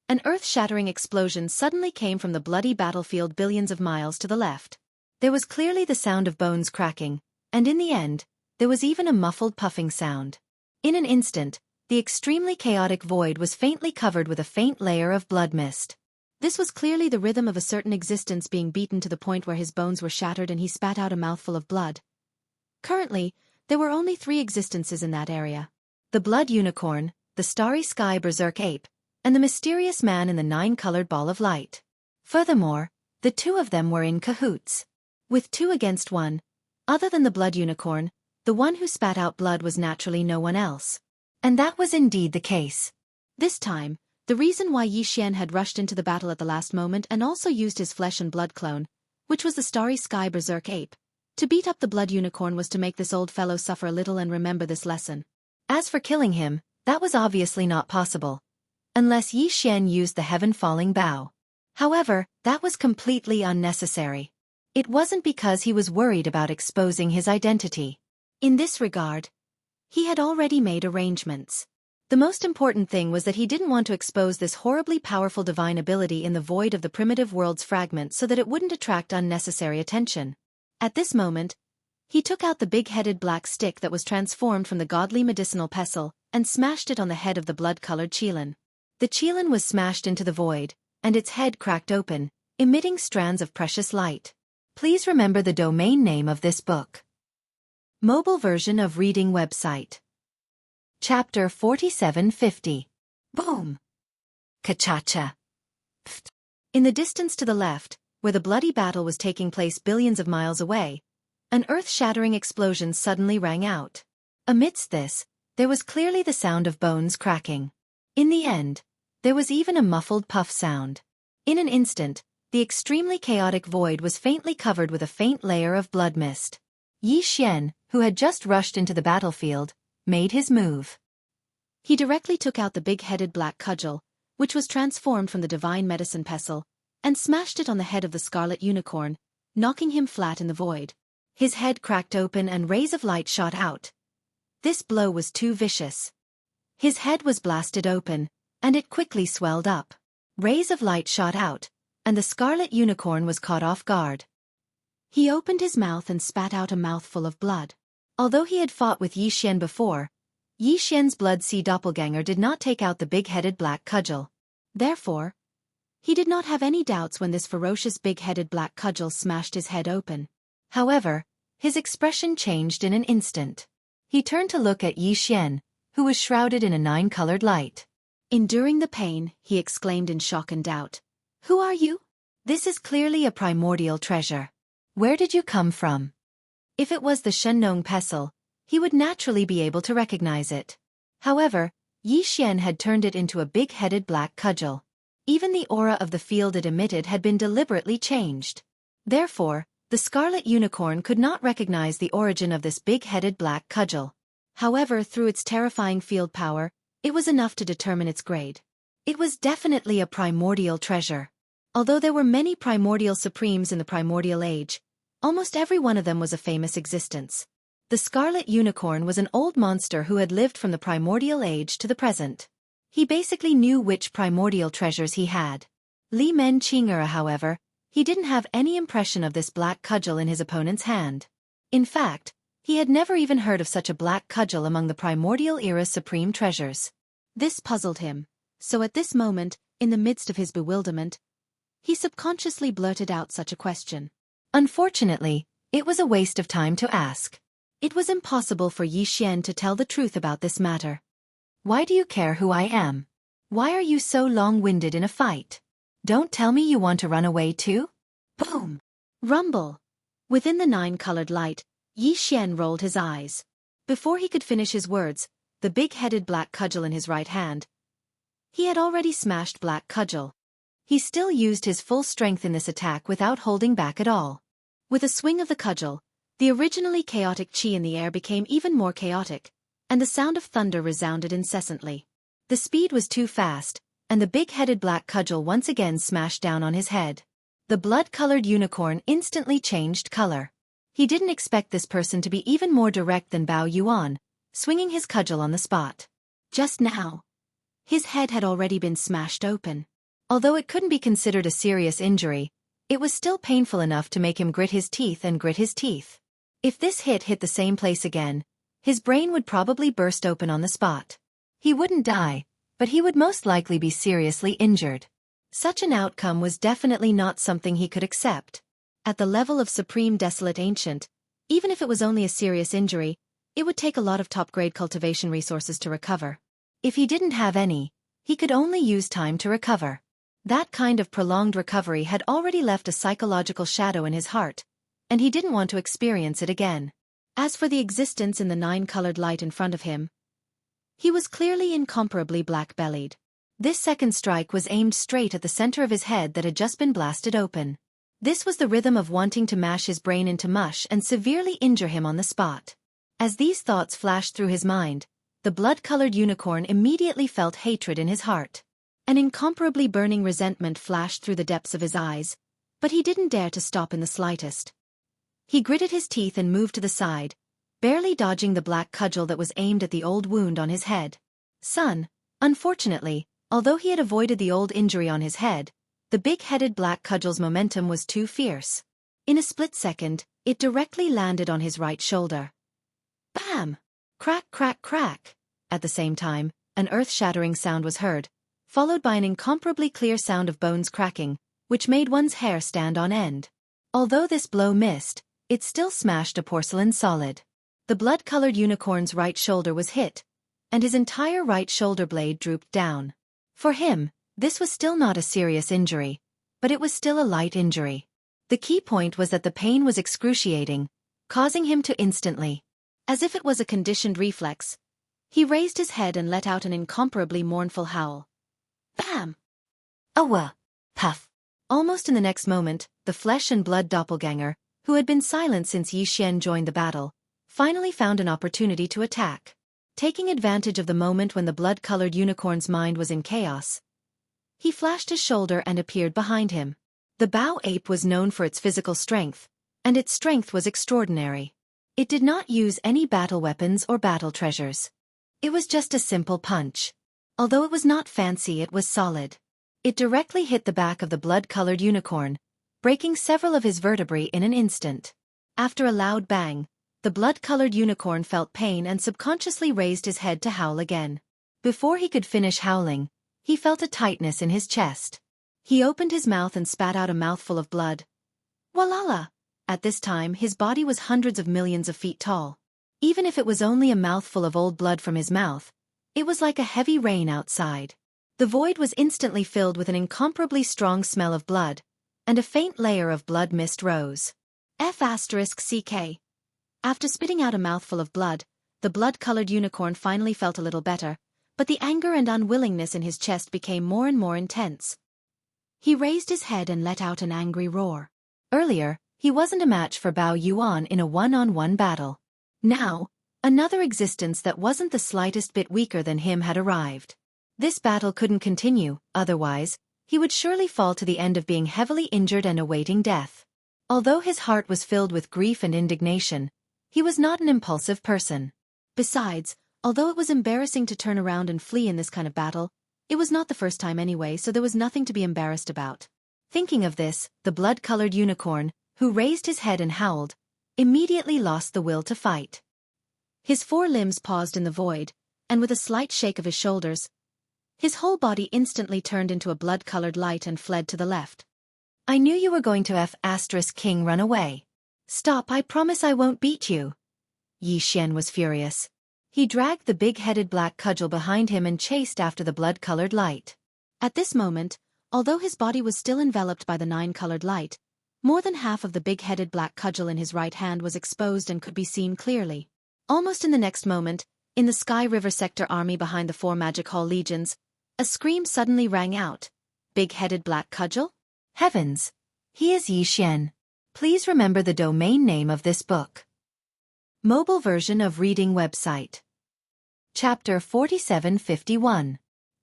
an earth-shattering explosion suddenly came from the bloody battlefield billions of miles to the left. There was clearly the sound of bones cracking, and in the end, there was even a muffled puffing sound. In an instant, the extremely chaotic void was faintly covered with a faint layer of blood mist. This was clearly the rhythm of a certain existence being beaten to the point where his bones were shattered and he spat out a mouthful of blood. Currently, there were only 3 existences in that area. The Blood Unicorn, the Starry Sky Berserk Ape, and the mysterious man in the 9-colored ball of light. Furthermore, the 2 of them were in cahoots. With 2 against 1, other than the Blood Unicorn, the one who spat out blood was naturally no one else. And that was indeed the case. This time, the reason why Yi Xian had rushed into the battle at the last moment and also used his flesh and blood clone, which was the Starry Sky Berserk Ape, To beat up the blood unicorn was to make this old fellow suffer a little and remember this lesson. As for killing him, that was obviously not possible. Unless Yi Xian used the heaven-falling bow. However, that was completely unnecessary. It wasn't because he was worried about exposing his identity. In this regard, he had already made arrangements. The most important thing was that he didn't want to expose this horribly powerful divine ability in the void of the primitive world's fragment so that it wouldn't attract unnecessary attention. At this moment, he took out the big-headed black stick that was transformed from the godly medicinal pestle and smashed it on the head of the blood-colored Qilin. The Qilin was smashed into the void, and its head cracked open, emitting strands of precious light. Please remember the domain name of this book. Mobile version of reading website. Chapter 4750. Boom! Ka-cha-cha. Pfft. In the distance to the left, where the bloody battle was taking place billions of miles away, an earth-shattering explosion suddenly rang out. Amidst this, there was clearly the sound of bones cracking. In the end, there was even a muffled puff sound. In an instant, the extremely chaotic void was faintly covered with a faint layer of blood mist. Yi Xian, who had just rushed into the battlefield, made his move. He directly took out the big-headed black cudgel, which was transformed from the divine medicine pestle, and smashed it on the head of the scarlet unicorn, knocking him flat in the void. His head cracked open and rays of light shot out. This blow was too vicious. His head was blasted open, and it quickly swelled up. Rays of light shot out, and the scarlet unicorn was caught off guard. He opened his mouth and spat out a mouthful of blood. Although he had fought with Yi Xian before, Yi Xian's blood-sea doppelganger did not take out the big-headed black cudgel. Therefore, he did not have any doubts when this ferocious big-headed black cudgel smashed his head open. However, his expression changed in an instant. He turned to look at Yi Xian, who was shrouded in a 9-colored light. Enduring the pain, he exclaimed in shock and doubt. "Who are you? This is clearly a primordial treasure. Where did you come from?" If it was the Shenong pestle, he would naturally be able to recognize it. However, Yi Xian had turned it into a big-headed black cudgel. Even the aura of the field it emitted had been deliberately changed. Therefore, the scarlet unicorn could not recognize the origin of this big-headed black cudgel. However, through its terrifying field power, it was enough to determine its grade. It was definitely a primordial treasure. Although there were many primordial supremes in the primordial age, almost every one of them was a famous existence. The scarlet unicorn was an old monster who had lived from the primordial age to the present. He basically knew which primordial treasures he had. Li Men Qing'er, however, he didn't have any impression of this black cudgel in his opponent's hand. In fact, he had never even heard of such a black cudgel among the primordial era's supreme treasures. This puzzled him, so at this moment, in the midst of his bewilderment, he subconsciously blurted out such a question. Unfortunately, it was a waste of time to ask. It was impossible for Yi Xian to tell the truth about this matter. "Why do you care who I am? Why are you so long-winded in a fight? Don't tell me you want to run away too?" Boom! Rumble! Within the 9-colored light, Yi Xian rolled his eyes. Before he could finish his words, the big-headed black cudgel in his right hand. He had already smashed black cudgel. He still used his full strength in this attack without holding back at all. With a swing of the cudgel, the originally chaotic qi in the air became even more chaotic, and the sound of thunder resounded incessantly. The speed was too fast, and the big-headed black cudgel once again smashed down on his head. The blood-colored unicorn instantly changed color. He didn't expect this person to be even more direct than Bao Yuan, swinging his cudgel on the spot. Just now, his head had already been smashed open. Although it couldn't be considered a serious injury, it was still painful enough to make him grit his teeth and grit his teeth. If this hit the same place again, his brain would probably burst open on the spot. He wouldn't die, but he would most likely be seriously injured. Such an outcome was definitely not something he could accept. At the level of Supreme Desolate Ancient, even if it was only a serious injury, it would take a lot of top-grade cultivation resources to recover. If he didn't have any, he could only use time to recover. That kind of prolonged recovery had already left a psychological shadow in his heart, and he didn't want to experience it again. As for the existence in the 9-colored light in front of him, he was clearly incomparably black-bellied. This second strike was aimed straight at the center of his head that had just been blasted open. This was the rhythm of wanting to mash his brain into mush and severely injure him on the spot. As these thoughts flashed through his mind, the blood-colored unicorn immediately felt hatred in his heart. An incomparably burning resentment flashed through the depths of his eyes, but he didn't dare to stop in the slightest. He gritted his teeth and moved to the side, barely dodging the black cudgel that was aimed at the old wound on his head. Son, unfortunately, although he had avoided the old injury on his head, the big-headed black cudgel's momentum was too fierce. In a split second, it directly landed on his right shoulder. Bam! Crack, crack, crack! At the same time, an earth-shattering sound was heard, followed by an incomparably clear sound of bones cracking, which made one's hair stand on end. Although this blow missed, it still smashed a porcelain solid. The blood-colored unicorn's right shoulder was hit, and his entire right shoulder blade drooped down. For him, this was still not a serious injury, but it was still a light injury. The key point was that the pain was excruciating, causing him to instantly, as if it was a conditioned reflex, he raised his head and let out an incomparably mournful howl. Bam! Awa! Puff! Almost in the next moment, the flesh-and-blood doppelganger, who had been silent since Yi Xian joined the battle, finally found an opportunity to attack. Taking advantage of the moment when the blood-colored unicorn's mind was in chaos, he flashed his shoulder and appeared behind him. The bow ape was known for its physical strength, and its strength was extraordinary. It did not use any battle weapons or battle treasures. It was just a simple punch. Although it was not fancy, it was solid. It directly hit the back of the blood-colored unicorn, breaking several of his vertebrae in an instant. After a loud bang, the blood-colored unicorn felt pain and subconsciously raised his head to howl again. Before he could finish howling, he felt a tightness in his chest. He opened his mouth and spat out a mouthful of blood. Walala! At this time, his body was hundreds of millions of feet tall. Even if it was only a mouthful of old blood from his mouth, it was like a heavy rain outside. The void was instantly filled with an incomparably strong smell of blood, and a faint layer of blood mist rose. F***CK. After spitting out a mouthful of blood, the blood-colored unicorn finally felt a little better, but the anger and unwillingness in his chest became more and more intense. He raised his head and let out an angry roar. Earlier, he wasn't a match for Bao Yuan in a one-on-one battle. Now, another existence that wasn't the slightest bit weaker than him had arrived. This battle couldn't continue, otherwise, he would surely fall to the end of being heavily injured and awaiting death. Although his heart was filled with grief and indignation, he was not an impulsive person. Besides, although it was embarrassing to turn around and flee in this kind of battle, it was not the first time anyway, so there was nothing to be embarrassed about. Thinking of this, the blood-colored unicorn, who raised his head and howled, immediately lost the will to fight. His four limbs paused in the void, and with a slight shake of his shoulders, his whole body instantly turned into a blood-colored light and fled to the left. I knew you were going to F***King run away. Stop, I promise I won't beat you. Yi Xian was furious. He dragged the big-headed black cudgel behind him and chased after the blood-colored light. At this moment, although his body was still enveloped by the nine-colored light, more than half of the big-headed black cudgel in his right hand was exposed and could be seen clearly. Almost in the next moment, in the Sky River Sector army behind the four Magic Hall legions, a scream suddenly rang out. Big-headed black cudgel? Heavens! He is Yi Xian. Please remember the domain name of this book. Mobile version of reading website. Chapter 4751.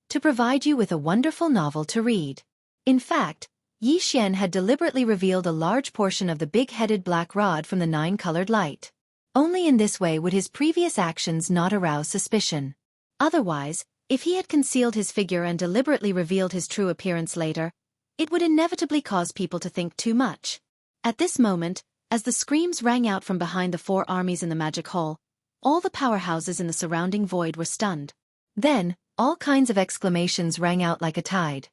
To provide you with a wonderful novel to read. In fact, Yi Xian had deliberately revealed a large portion of the big-headed black rod from the nine-colored light. Only in this way would his previous actions not arouse suspicion. Otherwise, if he had concealed his figure and deliberately revealed his true appearance later, it would inevitably cause people to think too much. At this moment, as the screams rang out from behind the four armies in the Magic Hall, all the powerhouses in the surrounding void were stunned. Then, all kinds of exclamations rang out like a tide.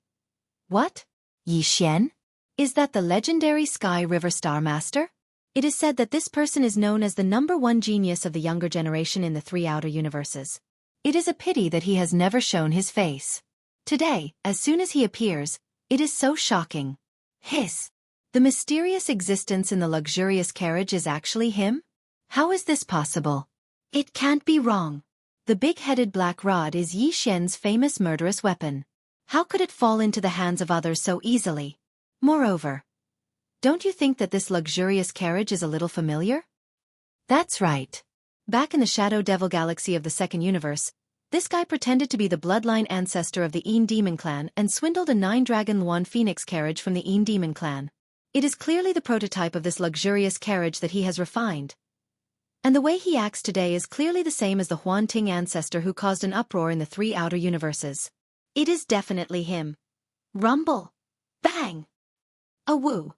What? Yi Xian? Is that the legendary Sky River Star Master? It is said that this person is known as the #1 genius of the younger generation in the three outer universes. It is a pity that he has never shown his face. Today, as soon as he appears, it is so shocking. Hiss! The mysterious existence in the luxurious carriage is actually him? How is this possible? It can't be wrong. The big-headed black rod is Yi Xian's famous murderous weapon. How could it fall into the hands of others so easily? Moreover, Don't you think that this luxurious carriage is a little familiar? That's right. Back in the Shadow Devil galaxy of the Second Universe, this guy pretended to be the bloodline ancestor of the Een Demon clan and swindled a 9-dragon Luan Phoenix carriage from the Een Demon clan. It is clearly the prototype of this luxurious carriage that he has refined. And the way he acts today is clearly the same as the Huan Ting ancestor who caused an uproar in the 3 outer universes. It is definitely him. Rumble. Bang. A woo.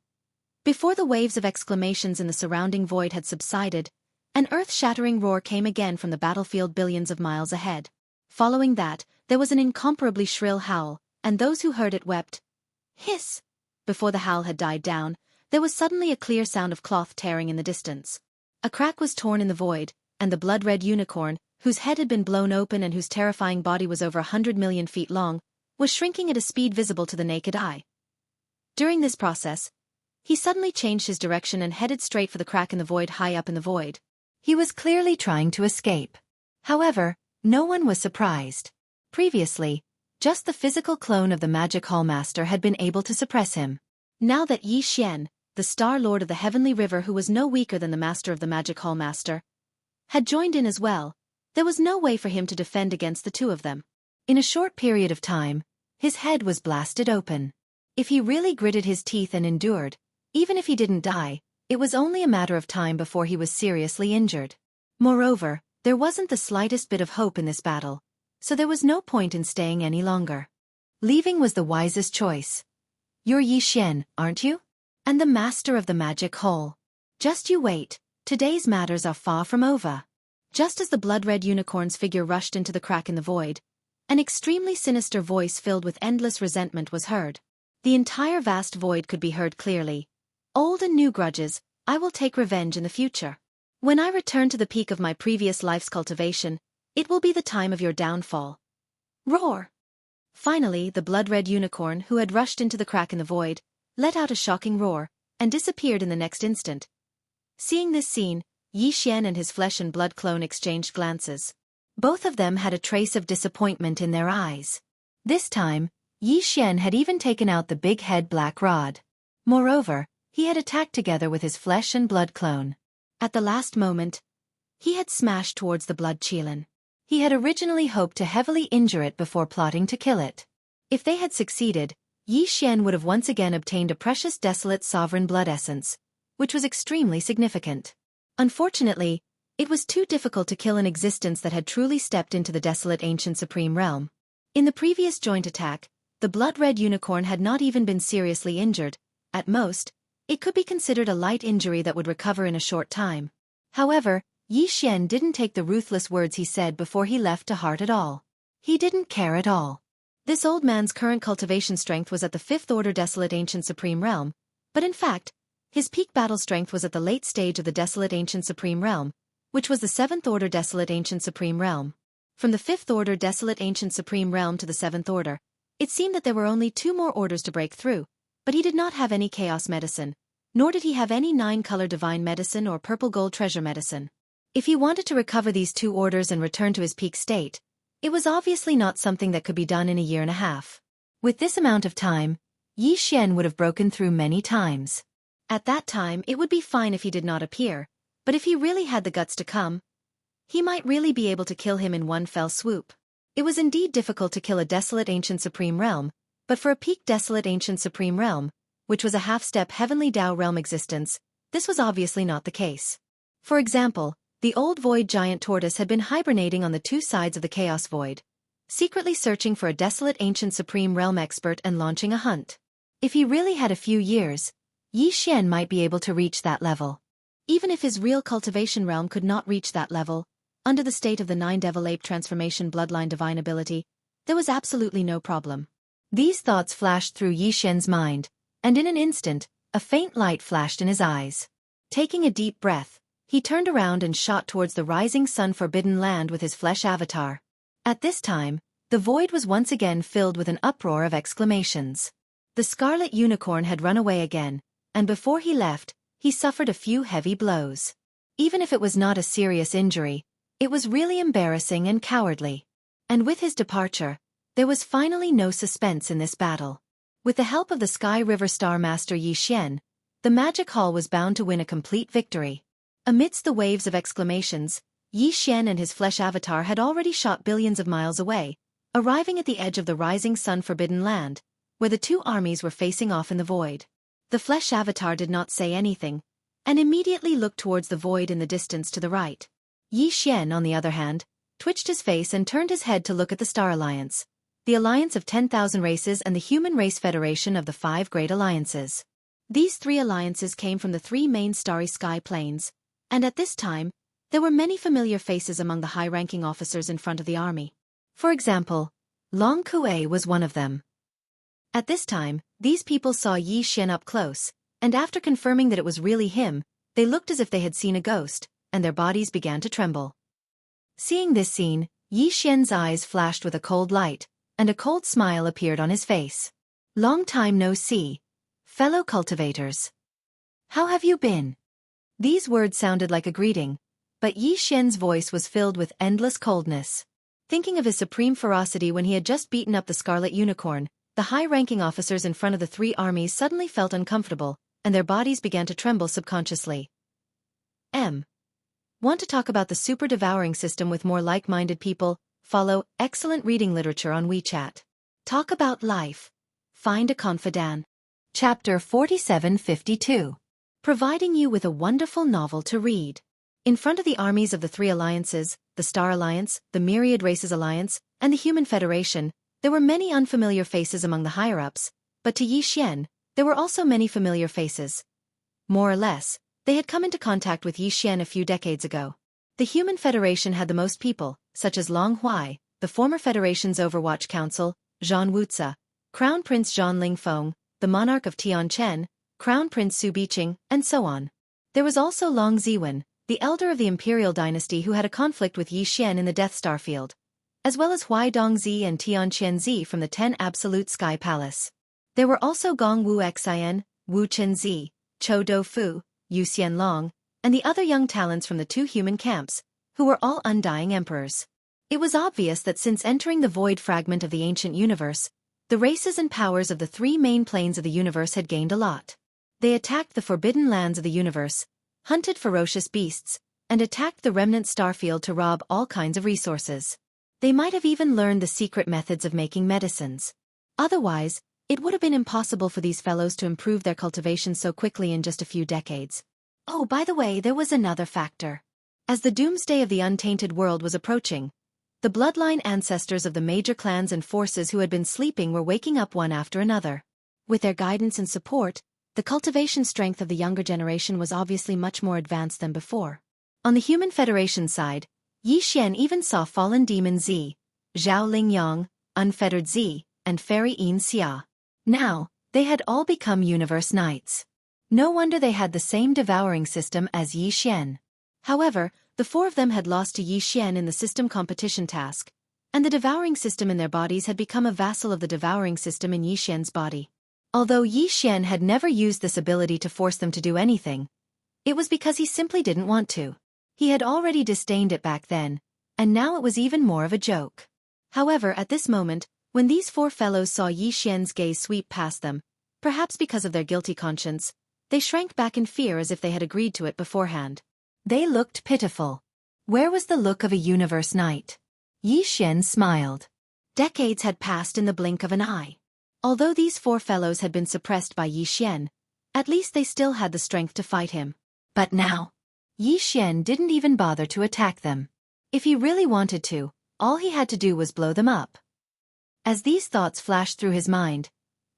Before the waves of exclamations in the surrounding void had subsided, an earth-shattering roar came again from the battlefield billions of miles ahead. Following that, there was an incomparably shrill howl, and those who heard it wept. Hiss! Before the howl had died down, there was suddenly a clear sound of cloth tearing in the distance. A crack was torn in the void, and the blood-red unicorn, whose head had been blown open and whose terrifying body was over 100 million feet long, was shrinking at a speed visible to the naked eye. During this process, he suddenly changed his direction and headed straight for the crack in the void high up in the void. He was clearly trying to escape. However, no one was surprised. Previously, just the physical clone of the Magic Hall Master had been able to suppress him. Now that Yi Xian, the Star Lord of the Heavenly River who was no weaker than the Master of the Magic Hall Master, had joined in as well, there was no way for him to defend against the two of them. In a short period of time, his head was blasted open. If he really gritted his teeth and endured, even if he didn't die, it was only a matter of time before he was seriously injured. Moreover, there wasn't the slightest bit of hope in this battle, so there was no point in staying any longer. Leaving was the wisest choice. You're Yi Xian, aren't you? And the master of the magic hole. Just you wait, today's matters are far from over. Just as the blood-red unicorn's figure rushed into the crack in the void, an extremely sinister voice filled with endless resentment was heard. The entire vast void could be heard clearly. Old and new grudges, I will take revenge in the future. When I return to the peak of my previous life's cultivation, it will be the time of your downfall. Roar! Finally, the blood-red unicorn, who had rushed into the crack in the void, let out a shocking roar, and disappeared in the next instant. Seeing this scene, Yi Xian and his flesh and blood clone exchanged glances. Both of them had a trace of disappointment in their eyes. This time, Yi Xian had even taken out the big head black rod. Moreover, he had attacked together with his flesh and blood clone. At the last moment, he had smashed towards the blood Qilin. He had originally hoped to heavily injure it before plotting to kill it. If they had succeeded, Yi Xian would have once again obtained a precious desolate sovereign blood essence, which was extremely significant. Unfortunately, it was too difficult to kill an existence that had truly stepped into the desolate ancient supreme realm. In the previous joint attack, the blood-red unicorn had not even been seriously injured. At most, it could be considered a light injury that would recover in a short time. However, Yi Xian didn't take the ruthless words he said before he left to heart at all. He didn't care at all. This old man's current cultivation strength was at the 5th order desolate ancient supreme realm, but in fact, his peak battle strength was at the late stage of the desolate ancient supreme realm, which was the 7th order desolate ancient supreme realm. From the 5th order desolate ancient supreme realm to the 7th order, it seemed that there were only 2 more orders to break through, but he did not have any chaos medicine, nor did he have any 9-color divine medicine or purple gold treasure medicine. If he wanted to recover these 2 orders and return to his peak state, it was obviously not something that could be done in a year and a half. With this amount of time, Yi Xian would have broken through many times. At that time it would be fine if he did not appear, but if he really had the guts to come, he might really be able to kill him in one fell swoop. It was indeed difficult to kill a desolate ancient supreme realm, but for a peak desolate ancient supreme realm, which was a half-step heavenly Tao realm existence, this was obviously not the case. For example, the old void giant tortoise had been hibernating on the 2 sides of the chaos void, secretly searching for a desolate ancient supreme realm expert and launching a hunt. If he really had a few years, Yi Xian might be able to reach that level. Even if his real cultivation realm could not reach that level, under the state of the 9 devil ape transformation bloodline divine ability, there was absolutely no problem. These thoughts flashed through Yi Xian's mind, and in an instant, a faint light flashed in his eyes. Taking a deep breath, he turned around and shot towards the rising sun-forbidden land with his flesh avatar. At this time, the void was once again filled with an uproar of exclamations. The scarlet unicorn had run away again, and before he left, he suffered a few heavy blows. Even if it was not a serious injury, it was really embarrassing and cowardly. And with his departure, there was finally no suspense in this battle. With the help of the Sky River Star Master Yi Xian, The magic hall was bound to win a complete victory. Amidst the waves of exclamations, Yi Xian and his flesh avatar had already shot billions of miles away, arriving at the edge of the rising sun forbidden land, where the two armies were facing off in the void. The flesh avatar did not say anything, and immediately looked towards the void in the distance to the right. Yi Xian, on the other hand, twitched his face and turned his head to look at the Star Alliance, the alliance of 10,000 races and the Human Race Federation of the 5 Great Alliances. These 3 alliances came from the 3 main starry sky planes, and at this time, there were many familiar faces among the high-ranking officers in front of the army. For example, Long Kue was one of them. At this time, these people saw Yi Xian up close, and after confirming that it was really him, they looked as if they had seen a ghost, and their bodies began to tremble. Seeing this scene, Yi Xian's eyes flashed with a cold light, and a cold smile appeared on his face. Long time no see, fellow cultivators. How have you been? These words sounded like a greeting, but Yi Xian's voice was filled with endless coldness. Thinking of his supreme ferocity when he had just beaten up the Scarlet Unicorn, the high-ranking officers in front of the 3 armies suddenly felt uncomfortable, and their bodies began to tremble subconsciously. Want to talk about the super devouring system with more like-minded people? Follow excellent reading literature on WeChat. Talk about life. Find a confidant. Chapter 4752. Providing you with a wonderful novel to read. In front of the armies of the 3 alliances, the Star Alliance, the Myriad Races Alliance, and the Human Federation, there were many unfamiliar faces among the higher-ups, but to Yi Xian, there were also many familiar faces. More or less, they had come into contact with Yi Xian a few decades ago. The Human Federation had the most people, such as Long Huai, the former Federation's Overwatch Council, Zhan Wuzi, Crown Prince Zhan Lingfeng, the Monarch of Tianchen, Crown Prince Su Biqing, and so on. There was also Long Ziwen, the elder of the Imperial Dynasty who had a conflict with Yi Xian in the Death Star Field, as well as Huai Dongzi and Tianqian Zi from the 10 Absolute Sky Palace. There were also Gong Wu Xian, Wu Chenzi, Chou Doufu, Yu Xianlong, and the other young talents from the 2 human camps, who were all undying emperors. It was obvious that since entering the void fragment of the ancient universe, the races and powers of the 3 main planes of the universe had gained a lot. They attacked the forbidden lands of the universe, hunted ferocious beasts, and attacked the remnant starfield to rob all kinds of resources. They might have even learned the secret methods of making medicines. Otherwise, it would have been impossible for these fellows to improve their cultivation so quickly in just a few decades. Oh, by the way, there was another factor. As the doomsday of the untainted world was approaching, the bloodline ancestors of the major clans and forces who had been sleeping were waking up one after another. With their guidance and support, the cultivation strength of the younger generation was obviously much more advanced than before. On the Human Federation side, Yi Xian even saw fallen demon Zi, Zhao Lingyang, unfettered Zi, and fairy Yin Xia. Now, they had all become universe knights. No wonder they had the same devouring system as Yi Xian. However, the 4 of them had lost to Yi Xian in the system competition task, and the devouring system in their bodies had become a vassal of the devouring system in Yi Xian's body. Although Yi Xian had never used this ability to force them to do anything, it was because he simply didn't want to. He had already disdained it back then, and now it was even more of a joke. However, at this moment, when these 4 fellows saw Yi Xian's gaze sweep past them, perhaps because of their guilty conscience, they shrank back in fear as if they had agreed to it beforehand. They looked pitiful. Where was the look of a universe knight? Yi Xian smiled. Decades had passed in the blink of an eye. Although these 4 fellows had been suppressed by Yi Xian, at least they still had the strength to fight him. But now, Yi Xian didn't even bother to attack them. If he really wanted to, all he had to do was blow them up. As these thoughts flashed through his mind,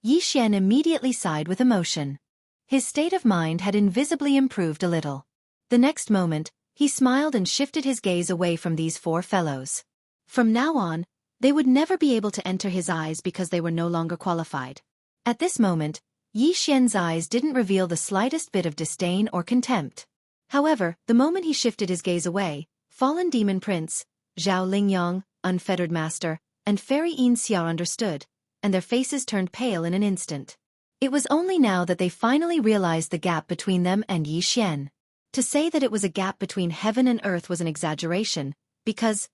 Yi Xian immediately sighed with emotion. His state of mind had invisibly improved a little. The next moment, he smiled and shifted his gaze away from these 4 fellows. From now on, they would never be able to enter his eyes because they were no longer qualified. At this moment, Yi Xian's eyes didn't reveal the slightest bit of disdain or contempt. However, the moment he shifted his gaze away, fallen demon prince, Zhao Lingyang, unfettered master, and fairy Yin Xia understood, and their faces turned pale in an instant. It was only now that they finally realized the gap between them and Yi Xian. To say that it was a gap between heaven and earth was an exaggeration, because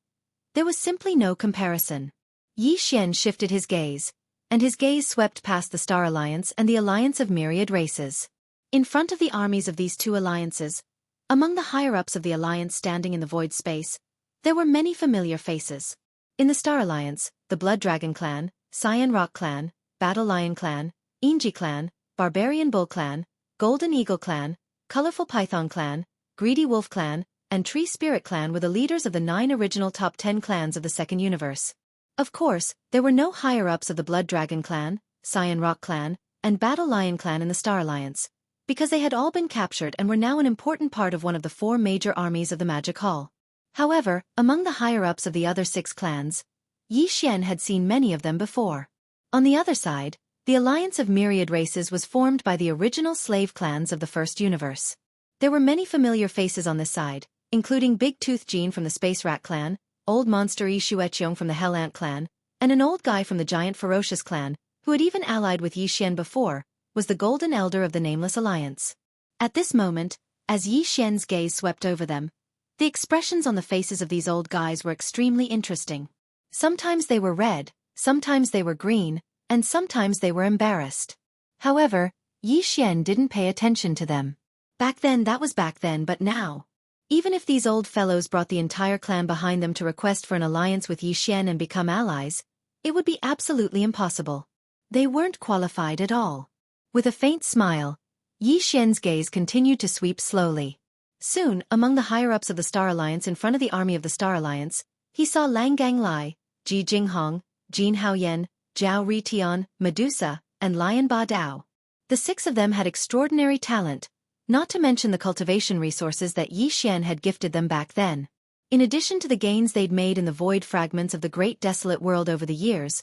there was simply no comparison. Yi Xian shifted his gaze, and his gaze swept past the Star Alliance and the Alliance of Myriad Races. In front of the armies of these two alliances, among the higher-ups of the alliance standing in the void space, there were many familiar faces. In the Star Alliance, the Blood Dragon Clan, Cyan Rock Clan, Battle Lion Clan, Enji Clan, Barbarian Bull Clan, Golden Eagle Clan, Colorful Python Clan, Greedy Wolf Clan, and Tree Spirit Clan were the leaders of the 9 original top 10 clans of the second universe. Of course, there were no higher-ups of the Blood Dragon Clan, Cyan Rock Clan, and Battle Lion Clan in the Star Alliance, because they had all been captured and were now an important part of one of the 4 major armies of the Magic Hall. However, among the higher-ups of the other 6 clans, Yi Xian had seen many of them before. On the other side, the alliance of myriad races was formed by the original slave clans of the first universe. There were many familiar faces on this side, including Big Tooth Jean from the Space Rat Clan, Old Monster Yi Shueqiong from the Hell Ant Clan, and an old guy from the Giant Ferocious Clan, who had even allied with Yi Xian before, was the Golden Elder of the Nameless Alliance. At this moment, as Yi Xian's gaze swept over them, the expressions on the faces of these old guys were extremely interesting. Sometimes they were red, sometimes they were green, and sometimes they were embarrassed. However, Yi Xian didn't pay attention to them. Back then that was back then, but now. Even if these old fellows brought the entire clan behind them to request for an alliance with Yi Xian and become allies, it would be absolutely impossible. They weren't qualified at all. With a faint smile, Yi Xian's gaze continued to sweep slowly. Soon, among the higher-ups of the Star Alliance in front of the army of the Star Alliance, he saw Lang Ganglai, Ji Jinghong, Jin Haoyan, Zhao Ritian, Medusa, and Lion Ba Dao. The 6 of them had extraordinary talent, not to mention the cultivation resources that Yi Xian had gifted them back then. In addition to the gains they'd made in the void fragments of the great desolate world over the years,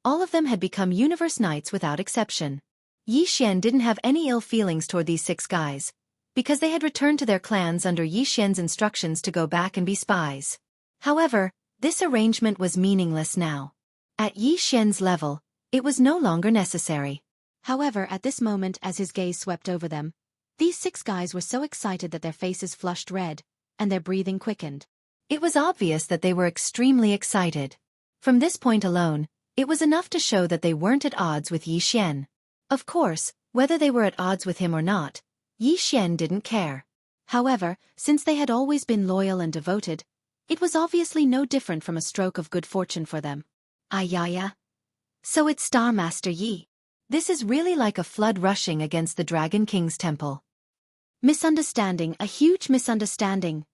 all of them had become universe knights without exception. Yi Xian didn't have any ill feelings toward these 6 guys, because they had returned to their clans under Yi Xian's instructions to go back and be spies. However, this arrangement was meaningless now. At Yi Xian's level, it was no longer necessary. However, at this moment as his gaze swept over them, these 6 guys were so excited that their faces flushed red, and their breathing quickened. It was obvious that they were extremely excited. From this point alone, it was enough to show that they weren't at odds with Yi Xian. Of course, whether they were at odds with him or not, Yi Xian didn't care. However, since they had always been loyal and devoted, it was obviously no different from a stroke of good fortune for them. Ayaya. So it's Star Master Yi. This is really like a flood rushing against the Dragon King's temple. Misunderstanding, a huge misunderstanding.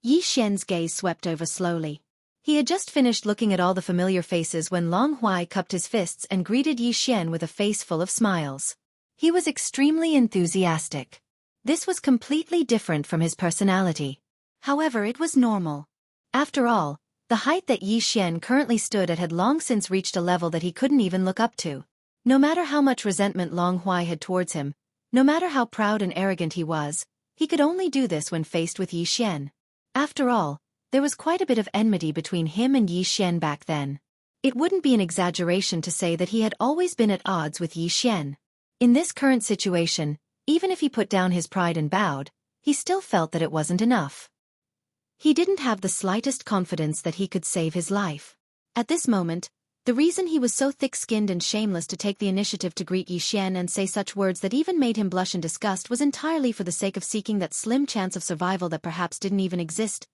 Yi Xian's gaze swept over slowly. He had just finished looking at all the familiar faces when Long Huai cupped his fists and greeted Yi Xian with a face full of smiles. He was extremely enthusiastic. This was completely different from his personality. However, it was normal. After all, the height that Yi Xian currently stood at had long since reached a level that he couldn't even look up to. No matter how much resentment Long Huai had towards him, no matter how proud and arrogant he was, he could only do this when faced with Yi Xian. After all, there was quite a bit of enmity between him and Yi Xian back then. It wouldn't be an exaggeration to say that he had always been at odds with Yi Xian. In this current situation, even if he put down his pride and bowed, he still felt that it wasn't enough. He didn't have the slightest confidence that he could save his life. At this moment, the reason he was so thick-skinned and shameless to take the initiative to greet Yi Xian and say such words that even made him blush in disgust was entirely for the sake of seeking that slim chance of survival that perhaps didn't even exist.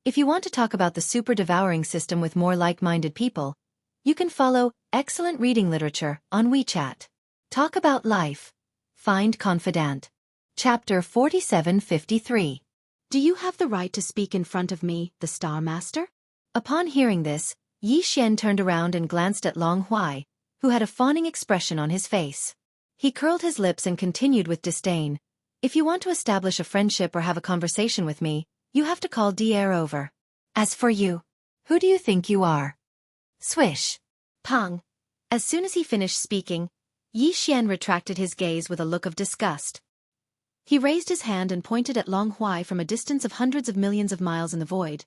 If you want to talk about the super devouring system with more like-minded people, you can follow Excellent Reading Literature on WeChat. Talk about life. Find confidant. Chapter 4753. Do you have the right to speak in front of me, the Star Master? Upon hearing this, Yi Xian turned around and glanced at Long Huai, who had a fawning expression on his face. He curled his lips and continued with disdain. If you want to establish a friendship or have a conversation with me, you have to call Dier over. As for you, who do you think you are? Swish. Pong. As soon as he finished speaking, Yi Xian retracted his gaze with a look of disgust. He raised his hand and pointed at Long Huai from a distance of hundreds of millions of miles in the void.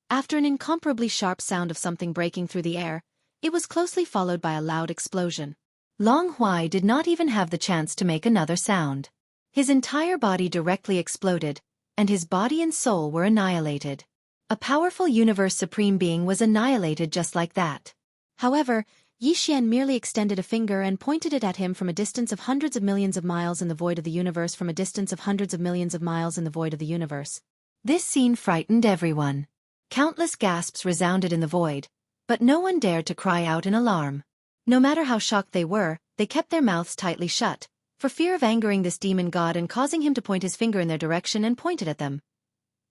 After an incomparably sharp sound of something breaking through the air, it was closely followed by a loud explosion. Long Huai did not even have the chance to make another sound. His entire body directly exploded, and his body and soul were annihilated. A powerful universe supreme being was annihilated just like that. However, Yi Xian merely extended a finger and pointed it at him from a distance of hundreds of millions of miles in the void of the universe from a distance of hundreds of millions of miles in the void of the universe. This scene frightened everyone. Countless gasps resounded in the void, but no one dared to cry out in alarm. No matter how shocked they were, they kept their mouths tightly shut, for fear of angering this demon god and causing him to point his finger in their direction and point it at them.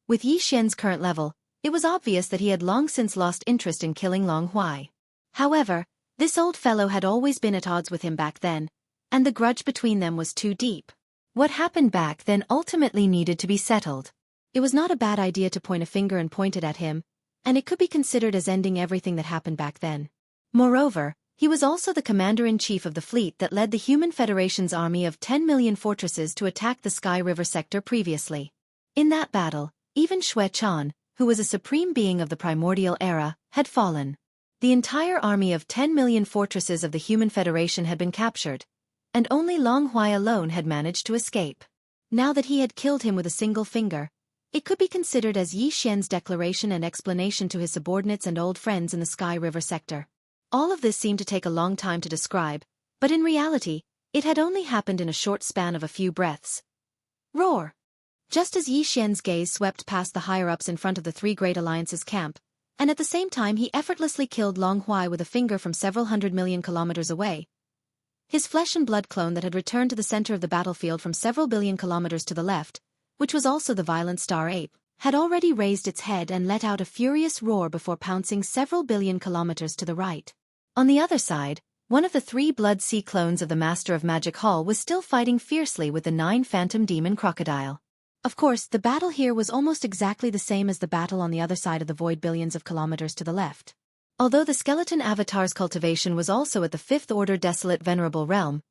With Yi Xian's current level, it was obvious that he had long since lost interest in killing Long Huai. However, this old fellow had always been at odds with him back then, and the grudge between them was too deep. What happened back then ultimately needed to be settled. It was not a bad idea to point a finger and point it at him, and it could be considered as ending everything that happened back then. Moreover, he was also the commander-in-chief of the fleet that led the Human Federation's army of 10 million fortresses to attack the Sky River sector previously. In that battle, even Xue Chan, who was a supreme being of the primordial era, had fallen. The entire army of 10 million fortresses of the Human Federation had been captured, and only Long Huai alone had managed to escape. Now that he had killed him with a single finger, it could be considered as Yi Xian's declaration and explanation to his subordinates and old friends in the Sky River sector. All of this seemed to take a long time to describe, but in reality, it had only happened in a short span of a few breaths. Roar! Just as Yi Xian's gaze swept past the higher-ups in front of the Three Great Alliances camp, and at the same time he effortlessly killed Long Huai with a finger from several 100 million kilometers away. His flesh and blood clone that had returned to the center of the battlefield from several billion kilometers to the left, which was also the violent star ape, had already raised its head and let out a furious roar before pouncing several billion kilometers to the right. On the other side, one of the 3 Blood Sea clones of the Master of Magic Hall was still fighting fiercely with the 9 Phantom Demon Crocodile. Of course, the battle here was almost exactly the same as the battle on the other side of the void billions of kilometers to the left. Although the skeleton avatar's cultivation was also at the 5th Order Desolate Venerable Realm,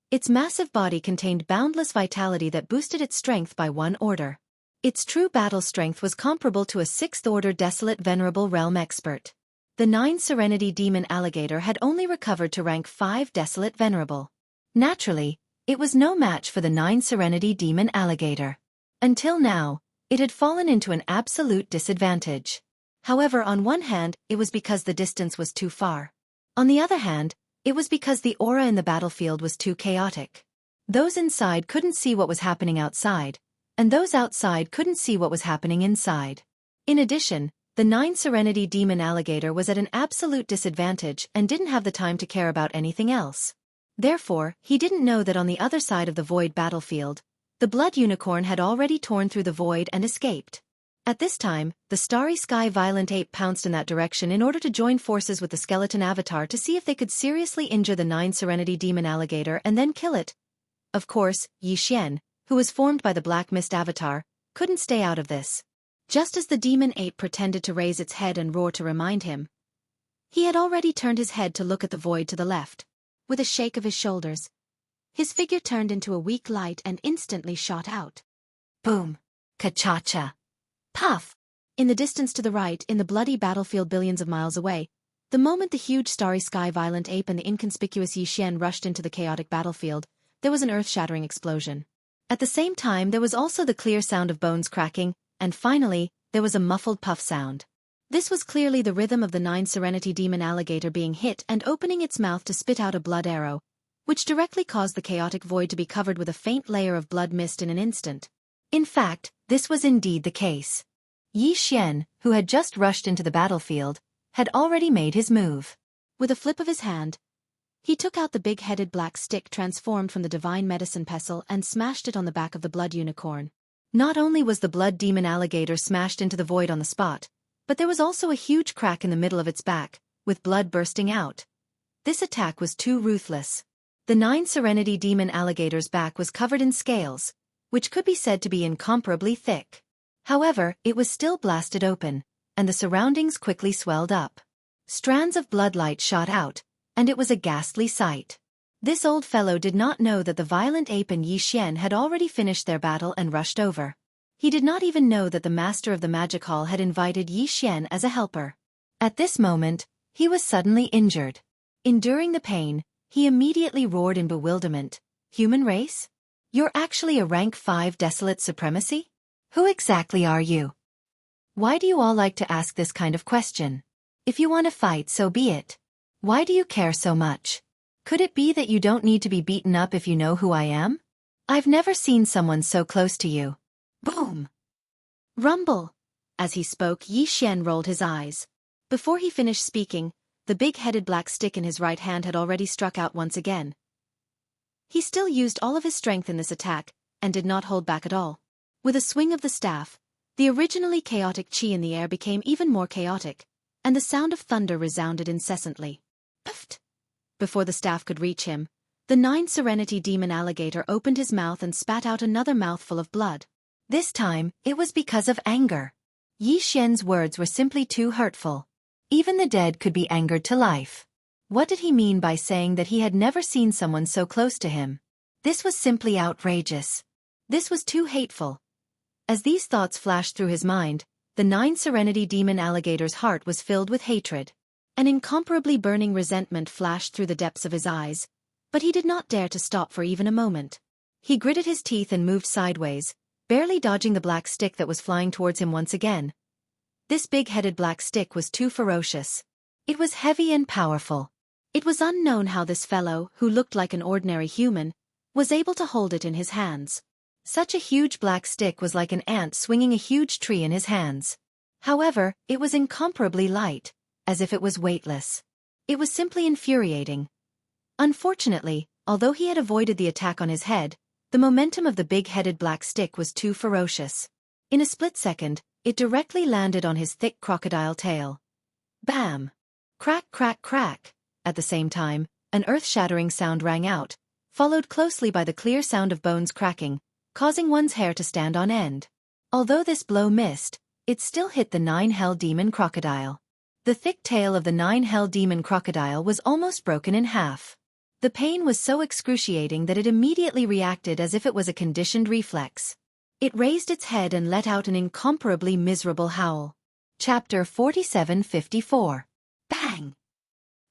its massive body contained boundless vitality that boosted its strength by 1 order. Its true battle strength was comparable to a 6th Order Desolate Venerable Realm expert. The 9 Serenity Demon Alligator had only recovered to rank 5 Desolate Venerable. Naturally, it was no match for the 9 Serenity Demon Alligator. Until now, it had fallen into an absolute disadvantage. However, on one hand, it was because the distance was too far. On the other hand, it was because the aura in the battlefield was too chaotic. Those inside couldn't see what was happening outside, and those outside couldn't see what was happening inside. In addition, the 9 Serenity Demon Alligator was at an absolute disadvantage and didn't have the time to care about anything else. Therefore, he didn't know that on the other side of the void battlefield, the Blood Unicorn had already torn through the void and escaped. At this time, the Starry Sky Violent Ape pounced in that direction in order to join forces with the Skeleton Avatar to see if they could seriously injure the 9 Serenity Demon Alligator and then kill it. Of course, Yi Xian, who was formed by the Black Mist Avatar, couldn't stay out of this. Just as the demon ape pretended to raise its head and roar to remind him, he had already turned his head to look at the void to the left. With a shake of his shoulders, his figure turned into a weak light and instantly shot out. Boom! Ka-cha-cha! Puff! In the distance to the right, in the bloody battlefield billions of miles away, the moment the huge Starry Sky Violent Ape and the inconspicuous Yi Xian rushed into the chaotic battlefield, there was an earth-shattering explosion. At the same time, there was also the clear sound of bones cracking, and finally, there was a muffled puff sound. This was clearly the rhythm of the 9 Serenity Demon Alligator being hit and opening its mouth to spit out a blood arrow, which directly caused the chaotic void to be covered with a faint layer of blood mist in an instant. In fact, this was indeed the case. Yi Xian, who had just rushed into the battlefield, had already made his move. With a flip of his hand, he took out the big-headed black stick transformed from the divine medicine pestle and smashed it on the back of the Blood Unicorn. Not only was the Blood Demon Alligator smashed into the void on the spot, but there was also a huge crack in the middle of its back, with blood bursting out. This attack was too ruthless. The 9 Serenity Demon Alligator's back was covered in scales, which could be said to be incomparably thick. However, it was still blasted open, and the surroundings quickly swelled up. Strands of bloodlight shot out, and it was a ghastly sight. This old fellow did not know that the Violent Ape and Yi Xian had already finished their battle and rushed over. He did not even know that the Master of the Magic Hall had invited Yi Xian as a helper. At this moment, he was suddenly injured. Enduring the pain, he immediately roared in bewilderment. Human race? You're actually a rank 5 Desolate Supremacy? Who exactly are you? Why do you all like to ask this kind of question? If you want to fight, so be it. Why do you care so much? Could it be that you don't need to be beaten up if you know who I am? I've never seen someone so close to you. Boom! Rumble! As he spoke, Yi Xian rolled his eyes. Before he finished speaking, the big-headed black stick in his right hand had already struck out once again. He still used all of his strength in this attack, and did not hold back at all. With a swing of the staff, the originally chaotic chi in the air became even more chaotic, and the sound of thunder resounded incessantly. Puffed! Before the staff could reach him, the 9 Serenity Demon Alligator opened his mouth and spat out another mouthful of blood. This time, it was because of anger. Yi Xian's words were simply too hurtful. Even the dead could be angered to life. What did he mean by saying that he had never seen someone so close to him? This was simply outrageous. This was too hateful. As these thoughts flashed through his mind, the 9 Serenity Demon Alligator's heart was filled with hatred. An incomparably burning resentment flashed through the depths of his eyes, but he did not dare to stop for even a moment. He gritted his teeth and moved sideways, barely dodging the black stick that was flying towards him once again. This big-headed black stick was too ferocious. It was heavy and powerful. It was unknown how this fellow, who looked like an ordinary human, was able to hold it in his hands. Such a huge black stick was like an ant swinging a huge tree in his hands. However, it was incomparably light, as if it was weightless. It was simply infuriating. Unfortunately, although he had avoided the attack on his head, the momentum of the big-headed black stick was too ferocious. In a split second, it directly landed on his thick crocodile tail. Bam! Crack, crack, crack! At the same time, an earth-shattering sound rang out, followed closely by the clear sound of bones cracking, causing one's hair to stand on end. Although this blow missed, it still hit the 9 Hell Demon Crocodile. The thick tail of the 9 Hell Demon Crocodile was almost broken in half. The pain was so excruciating that it immediately reacted as if it was a conditioned reflex. It raised its head and let out an incomparably miserable howl. Chapter 4754. Bang!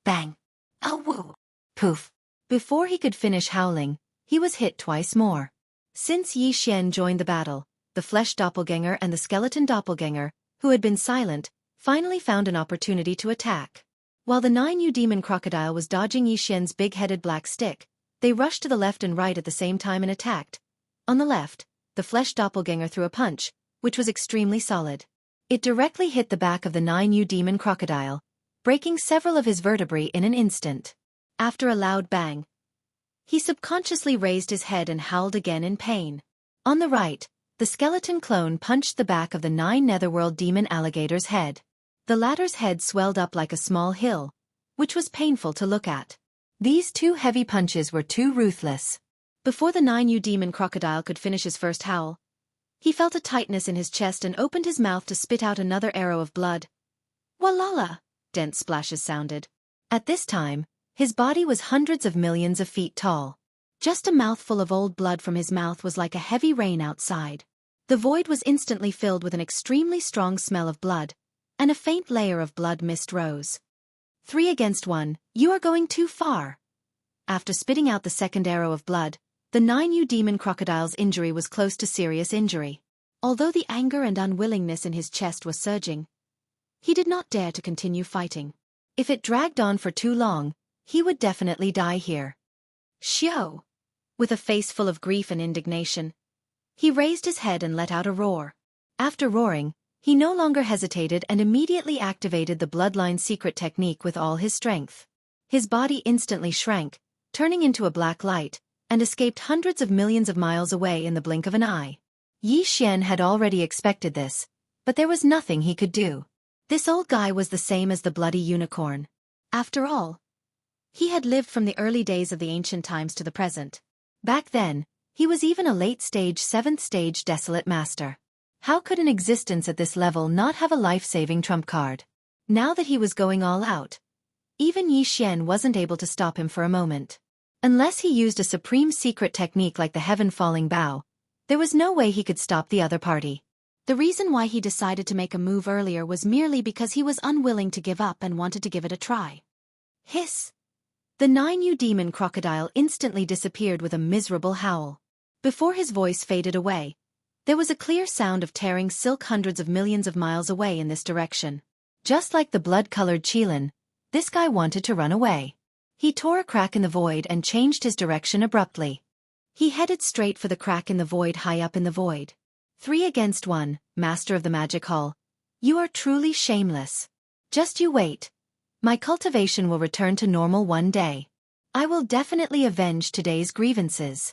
Bang! Oh woo! Poof! Before he could finish howling, he was hit twice more. Since Yi Xian joined the battle, the flesh doppelganger and the skeleton doppelganger, who had been silent, finally found an opportunity to attack. While the 9 Demon Crocodile was dodging Yi Xian's big-headed black stick, they rushed to the left and right at the same time and attacked. On the left, the flesh doppelganger threw a punch, which was extremely solid. It directly hit the back of the 9 Demon Crocodile, breaking several of his vertebrae in an instant. After a loud bang, he subconsciously raised his head and howled again in pain. On the right, the skeleton clone punched the back of the 9 Netherworld Demon Alligator's head. The latter's head swelled up like a small hill, which was painful to look at. These 2 heavy punches were too ruthless. Before the 9 Demon Crocodile could finish his first howl, he felt a tightness in his chest and opened his mouth to spit out another arrow of blood. Walala! Dense splashes sounded. At this time, his body was hundreds of millions of feet tall. Just a mouthful of old blood from his mouth was like a heavy rain outside. The void was instantly filled with an extremely strong smell of blood, and a faint layer of blood mist rose. 3 against 1, you are going too far. After spitting out the second arrow of blood, the 9 Demon Crocodile's injury was close to serious injury. Although the anger and unwillingness in his chest was surging, he did not dare to continue fighting. If it dragged on for too long, he would definitely die here. Xiao! With a face full of grief and indignation, he raised his head and let out a roar. After roaring, he no longer hesitated and immediately activated the Bloodline secret technique with all his strength. His body instantly shrank, turning into a black light, and escaped hundreds of millions of miles away in the blink of an eye. Yi Xian had already expected this, but there was nothing he could do. This old guy was the same as the bloody unicorn. After all, he had lived from the early days of the ancient times to the present. Back then, he was even a late-stage 7th-stage desolate master. How could an existence at this level not have a life-saving trump card? Now that he was going all out, even Yi Xian wasn't able to stop him for a moment. Unless he used a supreme secret technique like the heaven-falling bow, there was no way he could stop the other party. The reason why he decided to make a move earlier was merely because he was unwilling to give up and wanted to give it a try. Hiss! The 9 Demon Crocodile instantly disappeared with a miserable howl. Before his voice faded away, there was a clear sound of tearing silk hundreds of millions of miles away in this direction. Just like the blood-colored Qilin, This guy wanted to run away. He tore a crack in the void and changed his direction abruptly. He headed straight for the crack in the void high up in the void. 3 against 1, Master of the Magic Hall. You are truly shameless. Just you wait. My cultivation will return to normal one day. I will definitely avenge today's grievances.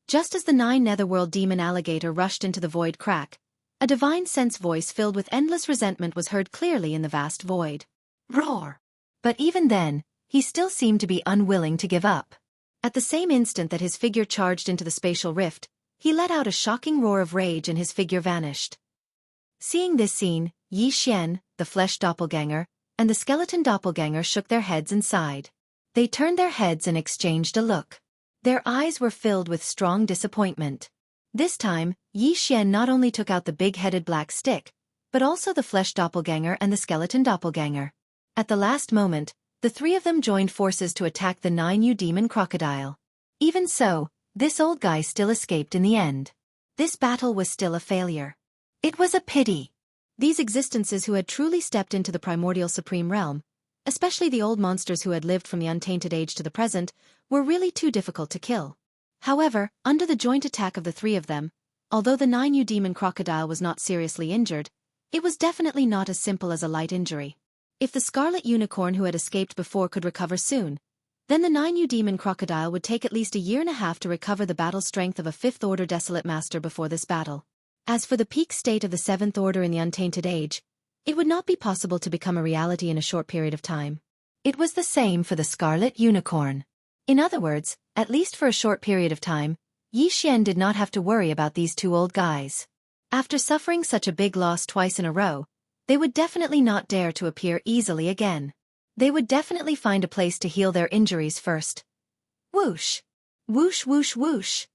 Just as the 9 Netherworld demon alligator rushed into the void crack, a divine sense voice filled with endless resentment was heard clearly in the vast void. Roar! But even then, he still seemed to be unwilling to give up. At the same instant that his figure charged into the spatial rift, he let out a shocking roar of rage and his figure vanished. Seeing this scene, Yi Xian, the flesh doppelganger, and the skeleton doppelganger shook their heads and sighed. They turned their heads and exchanged a look. Their eyes were filled with strong disappointment. This time, Yi Xian not only took out the big-headed black stick, but also the flesh doppelganger and the skeleton doppelganger. At the last moment, the 3 of them joined forces to attack the 9 demon crocodile. Even so, this old guy still escaped in the end. This battle was still a failure. It was a pity. These existences who had truly stepped into the primordial supreme realm, especially the old monsters who had lived from the untainted age to the present, were really too difficult to kill. However, under the joint attack of the 3 of them, although the 9 demon crocodile was not seriously injured, it was definitely not as simple as a light injury. If the scarlet unicorn who had escaped before could recover soon, then the 9 demon crocodile would take at least a year and a half to recover the battle strength of a 5th Order Desolate Master before this battle. As for the peak state of the 7th Order in the Untainted Age, it would not be possible to become a reality in a short period of time. It was the same for the Scarlet Unicorn. In other words, at least for a short period of time, Yi Xian did not have to worry about these 2 old guys. After suffering such a big loss twice in a row, they would definitely not dare to appear easily again. They would definitely find a place to heal their injuries first. Whoosh! Whoosh whoosh whoosh!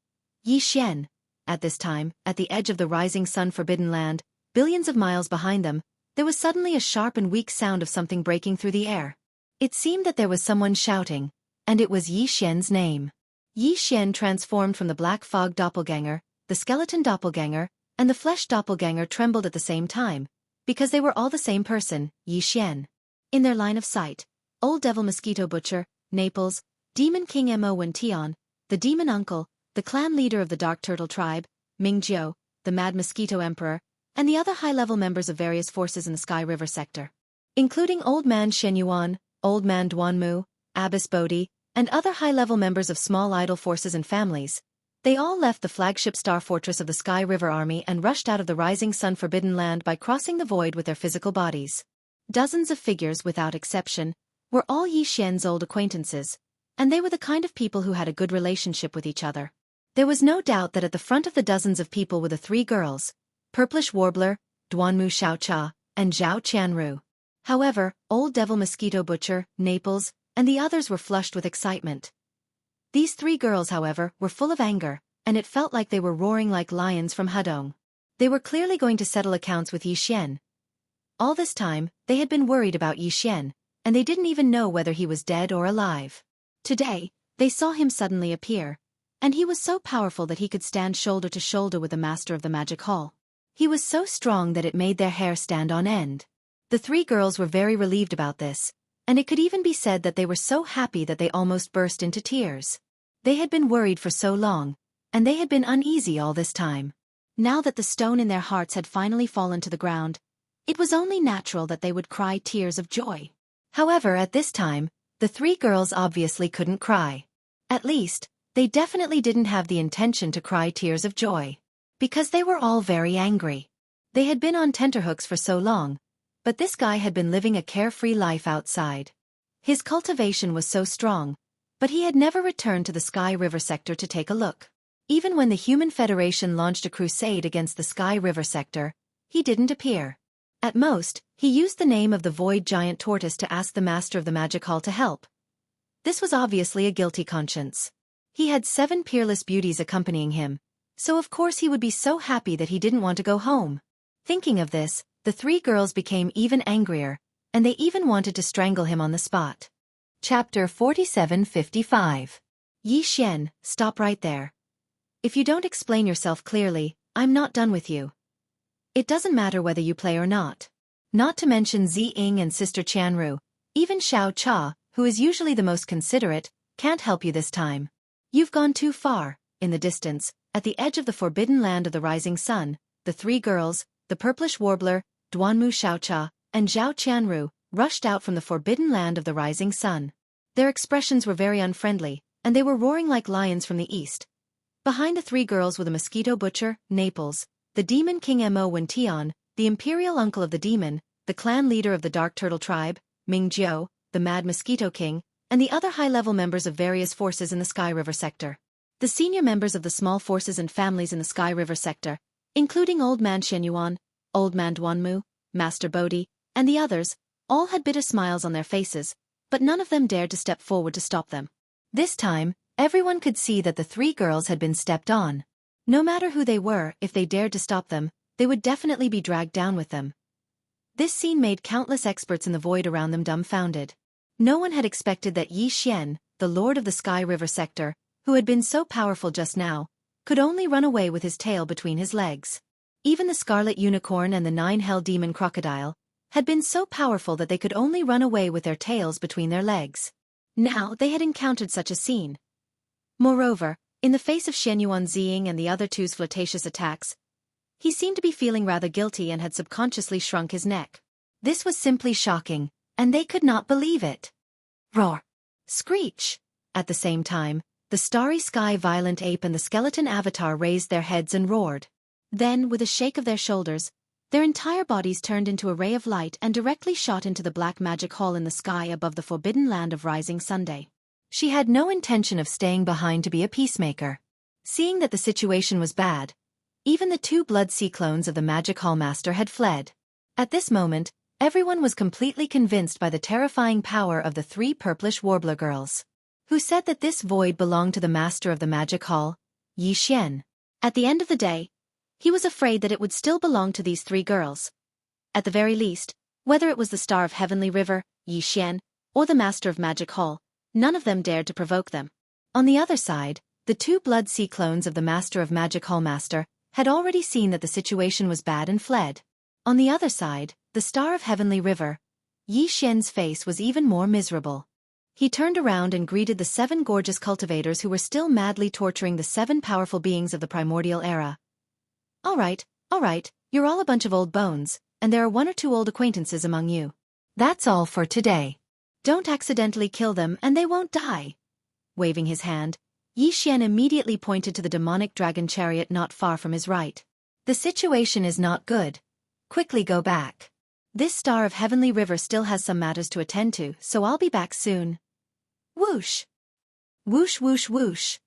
Yi Xian. At this time, at the edge of the rising sun forbidden land, billions of miles behind them, there was suddenly a sharp and weak sound of something breaking through the air. It seemed that there was someone shouting, and it was Yi Xian's name. Yi Xian transformed from the black fog doppelganger, the skeleton doppelganger, and the flesh doppelganger trembled at the same time, because they were all the same person, Yi Xian. In their line of sight, Old Devil Mosquito Butcher, Naples, Demon King Mo Wen Tian, the Demon Uncle, the clan leader of the Dark Turtle Tribe, Ming Jiao, the Mad Mosquito Emperor, and the other high-level members of various forces in the Sky River sector. Including Old Man Shen Yuan, Old Man Duanmu, Abbess Bodhi, and other high-level members of small idol forces and families. They all left the flagship star fortress of the Sky River Army and rushed out of the rising sun forbidden land by crossing the void with their physical bodies. Dozens of figures, without exception, were all Yi Xian's old acquaintances, and they were the kind of people who had a good relationship with each other. There was no doubt that at the front of the dozens of people were the 3 girls, Purplish Warbler, Duanmu Xiaocha, and Zhao Qianru. However, Old Devil Mosquito Butcher, Naples, and the others were flushed with excitement. These 3 girls, however, were full of anger, and it felt like they were roaring like lions from Hedong. They were clearly going to settle accounts with Yi Xian. All this time, they had been worried about Yi Xian, and they didn't even know whether he was dead or alive. Today, they saw him suddenly appear, and he was so powerful that he could stand shoulder to shoulder with the Master of the Magic Hall. He was so strong that it made their hair stand on end. The 3 girls were very relieved about this, and it could even be said that they were so happy that they almost burst into tears. They had been worried for so long, and they had been uneasy all this time. Now that the stone in their hearts had finally fallen to the ground, it was only natural that they would cry tears of joy. However, at this time, the 3 girls obviously couldn't cry. At least, they definitely didn't have the intention to cry tears of joy. Because they were all very angry. They had been on tenterhooks for so long, but this guy had been living a carefree life outside. His cultivation was so strong, but he had never returned to the Sky River sector to take a look. Even when the Human Federation launched a crusade against the Sky River sector, he didn't appear. At most, he used the name of the Void Giant Tortoise to ask the Master of the Magic Hall to help. This was obviously a guilty conscience. He had 7 peerless beauties accompanying him, so of course he would be so happy that he didn't want to go home. Thinking of this, the 3 girls became even angrier, and they even wanted to strangle him on the spot. Chapter 4755. Yi Xian, stop right there. If you don't explain yourself clearly, I'm not done with you. It doesn't matter whether you play or not. Not to mention Zi Ying and Sister Qianru, Even Xiao Cha, who is usually the most considerate, can't help you this time. You've gone too far. In the distance, at the edge of the forbidden land of the rising sun, the three girls, the purplish warbler, Duanmu Xiaocha, and Zhao Qianru, rushed out from the forbidden land of the rising sun. Their expressions were very unfriendly, and they were roaring like lions from the east. Behind the three girls were the mosquito butcher, Naples, the demon king Mo Wention, the imperial uncle of the demon, the clan leader of the dark turtle tribe, Ming Jiao, the mad mosquito king, and the other high-level members of various forces in the Sky River sector. The senior members of the small forces and families in the Sky River sector, including Old Man Shenyuan, Old Man Duanmu, Master Bodhi, and the others, all had bitter smiles on their faces, but none of them dared to step forward to stop them. This time, everyone could see that the three girls had been stepped on. No matter who they were, if they dared to stop them, they would definitely be dragged down with them. This scene made countless experts in the void around them dumbfounded. No one had expected that Yi Xian, the lord of the Sky River sector, who had been so powerful just now, could only run away with his tail between his legs. Even the Scarlet Unicorn and the Nine-Hell Demon Crocodile had been so powerful that they could only run away with their tails between their legs. Now they had encountered such a scene. Moreover, in the face of Shenyuan Ziying and the other two's flirtatious attacks, he seemed to be feeling rather guilty and had subconsciously shrunk his neck. This was simply shocking, and they could not believe it. Roar! Screech! At the same time, the starry sky violent ape and the skeleton avatar raised their heads and roared. Then, with a shake of their shoulders, their entire bodies turned into a ray of light and directly shot into the black magic hall in the sky above the forbidden land of rising Sunday. She had no intention of staying behind to be a peacemaker. Seeing that the situation was bad, even the two Blood Sea clones of the Magic Hall Master had fled. At this moment, everyone was completely convinced by the terrifying power of the three purplish warbler girls, who said that this void belonged to the master of the Magic Hall, Yi Xian. At the end of the day, he was afraid that it would still belong to these three girls. At the very least, whether it was the Star of Heavenly River, Yi Xian, or the Master of Magic Hall, none of them dared to provoke them. On the other side, the two Blood Sea clones of the Master of Magic Hall Master had already seen that the situation was bad and fled. On the other side, the Star of Heavenly River, Yi Xian's face was even more miserable. He turned around and greeted the 7 gorgeous cultivators who were still madly torturing the 7 powerful beings of the primordial era. All right, you're all a bunch of old bones, and there are 1 or 2 old acquaintances among you. That's all for today. Don't accidentally kill them and they won't die. Waving his hand, Yi Xian immediately pointed to the demonic dragon chariot not far from his right. The situation is not good. Quickly go back. This Star of Heavenly River still has some matters to attend to, so I'll be back soon. Whoosh! Whoosh whoosh whoosh!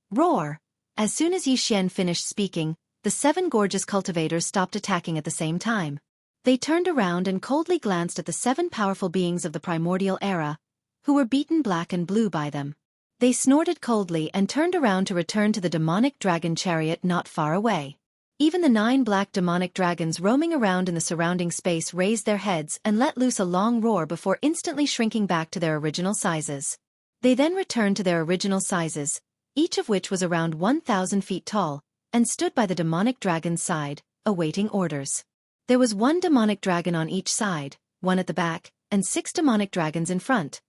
Roar! As soon as Yi Xian finished speaking, the 7 gorgeous cultivators stopped attacking at the same time. They turned around and coldly glanced at the 7 powerful beings of the primordial era, who were beaten black and blue by them. They snorted coldly and turned around to return to the demonic dragon chariot not far away. Even the 9 black demonic dragons roaming around in the surrounding space raised their heads and let loose a long roar before instantly shrinking back to their original sizes. They then returned to their original sizes, each of which was around 1,000 feet tall, and stood by the demonic dragon's side, awaiting orders. There was 1 demonic dragon on each side, 1 at the back, and 6 demonic dragons in front.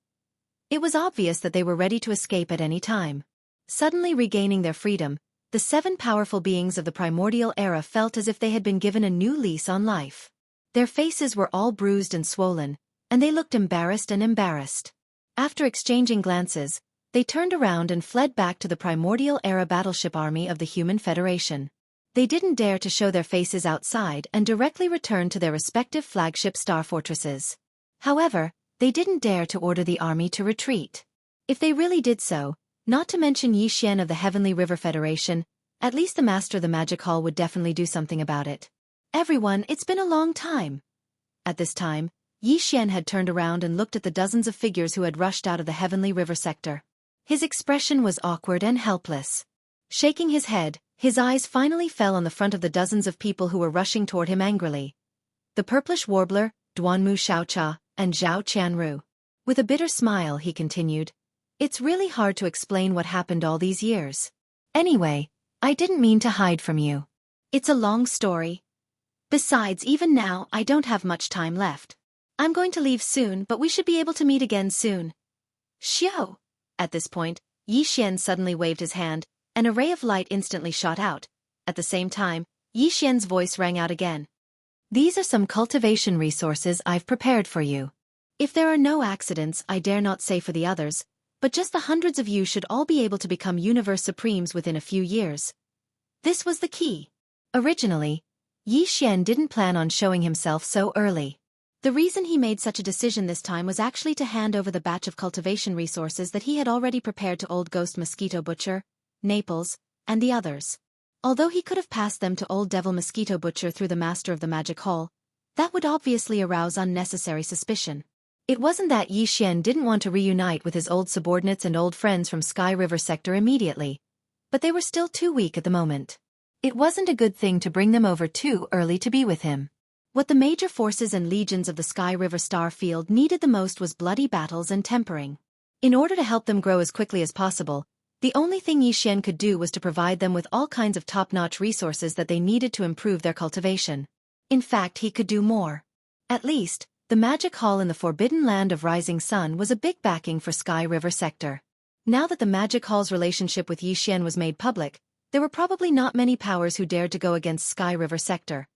It was obvious that they were ready to escape at any time. Suddenly regaining their freedom, the 7 powerful beings of the primordial era felt as if they had been given a new lease on life. Their faces were all bruised and swollen, and they looked embarrassed. After exchanging glances, they turned around and fled back to the primordial era battleship army of the Human Federation. They didn't dare to show their faces outside and directly returned to their respective flagship star fortresses. However, they didn't dare to order the army to retreat. If they really did so, not to mention Yi Xian of the Heavenly River Federation, at least the Master of the Magic Hall would definitely do something about it. Everyone, it's been a long time. At this time, Yi Xian had turned around and looked at the dozens of figures who had rushed out of the Heavenly River sector. His expression was awkward and helpless. Shaking his head, his eyes finally fell on the front of the dozens of people who were rushing toward him angrily. The purplish warbler, Duanmu Xiaocha, and Zhao Qianru. With a bitter smile, he continued, "It's really hard to explain what happened all these years. Anyway, I didn't mean to hide from you. It's a long story. Besides, even now, I don't have much time left. I'm going to leave soon, but we should be able to meet again soon. Xiao! At this point, Yi Xian suddenly waved his hand, and a ray of light instantly shot out. At the same time, Yi Xian's voice rang out again. These are some cultivation resources I've prepared for you. If there are no accidents, I dare not say for the others, but just the hundreds of you should all be able to become Universe Supremes within a few years. This was the key. Originally, Yi Xian didn't plan on showing himself so early. The reason he made such a decision this time was actually to hand over the batch of cultivation resources that he had already prepared to Old Ghost Mosquito Butcher, Naples, and the others. Although he could have passed them to Old Devil Mosquito Butcher through the Master of the Magic Hall, that would obviously arouse unnecessary suspicion. It wasn't that Yi Xian didn't want to reunite with his old subordinates and old friends from Sky River Sector immediately, but they were still too weak at the moment. It wasn't a good thing to bring them over too early to be with him. What the major forces and legions of the Sky River Star Field needed the most was bloody battles and tempering. In order to help them grow as quickly as possible, the only thing Yi Xian could do was to provide them with all kinds of top-notch resources that they needed to improve their cultivation. In fact, he could do more. At least, the Magic Hall in the Forbidden Land of Rising Sun was a big backing for Sky River Sector. Now that the Magic Hall's relationship with Yi Xian was made public, there were probably not many powers who dared to go against Sky River Sector.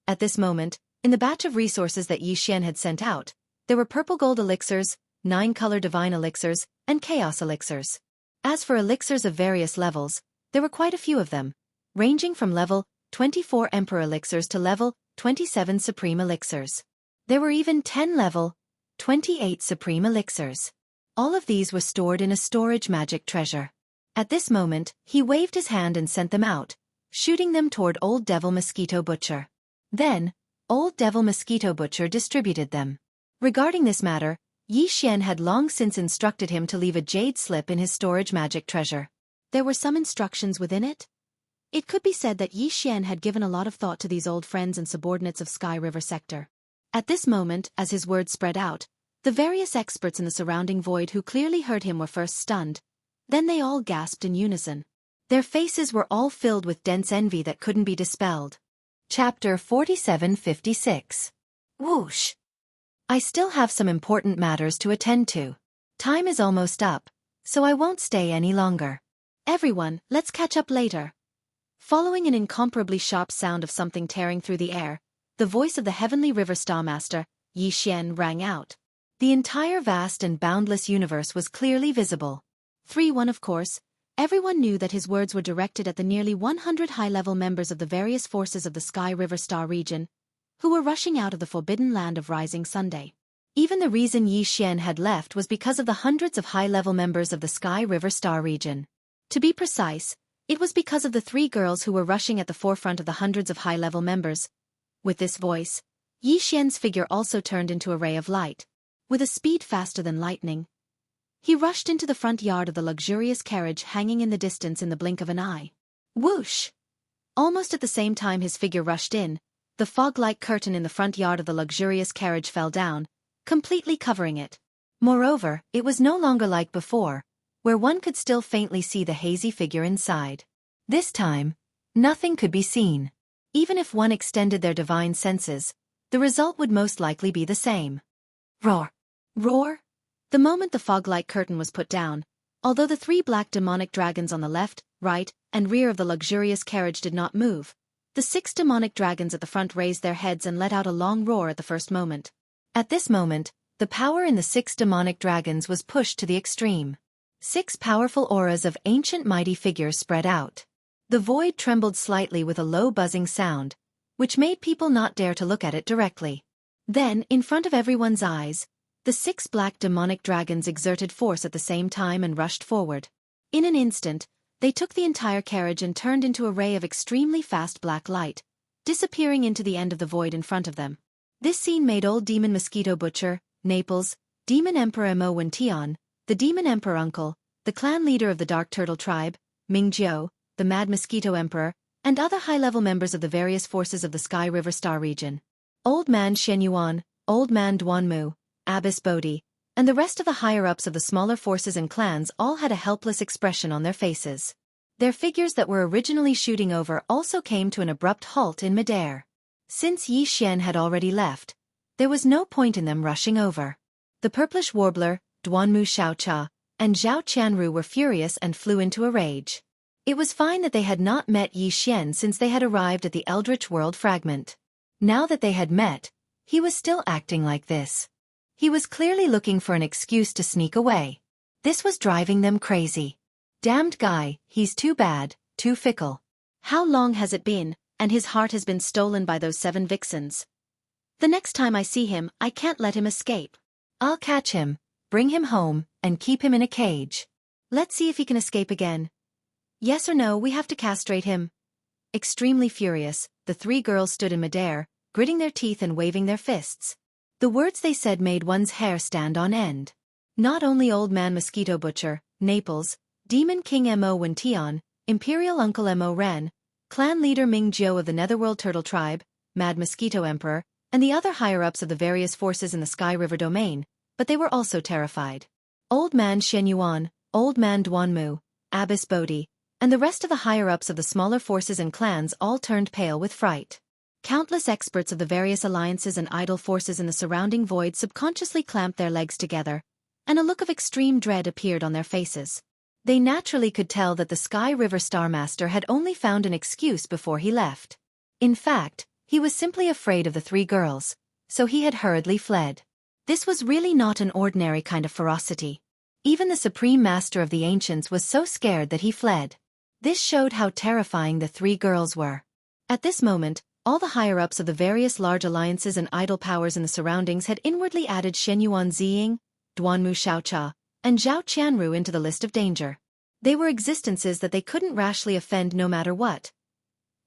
At this moment, in the batch of resources that Yi Xian had sent out, there were purple gold elixirs, 9-color divine elixirs, and chaos elixirs. As for elixirs of various levels, there were quite a few of them, ranging from level 24 Emperor elixirs to level 27 Supreme elixirs. There were even 10 level 28 Supreme elixirs. All of these were stored in a storage magic treasure. At this moment, he waved his hand and sent them out, shooting them toward Old Devil Mosquito Butcher. Then, Old Devil Mosquito Butcher distributed them. Regarding this matter, Yi Xian had long since instructed him to leave a jade slip in his storage magic treasure. There were some instructions within it? It could be said that Yi Xian had given a lot of thought to these old friends and subordinates of Sky River Sector. At this moment, as his words spread out, the various experts in the surrounding void who clearly heard him were first stunned. Then they all gasped in unison. Their faces were all filled with dense envy that couldn't be dispelled. Chapter 4756. Whoosh! I still have some important matters to attend to. Time is almost up, so I won't stay any longer. Everyone, let's catch up later. Following an incomparably sharp sound of something tearing through the air, the voice of the Heavenly River Starmaster, Yi Xian, rang out. The entire vast and boundless universe was clearly visible. 3-1 Of course, everyone knew that his words were directed at the nearly 100 high-level members of the various forces of the Sky River Star region, who were rushing out of the Forbidden Land of Rising Sunday. Even the reason Yi Xian had left was because of the hundreds of high-level members of the Sky River Star region. To be precise, it was because of the 3 girls who were rushing at the forefront of the hundreds of high-level members. With this voice, Yi Xian's figure also turned into a ray of light. With a speed faster than lightning, he rushed into the front yard of the luxurious carriage hanging in the distance in the blink of an eye. Whoosh! Almost at the same time his figure rushed in, the fog-like curtain in the front yard of the luxurious carriage fell down, completely covering it. Moreover, it was no longer like before, where one could still faintly see the hazy figure inside. This time, nothing could be seen. Even if one extended their divine senses, the result would most likely be the same. Roar! Roar! The moment the fog-like curtain was put down, although the 3 black demonic dragons on the left, right, and rear of the luxurious carriage did not move, the 6 demonic dragons at the front raised their heads and let out a long roar at the first moment. At this moment, the power in the 6 demonic dragons was pushed to the extreme. 6 powerful auras of ancient mighty figures spread out. The void trembled slightly with a low buzzing sound, which made people not dare to look at it directly. Then, in front of everyone's eyes, the 6 black demonic dragons exerted force at the same time and rushed forward. In an instant, they took the entire carriage and turned into a ray of extremely fast black light, disappearing into the end of the void in front of them. This scene made Old Demon Mosquito Butcher, Naples, Demon Emperor Mo Wention, the Demon Emperor Uncle, the clan leader of the Dark Turtle Tribe, Ming Jiao, the Mad Mosquito Emperor, and other high-level members of the various forces of the Sky River Star region. Old Man Shen Yuan, Old Man Duanmu, Abbess Bodhi, and the rest of the higher-ups of the smaller forces and clans all had a helpless expression on their faces. Their figures that were originally shooting over also came to an abrupt halt in midair. Since Yi Xian had already left, There was no point in them rushing over. The purplish warbler, Duanmu Xiaocha, and Zhao Qianru were furious and flew into a rage. It was fine that they had not met Yi Xian since they had arrived at the Eldritch World fragment. Now that they had met, he was still acting like this. He was clearly looking for an excuse to sneak away. This was driving them crazy. Damned guy, he's too bad, too fickle. How long has it been, and his heart has been stolen by those 7 vixens. The next time I see him, I can't let him escape. I'll catch him, bring him home, and keep him in a cage. Let's see if he can escape again. Yes or no, we have to castrate him. Extremely furious, the 3 girls stood in midair, gritting their teeth and waving their fists. The words they said made one's hair stand on end. Not only Old Man Mosquito Butcher, Naples, Demon King Mo Wention, Imperial Uncle Mo Ren, Clan Leader Ming Jiao of the Netherworld Turtle Tribe, Mad Mosquito Emperor, and the other higher-ups of the various forces in the Sky River domain, but they were also terrified. Old Man Shen Yuan, Old Man Duanmu, Abbess Bodhi, and the rest of the higher-ups of the smaller forces and clans all turned pale with fright. Countless experts of the various alliances and idol forces in the surrounding void subconsciously clamped their legs together, and a look of extreme dread appeared on their faces. They naturally could tell that the Sky River Starmaster had only found an excuse before he left. In fact, he was simply afraid of the 3 girls, so he had hurriedly fled. This was really not an ordinary kind of ferocity. Even the Supreme Master of the Ancients was so scared that he fled. This showed how terrifying the 3 girls were. At this moment, all the higher-ups of the various large alliances and idol powers in the surroundings had inwardly added Shen Yuan Ziying, Duanmu Xiaocha, and Zhao Qianru into the list of danger. They were existences that they couldn't rashly offend no matter what.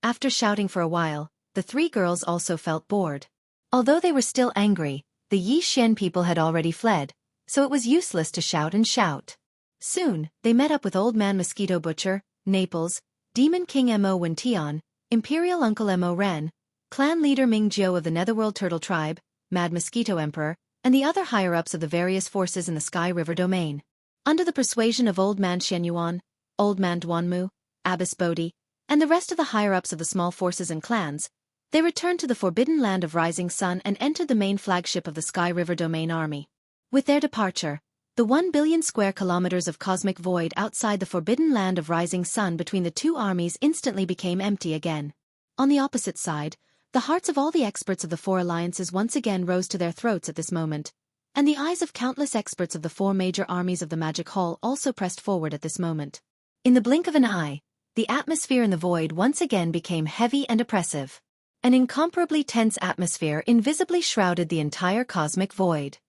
After shouting for a while, the 3 girls also felt bored. Although they were still angry, the Yi Xian people had already fled, so it was useless to shout and shout. Soon, they met up with Old Man Mosquito Butcher, Naples, Demon King Mo Wention, Imperial Uncle Mo Ren, Clan Leader Ming Jiao of the Netherworld Turtle Tribe, Mad Mosquito Emperor, and the other higher-ups of the various forces in the Sky River domain. Under the persuasion of Old Man Shen Yuan, Old Man Duanmu, Abbess Bodhi, and the rest of the higher-ups of the small forces and clans, they returned to the Forbidden Land of Rising Sun and entered the main flagship of the Sky River Domain Army. With their departure, the 1 billion square kilometers of cosmic void outside the Forbidden Land of Rising Sun between the 2 armies instantly became empty again. On the opposite side, the hearts of all the experts of the 4 alliances once again rose to their throats at this moment, and the eyes of countless experts of the 4 major armies of the Magic Hall also pressed forward at this moment. In the blink of an eye, the atmosphere in the void once again became heavy and oppressive. An incomparably tense atmosphere invisibly shrouded the entire cosmic void.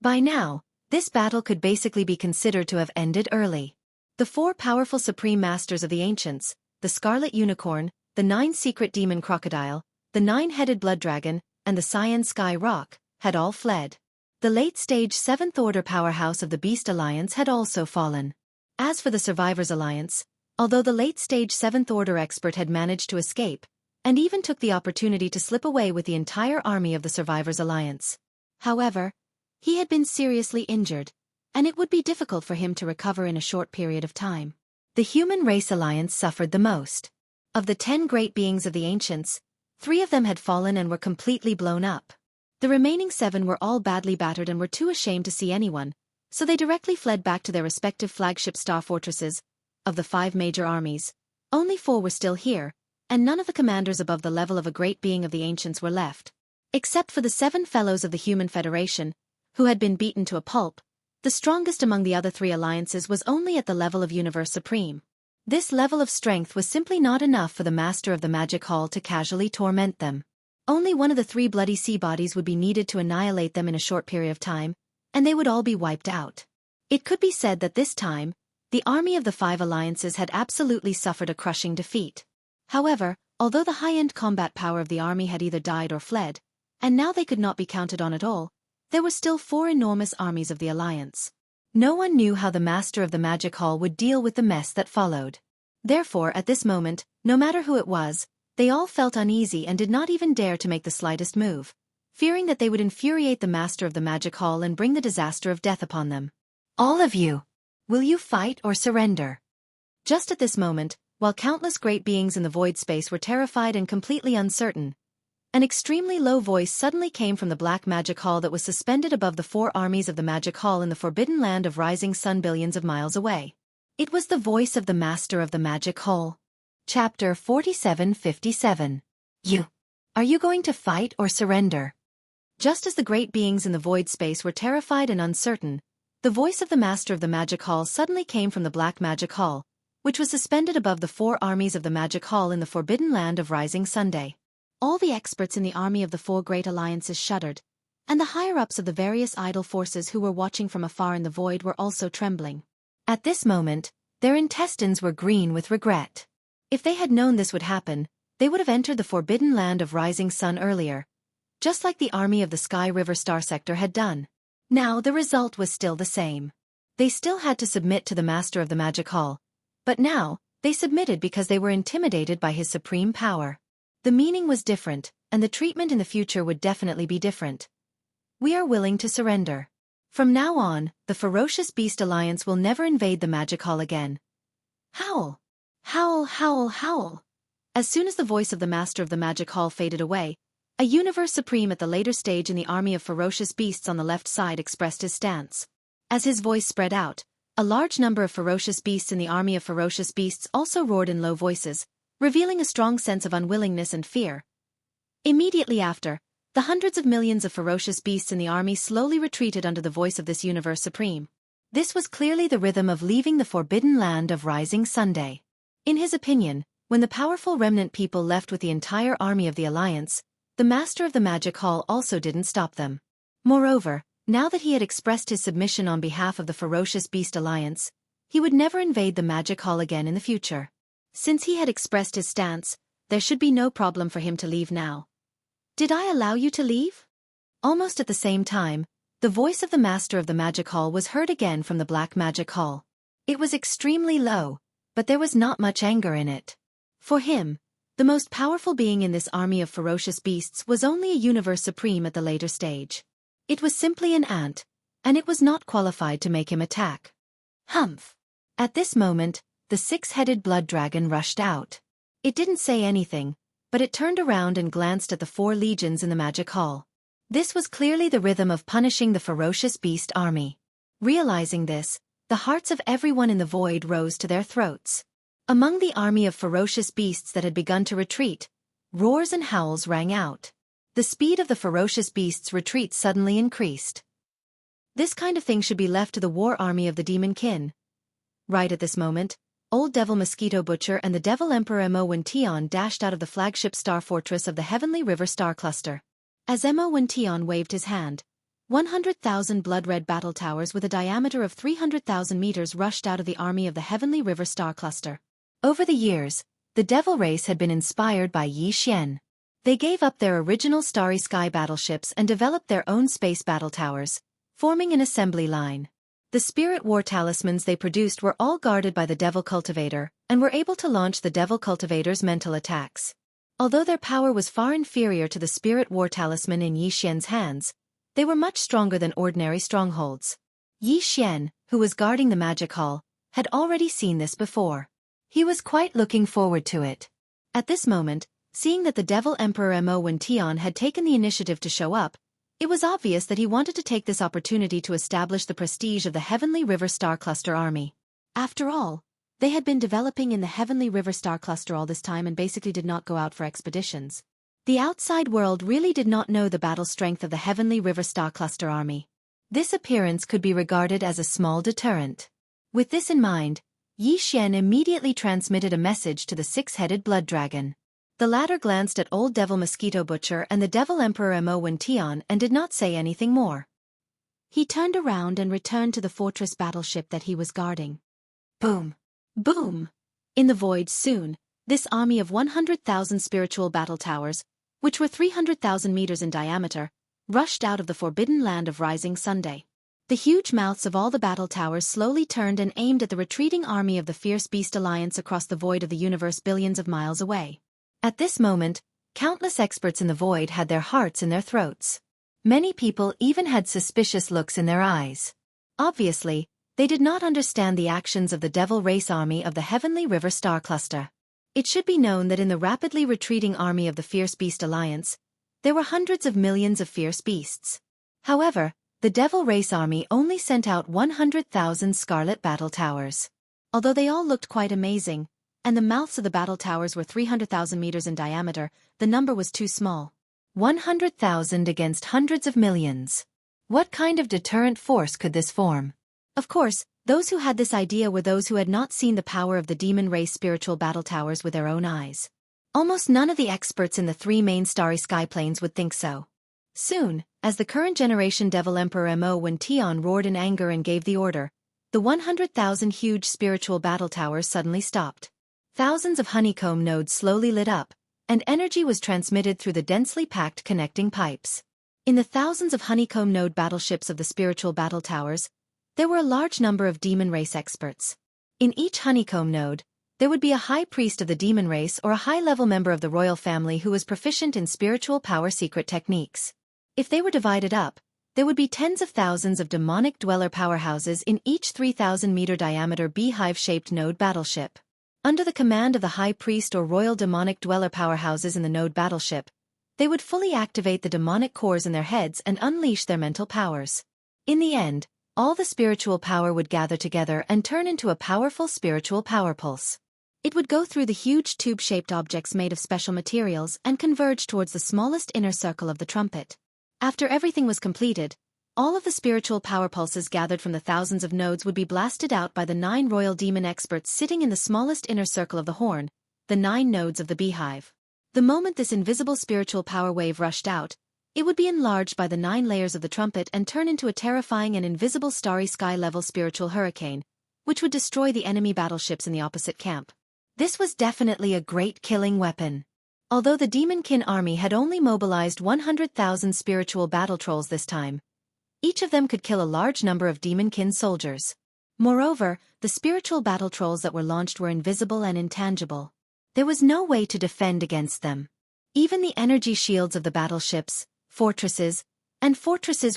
By now, this battle could basically be considered to have ended early. The 4 powerful Supreme Masters of the Ancients, the Scarlet Unicorn, the 9 Secret Demon Crocodile, the 9-headed Blood Dragon, and the Cyan Sky Rock, had all fled. The late-stage 7th Order powerhouse of the Beast Alliance had also fallen. As for the Survivors Alliance, although the late-stage 7th Order expert had managed to escape, and even took the opportunity to slip away with the entire army of the Survivors Alliance. However, he had been seriously injured, and it would be difficult for him to recover in a short period of time. The Human Race Alliance suffered the most. Of the 10 great beings of the Ancients, 3 of them had fallen and were completely blown up. The remaining 7 were all badly battered and were too ashamed to see anyone, so they directly fled back to their respective flagship star fortresses. Of the 5 major armies, only 4 were still here, and none of the commanders above the level of a great being of the Ancients were left. Except for the 7 fellows of the Human Federation, who had been beaten to a pulp, the strongest among the other 3 alliances was only at the level of Universe Supreme. This level of strength was simply not enough for the Master of the Magic Hall to casually torment them. Only one of the 3 bloody sea bodies would be needed to annihilate them in a short period of time, and they would all be wiped out. It could be said that this time, the army of the 5 alliances had absolutely suffered a crushing defeat. However, although the high-end combat power of the army had either died or fled, and now they could not be counted on at all, there were still 4 enormous armies of the alliance. No one knew how the Master of the Magic Hall would deal with the mess that followed. Therefore, at this moment, no matter who it was, they all felt uneasy and did not even dare to make the slightest move, fearing that they would infuriate the Master of the Magic Hall and bring the disaster of death upon them. All of you! Will you fight or surrender? Just at this moment, while countless great beings in the void space were terrified and completely uncertain, An extremely low voice suddenly came from the black magic hall that was suspended above the four armies of the magic hall in the forbidden land of rising sun billions of miles away. It was the voice of the master of the magic hall. Chapter 4757. Are you going to fight or surrender? Just as the great beings in the void space were terrified and uncertain, the voice of the master of the magic hall suddenly came from the black magic hall, which was suspended above the four armies of the magic hall in the forbidden land of rising Sunday. All the experts in the army of the four great alliances shuddered, and the higher-ups of the various idol forces who were watching from afar in the void were also trembling. At this moment, their intestines were green with regret. If they had known this would happen, they would have entered the forbidden land of rising sun earlier, just like the army of the Sky River Star Sector had done. Now the result was still the same. They still had to submit to the master of the magic hall, but now, they submitted because they were intimidated by his supreme power. The meaning was different, and the treatment in the future would definitely be different. We are willing to surrender. From now on, the Ferocious Beast Alliance will never invade the magic hall again. Howl! Howl, howl, howl! As soon as the voice of the master of the magic hall faded away, a universe supreme at the later stage in the army of ferocious beasts on the left side expressed his stance. As his voice spread out, a large number of ferocious beasts in the army of ferocious beasts also roared in low voices, revealing a strong sense of unwillingness and fear. Immediately after, the hundreds of millions of ferocious beasts in the army slowly retreated under the voice of this universe supreme. This was clearly the rhythm of leaving the forbidden land of rising Sunday. In his opinion, when the powerful remnant people left with the entire army of the Alliance, the master of the magic hall also didn't stop them. Moreover, now that he had expressed his submission on behalf of the Ferocious Beast Alliance, he would never invade the magic hall again in the future. Since he had expressed his stance, there should be no problem for him to leave now. Did I allow you to leave? Almost at the same time, the voice of the master of the magic hall was heard again from the black magic hall. It was extremely low, but there was not much anger in it. For him, the most powerful being in this army of ferocious beasts was only a universe supreme at the later stage. It was simply an ant, and it was not qualified to make him attack. Humph! At this moment, the six-headed blood dragon rushed out. It didn't say anything, but it turned around and glanced at the four legions in the magic hall. This was clearly the rhythm of punishing the ferocious beast army. Realizing this, the hearts of everyone in the void rose to their throats. Among the army of ferocious beasts that had begun to retreat, roars and howls rang out. The speed of the ferocious beasts' retreat suddenly increased. This kind of thing should be left to the war army of the demon kin. Right at this moment, Old Devil Mosquito Butcher and the Devil Emperor Mo dashed out of the flagship star fortress of the Heavenly River Star Cluster. As Mo waved his hand, 100,000 blood-red battle towers with a diameter of 300,000 meters rushed out of the army of the Heavenly River Star Cluster. Over the years, the Devil race had been inspired by Yi Xian. They gave up their original Starry Sky battleships and developed their own space battle towers, forming an assembly line. The Spirit War talismans they produced were all guarded by the Devil Cultivator, and were able to launch the Devil Cultivator's mental attacks. Although their power was far inferior to the Spirit War talisman in Yi Xian's hands, they were much stronger than ordinary strongholds. Yi Xian, who was guarding the magic hall, had already seen this before. He was quite looking forward to it. At this moment, seeing that the Devil Emperor Mo had taken the initiative to show up, it was obvious that he wanted to take this opportunity to establish the prestige of the Heavenly River Star Cluster army. After all, they had been developing in the Heavenly River Star Cluster all this time and basically did not go out for expeditions. The outside world really did not know the battle strength of the Heavenly River Star Cluster army. This appearance could be regarded as a small deterrent. With this in mind, Yi Xian immediately transmitted a message to the six-headed blood dragon. The latter glanced at Old Devil Mosquito Butcher and the Devil Emperor Mo and did not say anything more. He turned around and returned to the fortress battleship that he was guarding. Boom! Boom! In the void soon, this army of 100,000 spiritual battle towers, which were 300,000 meters in diameter, rushed out of the forbidden land of rising Sunday. The huge mouths of all the battle towers slowly turned and aimed at the retreating army of the Fierce Beast Alliance across the void of the universe billions of miles away. At this moment, countless experts in the void had their hearts in their throats. Many people even had suspicious looks in their eyes. Obviously, they did not understand the actions of the Devil Race army of the Heavenly River Star Cluster. It should be known that in the rapidly retreating army of the Fierce Beast Alliance, There were hundreds of millions of fierce beasts. However, the Devil Race army only sent out 100,000 scarlet battle towers. Although they all looked quite amazing, and the mouths of the battle towers were 300,000 meters in diameter, the number was too small. 100,000 against hundreds of millions. What kind of deterrent force could this form? Of course, those who had this idea were those who had not seen the power of the demon race spiritual battle towers with their own eyes. Almost none of the experts in the three main starry sky planes would think so. Soon, as the current generation Devil Emperor Mo when Tion roared in anger and gave the order, the 100,000 huge spiritual battle towers suddenly stopped. Thousands of honeycomb nodes slowly lit up, and energy was transmitted through the densely packed connecting pipes. In the thousands of honeycomb node battleships of the spiritual battle towers, there were a large number of demon race experts. In each honeycomb node, there would be a high priest of the demon race or a high-level member of the royal family who was proficient in spiritual power secret techniques. If they were divided up, there would be tens of thousands of demonic dweller powerhouses in each 3,000-meter diameter beehive-shaped node battleship. Under the command of the high priest or royal demonic dweller powerhouses in the node battleship, they would fully activate the demonic cores in their heads and unleash their mental powers. In the end, all the spiritual power would gather together and turn into a powerful spiritual power pulse. It would go through the huge tube-shaped objects made of special materials and converge towards the smallest inner circle of the trumpet. After everything was completed, all of the spiritual power pulses gathered from the thousands of nodes would be blasted out by the 9 royal demon experts sitting in the smallest inner circle of the horn, the 9 nodes of the beehive. The moment this invisible spiritual power wave rushed out, it would be enlarged by the 9 layers of the trumpet and turn into a terrifying and invisible starry sky-level spiritual hurricane, which would destroy the enemy battleships in the opposite camp. This was definitely a great killing weapon. Although the Demonkin army had only mobilized 100,000 spiritual battle trolls this time, each of them could kill a large number of Demonkin soldiers. Moreover, the spiritual battle trolls that were launched were invisible and intangible. There was no way to defend against them. Even the energy shields of the battleships, fortresses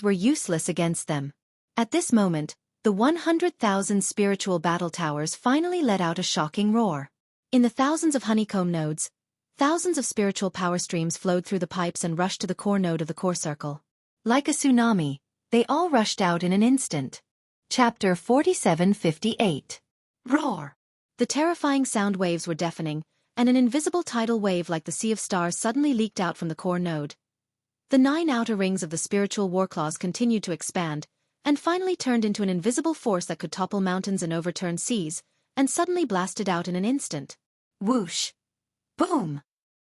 were useless against them. At this moment, the 100,000 spiritual battle towers finally let out a shocking roar. In the thousands of honeycomb nodes, thousands of spiritual power streams flowed through the pipes and rushed to the core node of the core circle. Like a tsunami, they all rushed out in an instant. Chapter 4758. Roar! The terrifying sound waves were deafening, and an invisible tidal wave like the Sea of Stars suddenly leaked out from the core node. The 9 outer rings of the spiritual warclaws continued to expand, and finally turned into an invisible force that could topple mountains and overturn seas, and suddenly blasted out in an instant. Whoosh! Boom!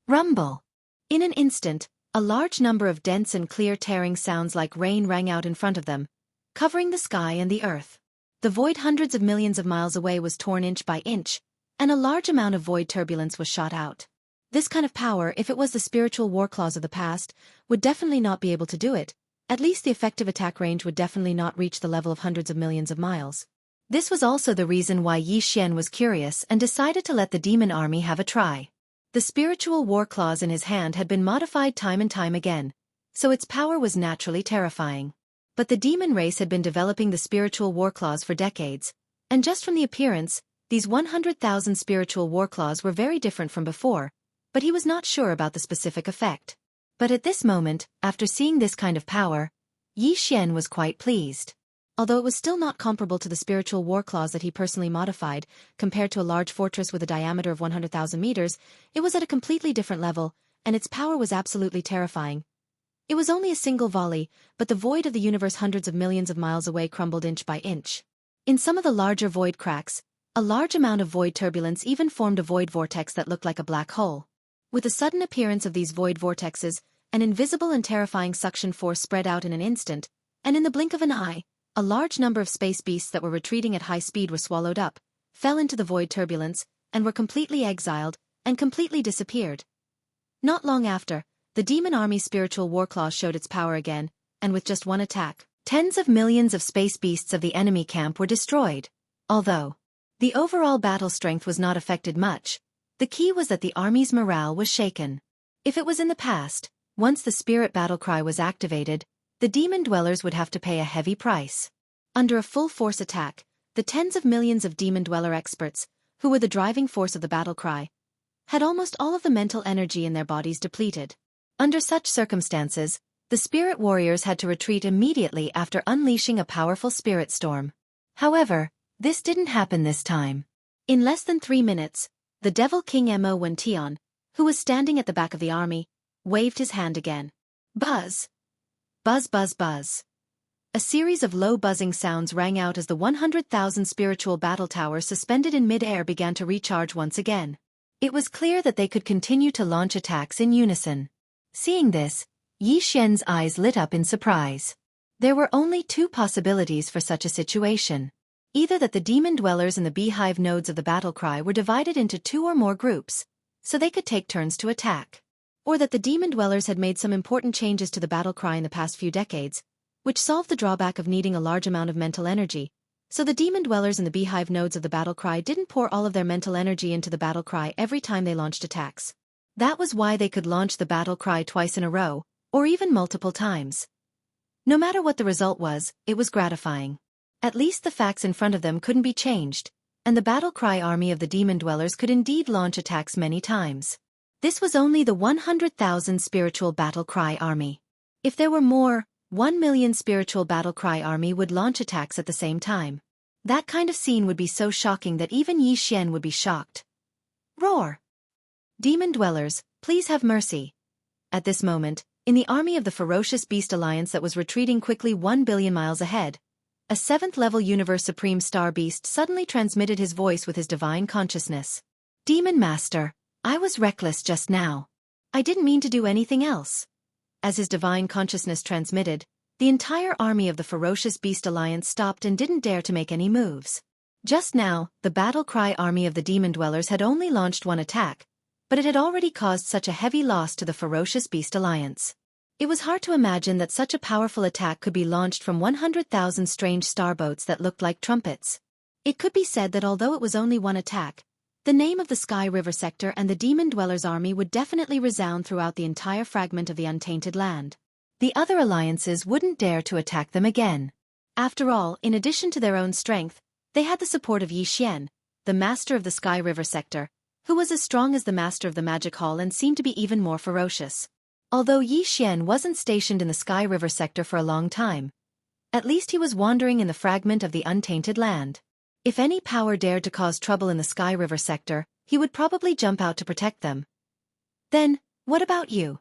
Rumble! In an instant, a large number of dense and clear tearing sounds like rain rang out in front of them, covering the sky and the earth. The void hundreds of millions of miles away was torn inch by inch, and a large amount of void turbulence was shot out. This kind of power, if it was the spiritual warclaws of the past, would definitely not be able to do it. At least the effective attack range would definitely not reach the level of hundreds of millions of miles. This was also the reason why Yi Xian was curious and decided to let the demon army have a try. The spiritual warclaws in his hand had been modified time and time again, so its power was naturally terrifying. But the demon race had been developing the spiritual warclaws for decades, and just from the appearance, these 100,000 spiritual warclaws were very different from before, but he was not sure about the specific effect. But at this moment, after seeing this kind of power, Yi Xian was quite pleased. Although it was still not comparable to the spiritual warclaws that he personally modified, compared to a large fortress with a diameter of 100,000 meters, it was at a completely different level, and its power was absolutely terrifying. It was only a single volley, but the void of the universe hundreds of millions of miles away crumbled inch by inch. In some of the larger void cracks, a large amount of void turbulence even formed a void vortex that looked like a black hole. With the sudden appearance of these void vortexes, an invisible and terrifying suction force spread out in an instant, and in the blink of an eye, a large number of space beasts that were retreating at high speed were swallowed up, fell into the void turbulence, and were completely exiled, and completely disappeared. Not long after, the demon army's spiritual warclaw showed its power again, and with just one attack, tens of millions of space beasts of the enemy camp were destroyed. Although the overall battle strength was not affected much, the key was that the army's morale was shaken. If it was in the past, once the spirit battle cry was activated, the demon dwellers would have to pay a heavy price. Under a full-force attack, the tens of millions of demon dweller experts, who were the driving force of the battle cry, had almost all of the mental energy in their bodies depleted. Under such circumstances, the spirit warriors had to retreat immediately after unleashing a powerful spirit storm. However, this didn't happen this time. In less than 3 minutes, the Devil King Mo Wention, who was standing at the back of the army, waved his hand again. Buzz! Buzz buzz buzz. A series of low buzzing sounds rang out as the 100,000 spiritual battle towers suspended in mid-air began to recharge once again. It was clear that they could continue to launch attacks in unison. Seeing this, Yi Xian's eyes lit up in surprise. There were only 2 possibilities for such a situation. Either that the demon dwellers in the beehive nodes of the battle cry were divided into 2 or more groups, so they could take turns to attack. Or that the demon dwellers had made some important changes to the battle cry in the past few decades, which solved the drawback of needing a large amount of mental energy, so the demon dwellers in the beehive nodes of the battle cry didn't pour all of their mental energy into the battle cry every time they launched attacks. That was why they could launch the battle cry twice in a row, or even multiple times. No matter what the result was, it was gratifying. At least the facts in front of them couldn't be changed, and the battle cry army of the demon dwellers could indeed launch attacks many times. This was only the 100,000 spiritual battle cry army. If there were more, 1 million spiritual battle cry army would launch attacks at the same time. That kind of scene would be so shocking that even Yi Xian would be shocked. Roar! Demon dwellers, please have mercy. At this moment, in the army of the ferocious beast alliance that was retreating quickly 1 billion miles ahead, a 7th-level Universe Supreme Star Beast suddenly transmitted his voice with his divine consciousness. Demon Master, I was reckless just now. I didn't mean to do anything else. As his divine consciousness transmitted, the entire army of the ferocious beast alliance stopped and didn't dare to make any moves. Just now, the battle cry army of the demon dwellers had only launched 1 attack, but it had already caused such a heavy loss to the ferocious beast alliance. It was hard to imagine that such a powerful attack could be launched from 100,000 strange starboats that looked like trumpets. It could be said that although it was only 1 attack, the name of the Sky River sector and the demon dwellers' army would definitely resound throughout the entire fragment of the untainted land. The other alliances wouldn't dare to attack them again. After all, in addition to their own strength, they had the support of Yi Xian, the master of the Sky River sector, who was as strong as the master of the Magic Hall and seemed to be even more ferocious. Although Yi Xian wasn't stationed in the Sky River sector for a long time, at least he was wandering in the fragment of the untainted land. If any power dared to cause trouble in the Sky River sector, he would probably jump out to protect them. Then, what about you?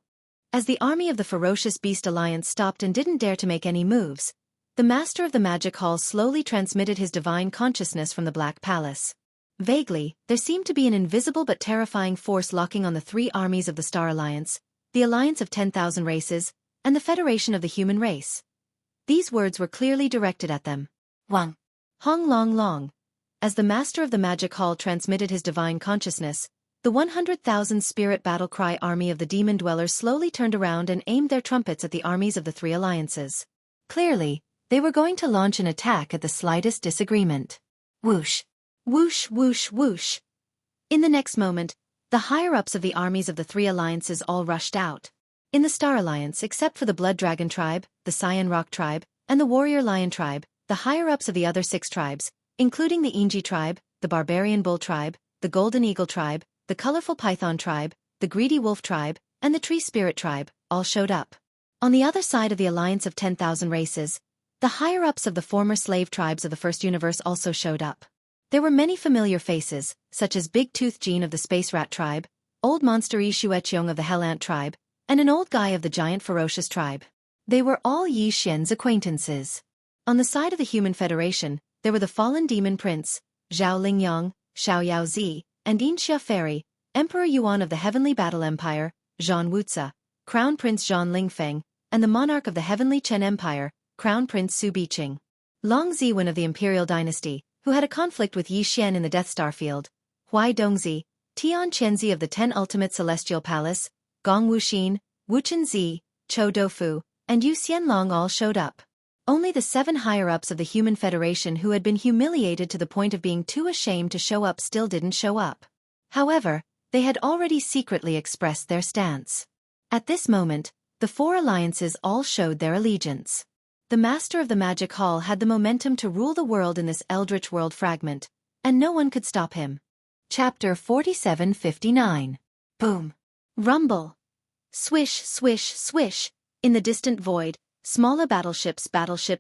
As the army of the ferocious beast alliance stopped and didn't dare to make any moves, the master of the Magic Hall slowly transmitted his divine consciousness from the Black Palace. Vaguely, there seemed to be an invisible but terrifying force locking on the 3 armies of the Star Alliance, the Alliance of 10,000 Races, and the Federation of the Human Race. These words were clearly directed at them. Wang. Hong Long Long. As the master of the Magic Hall transmitted his divine consciousness, the 100,000 spirit battle cry army of the demon dwellers slowly turned around and aimed their trumpets at the armies of the 3 alliances. Clearly, they were going to launch an attack at the slightest disagreement. Whoosh! Whoosh whoosh whoosh! In the next moment, the higher-ups of the armies of the 3 alliances all rushed out. In the Star Alliance, except for the Blood Dragon tribe, the Cyan Rock tribe, and the Warrior Lion tribe, the higher-ups of the other 6 tribes, including the Inji tribe, the Barbarian Bull tribe, the Golden Eagle tribe, the Colorful Python tribe, the Greedy Wolf tribe, and the Tree Spirit tribe, all showed up. On the other side of the Alliance of 10,000 Races, the higher-ups of the former slave tribes of the First Universe also showed up. There were many familiar faces, such as Big Tooth Jean of the Space Rat tribe, Old Monster Ishuecheong of the Hell Ant tribe, and an old guy of the Giant Ferocious tribe. They were all Yi Xian's acquaintances. On the side of the Human Federation, there were the fallen demon prince, Zhao Lingyang, Xiao Yaozi, and Yin Xia Fairy, Emperor Yuan of the Heavenly Battle Empire, Zhan Wuzi, Crown Prince Zhan Lingfeng, and the monarch of the Heavenly Chen Empire, Crown Prince Su Biqing. Long Ziwen of the Imperial Dynasty, who had a conflict with Yi Xian in the Death Star field, Huai Dongzi, Tian Chenzi of the 10 Ultimate Celestial Palace, Gong Wuxin, Wu Chenzi, Chou Doufu, and Yu Xianlong all showed up. Only the 7 higher-ups of the Human Federation who had been humiliated to the point of being too ashamed to show up still didn't show up. However, they had already secretly expressed their stance. At this moment, the 4 alliances all showed their allegiance. The master of the Magic Hall had the momentum to rule the world in this eldritch world fragment, and no one could stop him. Chapter 4759. Boom. Rumble. Swish, swish, swish. In the distant void, smaller battleships,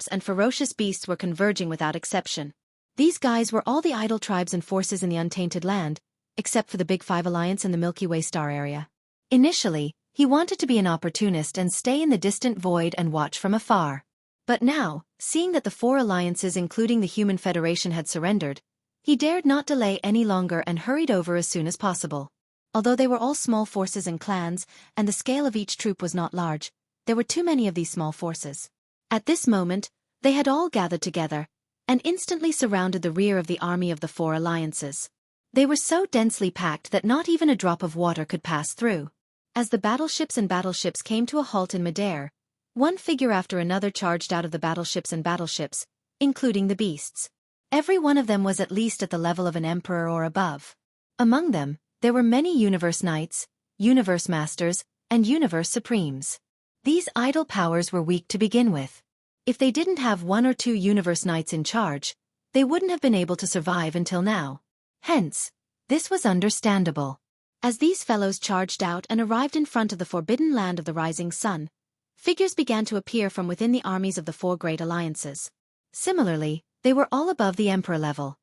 and ferocious beasts were converging without exception. These guys were all the idle tribes and forces in the untainted land, except for the Big Five Alliance in the Milky Way star area. Initially, he wanted to be an opportunist and stay in the distant void and watch from afar. But now, seeing that the four alliances including the Human Federation had surrendered, he dared not delay any longer and hurried over as soon as possible. Although they were all small forces and clans, and the scale of each troop was not large, there were too many of these small forces. At this moment, they had all gathered together, and instantly surrounded the rear of the army of the four alliances. They were so densely packed that not even a drop of water could pass through. As the battleships came to a halt in midair, one figure after another charged out of the battleships, including the beasts. Every one of them was at least at the level of an emperor or above. Among them, there were many Universe Knights, Universe Masters, and Universe Supremes. These idle powers were weak to begin with. If they didn't have one or two Universe Knights in charge, they wouldn't have been able to survive until now. Hence, this was understandable. As these fellows charged out and arrived in front of the forbidden land of the rising sun, figures began to appear from within the armies of the four great alliances. Similarly, they were all above the Emperor level.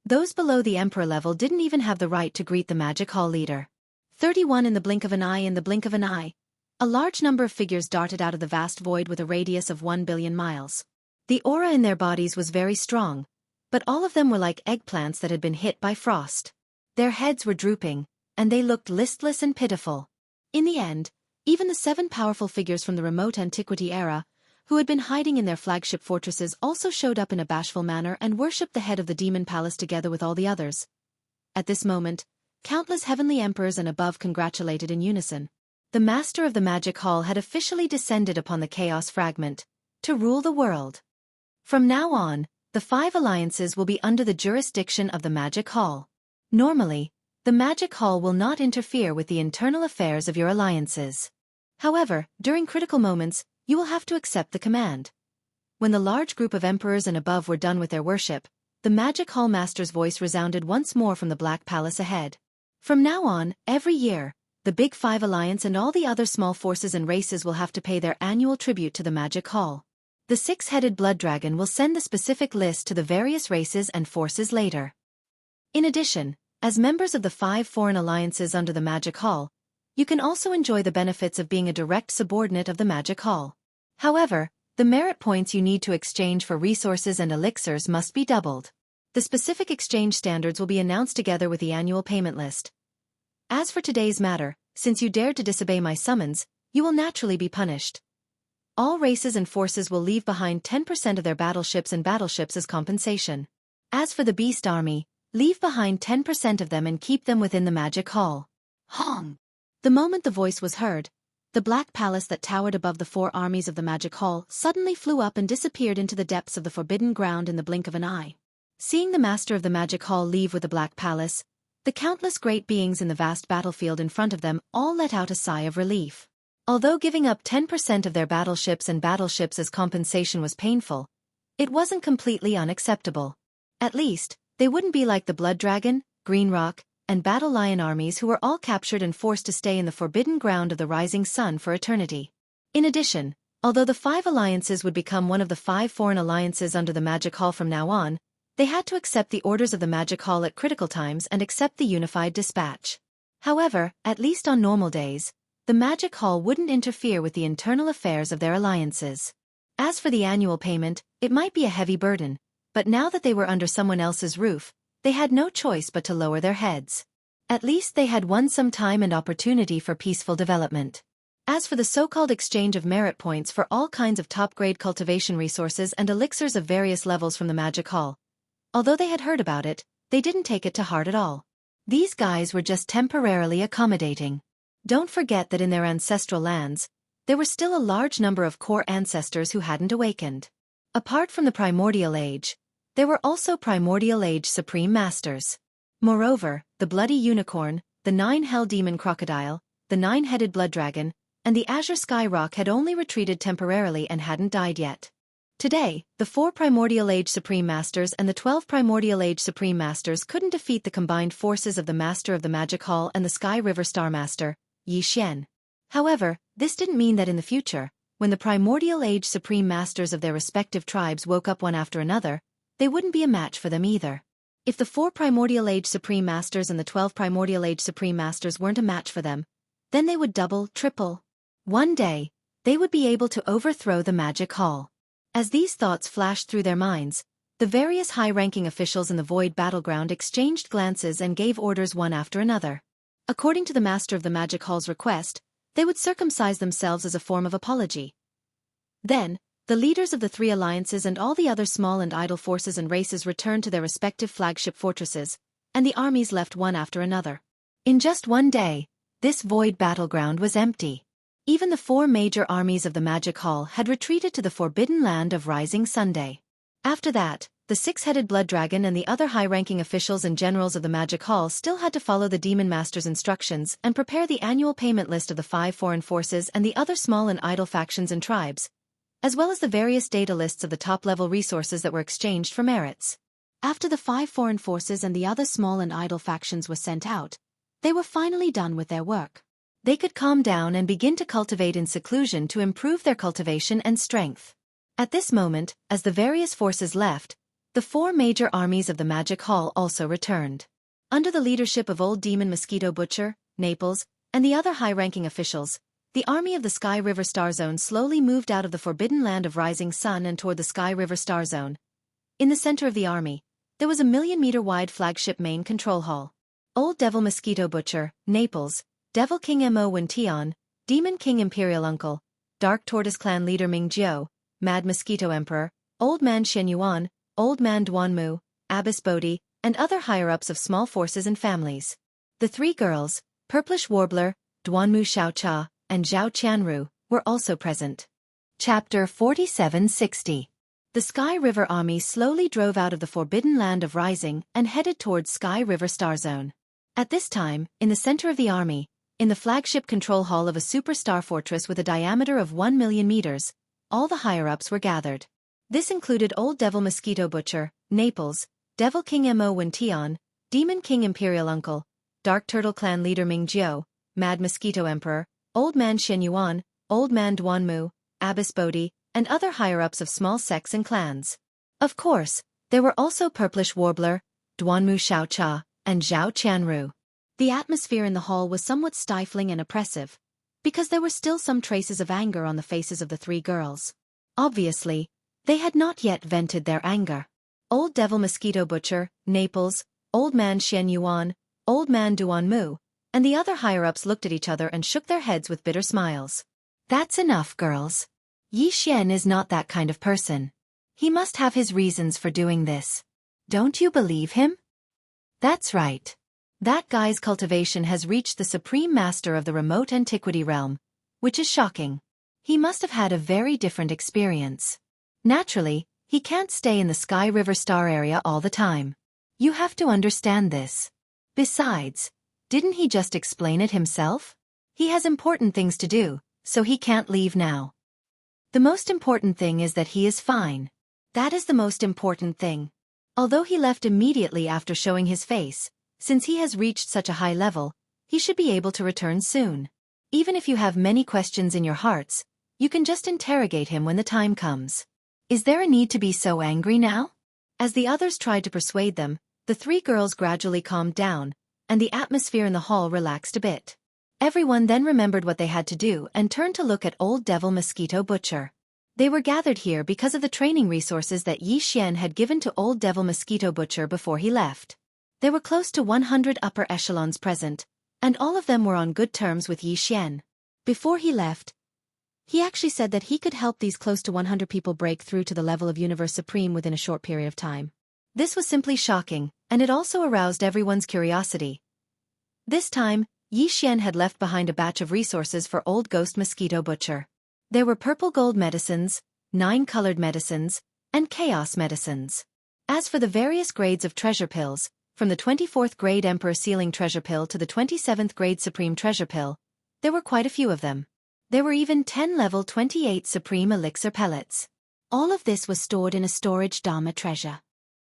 Those below the Emperor level didn't even have the right to greet the Magic Hall leader. 31 in the blink of an eye. In the blink of an eye, a large number of figures darted out of the vast void with a radius of 1 billion miles. The aura in their bodies was very strong, but all of them were like eggplants that had been hit by frost. Their heads were drooping, and they looked listless and pitiful. In the end, even the 7 powerful figures from the remote antiquity era, who had been hiding in their flagship fortresses, also showed up in a bashful manner and worshipped the head of the demon palace together with all the others. At this moment, countless heavenly emperors and above congratulated in unison. The master of the Magic Hall had officially descended upon the Chaos Fragment, to rule the world. From now on, the 5 alliances will be under the jurisdiction of the Magic Hall. Normally, the Magic Hall will not interfere with the internal affairs of your alliances. However, during critical moments, you will have to accept the command. When the large group of emperors and above were done with their worship, the Magic Hall master's voice resounded once more from the Black Palace ahead. From now on, every year, the Big Five Alliance and all the other small forces and races will have to pay their annual tribute to the Magic Hall. The 6-headed blood dragon will send the specific list to the various races and forces later. In addition, as members of the 5 foreign alliances under the Magic Hall, you can also enjoy the benefits of being a direct subordinate of the Magic Hall. However, the merit points you need to exchange for resources and elixirs must be doubled. The specific exchange standards will be announced together with the annual payment list. As for today's matter, since you dared to disobey my summons, you will naturally be punished. All races and forces will leave behind 10% of their battleships as compensation. As for the Beast Army, leave behind 10% of them and keep them within the Magic Hall. Hong! The moment the voice was heard, the Black Palace that towered above the 4 armies of the Magic Hall suddenly flew up and disappeared into the depths of the forbidden ground in the blink of an eye. Seeing the master of the Magic Hall leave with the Black Palace, the countless great beings in the vast battlefield in front of them all let out a sigh of relief. Although giving up 10% of their battleships as compensation was painful, it wasn't completely unacceptable. At least, they wouldn't be like the Blood Dragon, Green Rock, and Battle Lion armies who were all captured and forced to stay in the forbidden ground of the rising sun for eternity. In addition, although the 5 alliances would become one of the 5 foreign alliances under the Magic Hall from now on, they had to accept the orders of the Magic Hall at critical times and accept the unified dispatch. However, at least on normal days, the Magic Hall wouldn't interfere with the internal affairs of their alliances. As for the annual payment, it might be a heavy burden, but now that they were under someone else's roof, they had no choice but to lower their heads. At least they had won some time and opportunity for peaceful development. As for the so-called exchange of merit points for all kinds of top-grade cultivation resources and elixirs of various levels from the Magic Hall, although they had heard about it, they didn't take it to heart at all. These guys were just temporarily accommodating. Don't forget that in their ancestral lands, there were still a large number of core ancestors who hadn't awakened. Apart from the Primordial Age, there were also Primordial Age Supreme Masters. Moreover, the Bloody Unicorn, the 9 Hell Demon Crocodile, the 9-headed Blood Dragon, and the Azure Sky Rock had only retreated temporarily and hadn't died yet. Today, the 4 Primordial Age Supreme Masters and the 12 Primordial Age Supreme Masters couldn't defeat the combined forces of the Master of the Magic Hall and the Sky River Star Master, Yi Xian. However, this didn't mean that in the future, when the Primordial Age Supreme Masters of their respective tribes woke up one after another, they wouldn't be a match for them either. If the 4 Primordial Age Supreme Masters and the 12 Primordial Age Supreme Masters weren't a match for them, then they would double, triple. One day, they would be able to overthrow the Magic Hall. As these thoughts flashed through their minds, the various high-ranking officials in the Void Battleground exchanged glances and gave orders one after another. According to the Master of the Magic Hall's request, they would circumcise themselves as a form of apology. Then, the leaders of the 3 alliances and all the other small and idle forces and races returned to their respective flagship fortresses, and the armies left one after another. In just one day, this Void Battleground was empty. Even the 4 major armies of the Magic Hall had retreated to the Forbidden Land of Rising Sunday. After that, the 6-headed Blood Dragon and the other high-ranking officials and generals of the Magic Hall still had to follow the Demon Master's instructions and prepare the annual payment list of the 5 foreign forces and the other small and idle factions and tribes, as well as the various data lists of the top-level resources that were exchanged for merits. After the 5 foreign forces and the other small and idle factions were sent out, they were finally done with their work. They could calm down and begin to cultivate in seclusion to improve their cultivation and strength. At this moment, as the various forces left, the 4 major armies of the Magic Hall also returned. Under the leadership of Old Demon Mosquito Butcher, Naples, and the other high-ranking officials, the army of the Sky River Star Zone slowly moved out of the Forbidden Land of Rising Sun and toward the Sky River Star Zone. In the center of the army, there was a 1,000,000-meter-wide flagship main control hall. Old Devil Mosquito Butcher, Naples, Devil King Mo Wention, Demon King Imperial Uncle, Dark Tortoise Clan Leader Ming Jiao, Mad Mosquito Emperor, Old Man Shen Yuan, Old Man Duanmu, Abbess Bodhi, and other higher-ups of small forces and families. The 3 girls, Purplish Warbler, Duanmu Xiaocha, and Zhao Qianru, were also present. Chapter 4760. The Sky River Army slowly drove out of the Forbidden Land of Rising and headed towards Sky River Star Zone. At this time, in the center of the army, in the flagship control hall of a superstar fortress with a diameter of 1,000,000 meters, all the higher-ups were gathered. This included Old Devil Mosquito Butcher, Naples, Devil King Mo Wention, Demon King Imperial Uncle, Dark Turtle Clan Leader Ming Jiao, Mad Mosquito Emperor, Old Man Shen Yuan, Old Man Duanmu, Abbess Bodhi, and other higher-ups of small sects and clans. Of course, there were also Purplish Warbler, Duanmu Xiaocha, and Zhao Qianru. The atmosphere in the hall was somewhat stifling and oppressive, because there were still some traces of anger on the faces of the 3 girls. Obviously, they had not yet vented their anger. Old Devil Mosquito Butcher, Naples, Old Man Shen Yuan, Old Man Duanmu, and the other higher-ups looked at each other and shook their heads with bitter smiles. That's enough, girls. Yi Xian is not that kind of person. He must have his reasons for doing this. Don't you believe him? That's right. That guy's cultivation has reached the Supreme Master of the remote antiquity realm, which is shocking. He must have had a very different experience. Naturally, he can't stay in the Sky River Star area all the time. You have to understand this. Besides, didn't he just explain it himself? He has important things to do, so he can't leave now. The most important thing is that he is fine. That is the most important thing. Although he left immediately after showing his face, since he has reached such a high level, he should be able to return soon. Even if you have many questions in your hearts, you can just interrogate him when the time comes. Is there a need to be so angry now? As the others tried to persuade them, the 3 girls gradually calmed down, and the atmosphere in the hall relaxed a bit. Everyone then remembered what they had to do and turned to look at Old Devil Mosquito Butcher. They were gathered here because of the training resources that Yi Xian had given to Old Devil Mosquito Butcher before he left. There were close to 100 upper echelons present, and all of them were on good terms with Yi Xian. Before he left, he actually said that he could help these close to 100 people break through to the level of Universe Supreme within a short period of time. This was simply shocking, and it also aroused everyone's curiosity. This time, Yi Xian had left behind a batch of resources for Old Ghost Mosquito Butcher. There were purple gold medicines, 9 colored medicines, and chaos medicines. As for the various grades of treasure pills, from the 24th grade Emperor Sealing Treasure Pill to the 27th grade Supreme Treasure Pill, there were quite a few of them. There were even 10 level 28 Supreme Elixir Pellets. All of this was stored in a storage Dharma treasure.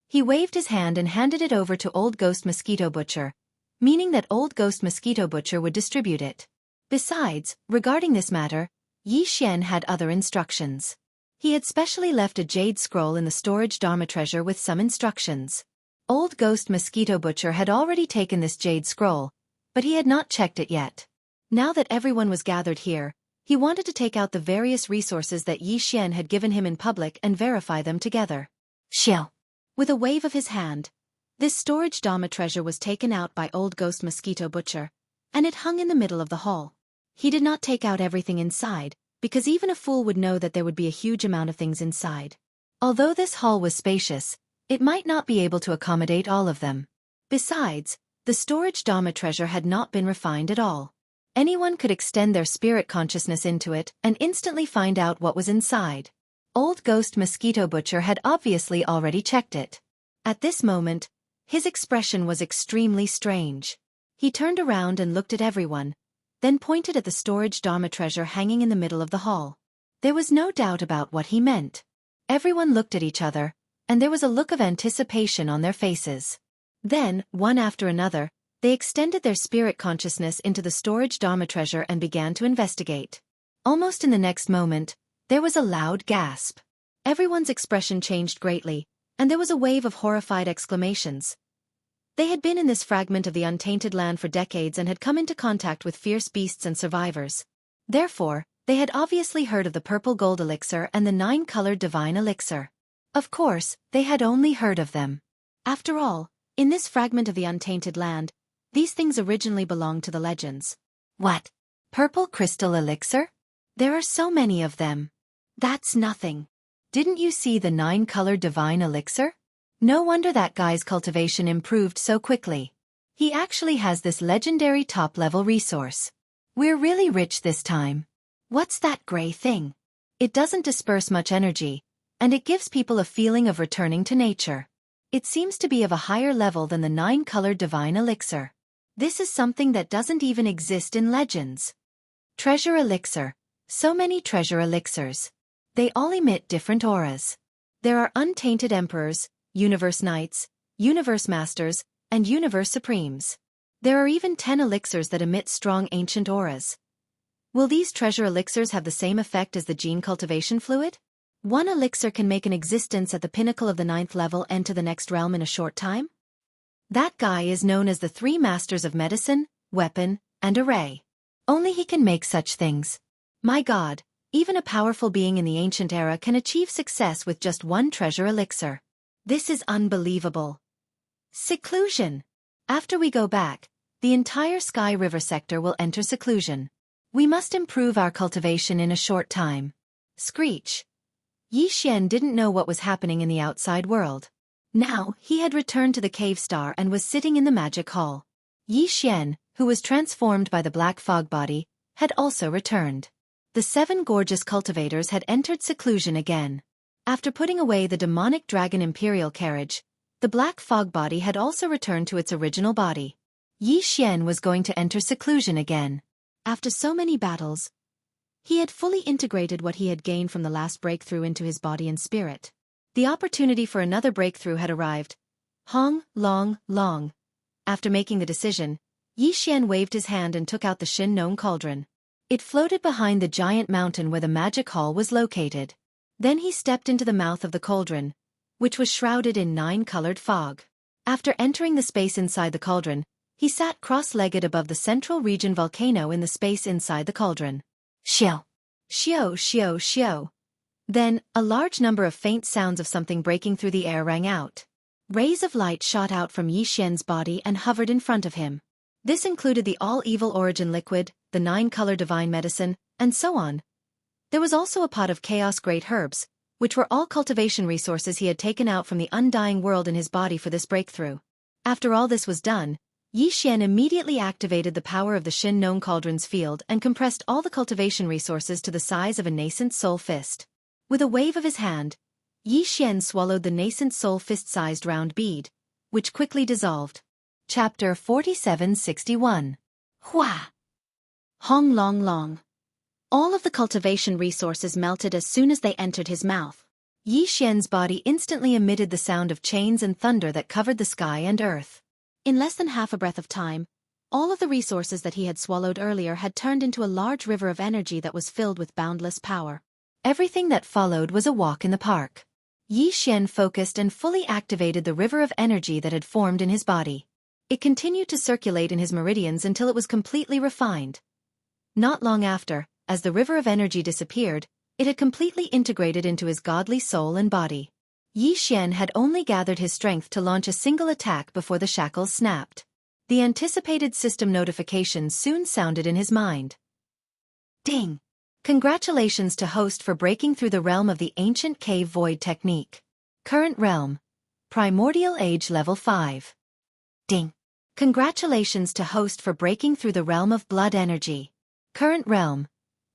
He waved his hand and handed it over to Old Ghost Mosquito Butcher, meaning that Old Ghost Mosquito Butcher would distribute it. Besides, regarding this matter, Yi Xian had other instructions. He had specially left a jade scroll in the storage Dharma treasure with some instructions. Old Ghost Mosquito Butcher had already taken this jade scroll, but he had not checked it yet. Now that everyone was gathered here, he wanted to take out the various resources that Yi Xian had given him in public and verify them together. Xiao. With a wave of his hand, this storage Dharma treasure was taken out by Old Ghost Mosquito Butcher, and it hung in the middle of the hall. He did not take out everything inside, because even a fool would know that there would be a huge amount of things inside. Although this hall was spacious, it might not be able to accommodate all of them. Besides, the storage Dharma treasure had not been refined at all. Anyone could extend their spirit consciousness into it and instantly find out what was inside. Old Ghost Mosquito Butcher had obviously already checked it. At this moment, his expression was extremely strange. He turned around and looked at everyone, then pointed at the storage Dharma treasure hanging in the middle of the hall. There was no doubt about what he meant. Everyone looked at each other, and there was a look of anticipation on their faces. Then, one after another, they extended their spirit consciousness into the storage Dharma treasure and began to investigate. Almost in the next moment, there was a loud gasp. Everyone's expression changed greatly, and there was a wave of horrified exclamations. They had been in this fragment of the untainted land for decades and had come into contact with fierce beasts and survivors. Therefore, they had obviously heard of the purple gold elixir and the 9-colored divine elixir. Of course, they had only heard of them. After all, in this fragment of the untainted land, these things originally belonged to the legends. What? Purple crystal elixir? There are so many of them. That's nothing. Didn't you see the 9-colored divine elixir? No wonder that guy's cultivation improved so quickly. He actually has this legendary top-level resource. We're really rich this time. What's that gray thing? It doesn't disperse much energy, and it gives people a feeling of returning to nature. It seems to be of a higher level than the 9-colored divine elixir. This is something that doesn't even exist in legends. Treasure elixir. So many treasure elixirs. They all emit different auras. There are untainted emperors, universe knights, universe masters, and universe supremes. There are even 10 elixirs that emit strong ancient auras. Will these treasure elixirs have the same effect as the gene cultivation fluid? One elixir can make an existence at the pinnacle of the 9th level enter the next realm in a short time? That guy is known as the 3 masters of medicine, weapon, and array. Only he can make such things. My God, even a powerful being in the ancient era can achieve success with just one treasure elixir. This is unbelievable. Seclusion. After we go back, the entire Sky River sector will enter seclusion. We must improve our cultivation in a short time. Screech. Yi Xian didn't know what was happening in the outside world. Now, he had returned to the cave star and was sitting in the magic hall. Yi Xian, who was transformed by the black fog body, had also returned. The 7 gorgeous cultivators had entered seclusion again. After putting away the demonic dragon imperial carriage, the black fog body had also returned to its original body. Yi Xian was going to enter seclusion again. After so many battles, he had fully integrated what he had gained from the last breakthrough into his body and spirit. The opportunity for another breakthrough had arrived. Hong, long, long. After making the decision, Yi Xian waved his hand and took out the Shin Nong cauldron. It floated behind the giant mountain where the magic hall was located. Then he stepped into the mouth of the cauldron, which was shrouded in 9-colored fog. After entering the space inside the cauldron, he sat cross-legged above the central region volcano in the space inside the cauldron. Xiao. Xiao, xiao, xiao. Then, a large number of faint sounds of something breaking through the air rang out. Rays of light shot out from Yi Xian's body and hovered in front of him. This included the all-evil origin liquid, the 9-color divine medicine, and so on. There was also a pot of chaos great herbs, which were all cultivation resources he had taken out from the undying world in his body for this breakthrough. After all this was done, Yi Xian immediately activated the power of the Shin Nong cauldron's field and compressed all the cultivation resources to the size of a nascent soul fist. With a wave of his hand, Yi Xian swallowed the nascent soul fist-sized round bead, which quickly dissolved. Chapter 4761. Hua! Hong long long. All of the cultivation resources melted as soon as they entered his mouth. Yi Xian's body instantly emitted the sound of chains and thunder that covered the sky and earth. In less than half a breath of time, All of the resources that he had swallowed earlier had turned into a large river of energy that was filled with boundless power. Everything that followed was a walk in the park. Yi Xian focused and fully activated the river of energy that had formed in his body. It continued to circulate in his meridians until it was completely refined. Not long after, as the river of energy disappeared, it had completely integrated into his godly soul and body. Yi Xian had only gathered his strength to launch a single attack before the shackles snapped. The anticipated system notification soon sounded in his mind. Ding! Congratulations to host for breaking through the realm of the ancient cave void technique. Current realm: Primordial Age Level 5. Ding! Congratulations to host for breaking through the realm of blood energy. Current realm: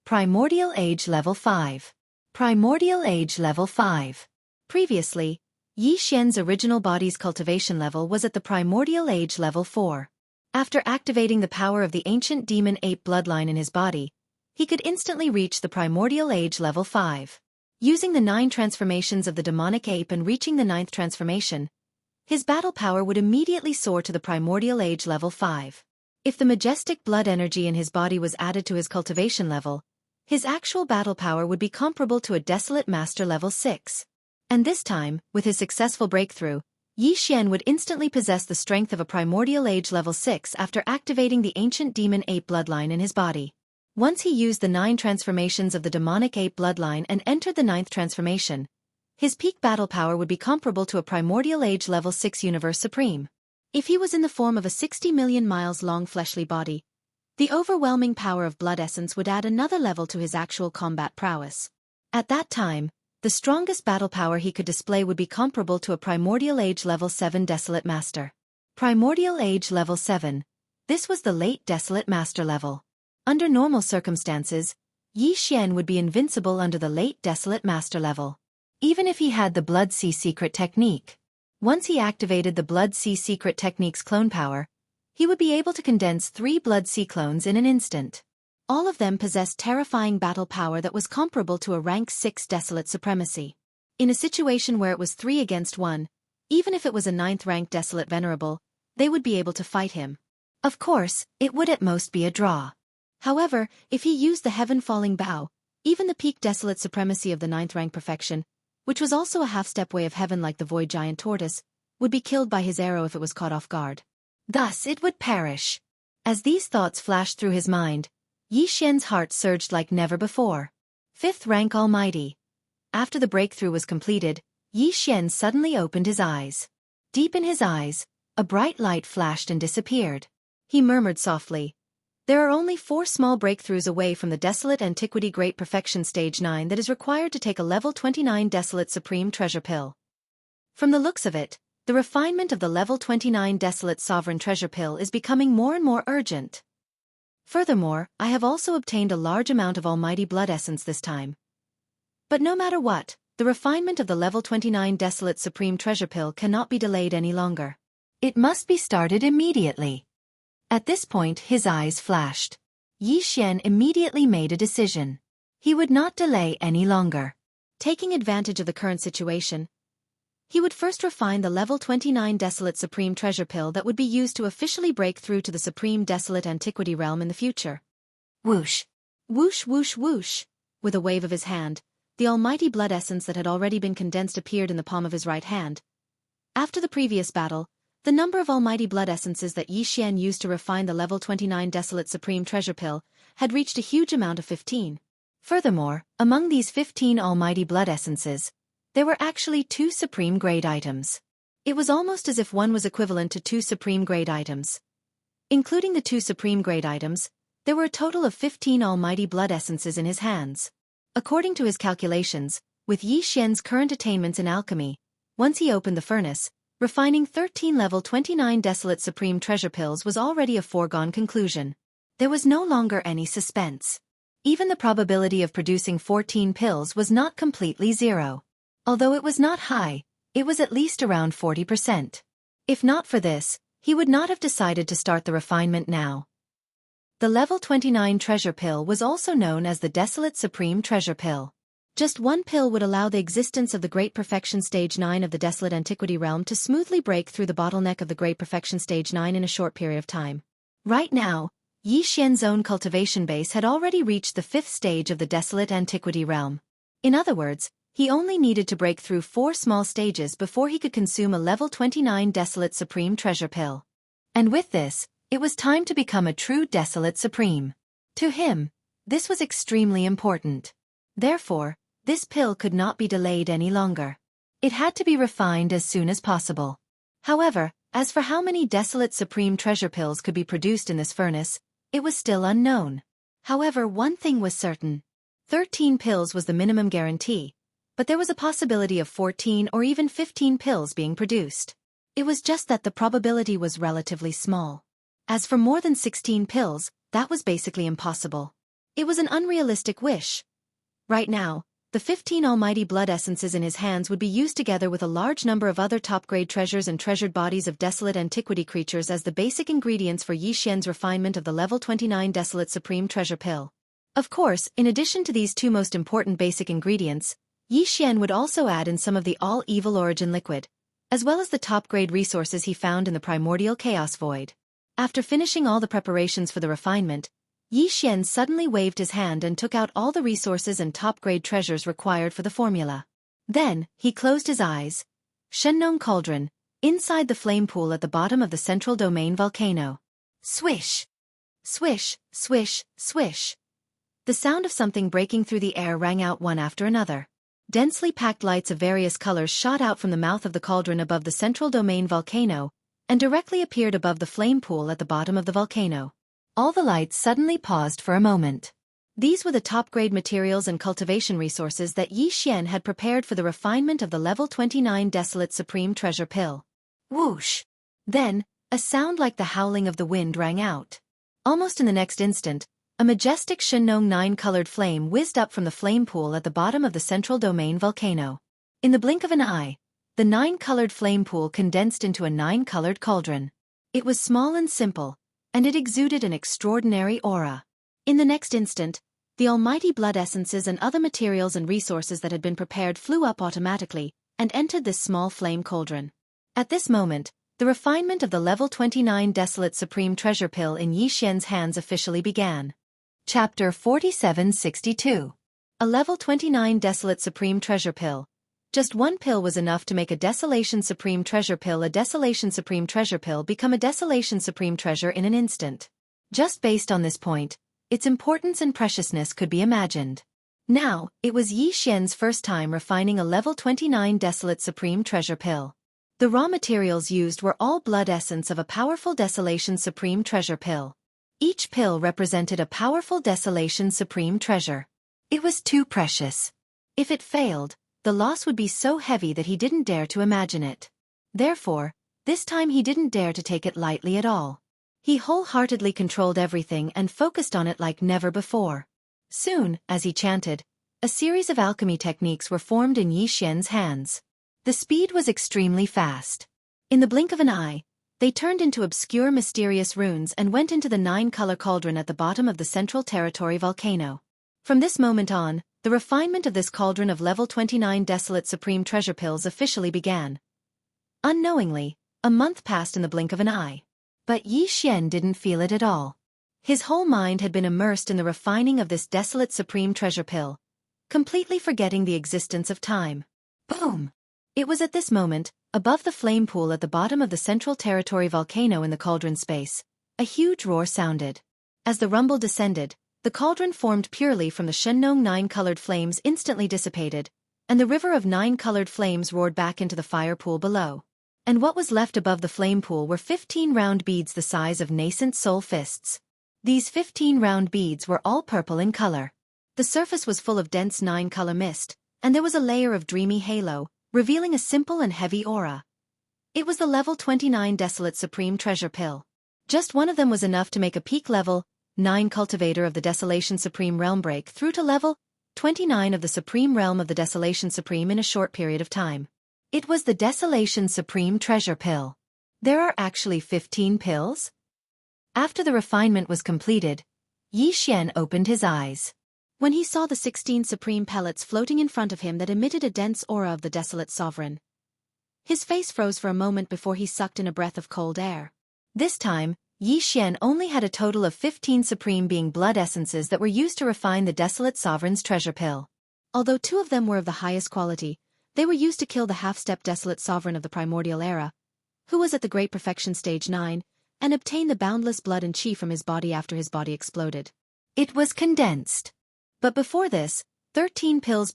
Primordial Age Level 5. Primordial Age Level 5. Previously, Yi Xian's original body's cultivation level was at the Primordial Age Level 4. After activating the power of the ancient demon ape bloodline in his body, he could instantly reach the Primordial Age Level 5. Using the 9 transformations of the demonic ape and reaching the 9th transformation, his battle power would immediately soar to the Primordial Age Level 5. If the majestic blood energy in his body was added to his cultivation level, his actual battle power would be comparable to a Desolate Master Level 6. And this time, with his successful breakthrough, Yi Xian would instantly possess the strength of a Primordial Age Level 6 after activating the ancient demon ape bloodline in his body. Once he used the 9 transformations of the demonic ape bloodline and entered the 9th transformation, his peak battle power would be comparable to a Primordial Age Level 6 Universe Supreme. If he was in the form of a 60 million miles long fleshly body, the overwhelming power of blood essence would add another level to his actual combat prowess. At that time, the strongest battle power he could display would be comparable to a Primordial Age Level 7 Desolate Master. Primordial Age Level 7. This was the late Desolate Master level. Under normal circumstances, Yi Xian would be invincible under the late Desolate Master level. Even if he had the Blood Sea Secret Technique. Once he activated the Blood Sea Secret Technique's clone power, he would be able to condense 3 Blood Sea clones in an instant. All of them possessed terrifying battle power that was comparable to a rank 6 Desolate Supremacy. In a situation where it was 3 against 1, even if it was a 9th rank Desolate Venerable, they would be able to fight him. Of course, it would at most be a draw. However, if he used the Heaven-Falling Bow, even the peak Desolate Supremacy of the 9th rank Perfection, which was also a half-step way of heaven like the Void Giant Tortoise, would be killed by his arrow if it was caught off guard. Thus it would perish. As these thoughts flashed through his mind, Yi Xian's heart surged like never before. 5th rank Almighty. After the breakthrough was completed, Yi Xian suddenly opened his eyes. Deep in his eyes, a bright light flashed and disappeared. He murmured softly, "There are only 4 small breakthroughs away from the Desolate Antiquity Great Perfection Stage 9 that is required to take a Level 29 Desolate Supreme Treasure Pill." From the looks of it, the refinement of the Level 29 Desolate Sovereign Treasure Pill is becoming more and more urgent. Furthermore, I have also obtained a large amount of Almighty Blood Essence this time. But no matter what, the refinement of the Level 29 Desolate Supreme Treasure Pill cannot be delayed any longer. It must be started immediately. At this point his eyes flashed. Yi Xian immediately made a decision. He would not delay any longer. Taking advantage of the current situation, he would first refine the Level 29 Desolate Supreme Treasure Pill that would be used to officially break through to the Supreme Desolate Antiquity realm in the future. Whoosh! Whoosh whoosh whoosh! With a wave of his hand, the almighty blood essence that had already been condensed appeared in the palm of his right hand. After the previous battle, the number of almighty blood essences that Yi Xian used to refine the Level 29 Desolate Supreme Treasure Pill had reached a huge amount of 15. Furthermore, among these 15 almighty blood essences, there were actually 2 supreme grade items. It was almost as if one was equivalent to 2 supreme grade items. Including the 2 supreme grade items, there were a total of 15 almighty blood essences in his hands. According to his calculations, with Yi Xian's current attainments in alchemy, once he opened the furnace, refining 13 Level 29 Desolate Supreme Treasure Pills was already a foregone conclusion. There was no longer any suspense. Even the probability of producing 14 pills was not completely zero. Although it was not high, it was at least around 40%. If not for this, he would not have decided to start the refinement now. The Level 29 Treasure Pill was also known as the Desolate Supreme Treasure Pill. Just one pill would allow the existence of the Great Perfection Stage 9 of the Desolate Antiquity realm to smoothly break through the bottleneck of the Great Perfection Stage 9 in a short period of time. Right now, Yi Xian's own cultivation base had already reached the 5th stage of the desolate antiquity realm. In other words, he only needed to break through 4 small stages before he could consume a level 29 desolate supreme treasure pill. And with this, it was time to become a true desolate supreme. To him, this was extremely important. Therefore, this pill could not be delayed any longer. It had to be refined as soon as possible. However, as for how many desolate supreme treasure pills could be produced in this furnace, it was still unknown. However, one thing was certain. 13 pills was the minimum guarantee, but there was a possibility of 14 or even 15 pills being produced. It was just that the probability was relatively small. As for more than 16 pills, that was basically impossible. It was an unrealistic wish. Right now, the 15 almighty blood essences in his hands would be used together with a large number of other top-grade treasures and treasured bodies of desolate antiquity creatures as the basic ingredients for Yi Xian's refinement of the level 29 desolate supreme treasure pill. Of course, in addition to these 2 most important basic ingredients, Yi Xian would also add in some of the all-evil origin liquid, as well as the top-grade resources he found in the primordial chaos void. After finishing all the preparations for the refinement, Yi Xian suddenly waved his hand and took out all the resources and top-grade treasures required for the formula. Then, he closed his eyes. Shengnong Cauldron, inside the flame pool at the bottom of the central domain volcano. Swish! Swish, swish, swish. The sound of something breaking through the air rang out one after another. Densely packed lights of various colors shot out from the mouth of the cauldron above the central domain volcano, and directly appeared above the flame pool at the bottom of the volcano. All the lights suddenly paused for a moment. These were the top-grade materials and cultivation resources that Yi Xian had prepared for the refinement of the level 29 desolate supreme treasure pill. Whoosh! Then, a sound like the howling of the wind rang out. Almost in the next instant, a majestic Shengnong 9-colored flame whizzed up from the flame pool at the bottom of the central domain volcano. In the blink of an eye, the 9-colored flame pool condensed into a 9-colored cauldron. It was small and simple, and it exuded an extraordinary aura. In the next instant, the almighty blood essences and other materials and resources that had been prepared flew up automatically and entered this small flame cauldron. At this moment, the refinement of the level 29 desolate supreme treasure pill in Yi Xian's hands officially began. Chapter 4762. A level 29 desolate supreme treasure pill. Just 1 pill was enough to make a desolation supreme treasure pill become a desolation supreme treasure in an instant. Just based on this point, its importance and preciousness could be imagined. Now, it was Yi Xian's first time refining a level 29 desolate supreme treasure pill. The raw materials used were all blood essence of a powerful desolation supreme treasure pill. Each pill represented a powerful desolation supreme treasure. It was too precious. If it failed, the loss would be so heavy that he didn't dare to imagine it. Therefore, this time he didn't dare to take it lightly at all. He wholeheartedly controlled everything and focused on it like never before. Soon, as he chanted, a series of alchemy techniques were formed in Yi Xian's hands. The speed was extremely fast. In the blink of an eye, they turned into obscure mysterious runes and went into the 9-color cauldron at the bottom of the central territory volcano. From this moment on, the refinement of this cauldron of level 29 desolate supreme treasure pills officially began. Unknowingly, a month passed in the blink of an eye. But Yi Xian didn't feel it at all. His whole mind had been immersed in the refining of this desolate supreme treasure pill, completely forgetting the existence of time. Boom! It was at this moment, above the flame pool at the bottom of the central territory volcano in the cauldron space, a huge roar sounded. As the rumble descended, the cauldron formed purely from the Shengnong 9-colored flames instantly dissipated, and the river of 9-colored flames roared back into the fire pool below. And what was left above the flame pool were 15 round beads the size of nascent soul fists. These 15 round beads were all purple in color. The surface was full of dense 9-color mist, and there was a layer of dreamy halo, revealing a simple and heavy aura. It was the level 29 desolate supreme treasure pill. Just one of them was enough to make a peak level 9 cultivator of the desolation supreme realm break through to level 29 of the supreme realm of the desolation supreme in a short period of time. It was the desolation supreme treasure pill. There are actually 15 pills? After the refinement was completed, Yi Xian opened his eyes. When he saw the 16 supreme pellets floating in front of him that emitted a dense aura of the desolate sovereign, his face froze for a moment before he sucked in a breath of cold air. This time, Yi Xian only had a total of 15 supreme being blood essences that were used to refine the Desolate Sovereign's treasure pill. Although 2 of them were of the highest quality, they were used to kill the half-step Desolate Sovereign of the Primordial Era, who was at the Great Perfection Stage 9, and obtain the boundless blood and chi from his body after his body exploded. It was condensed. But before this, 13 pills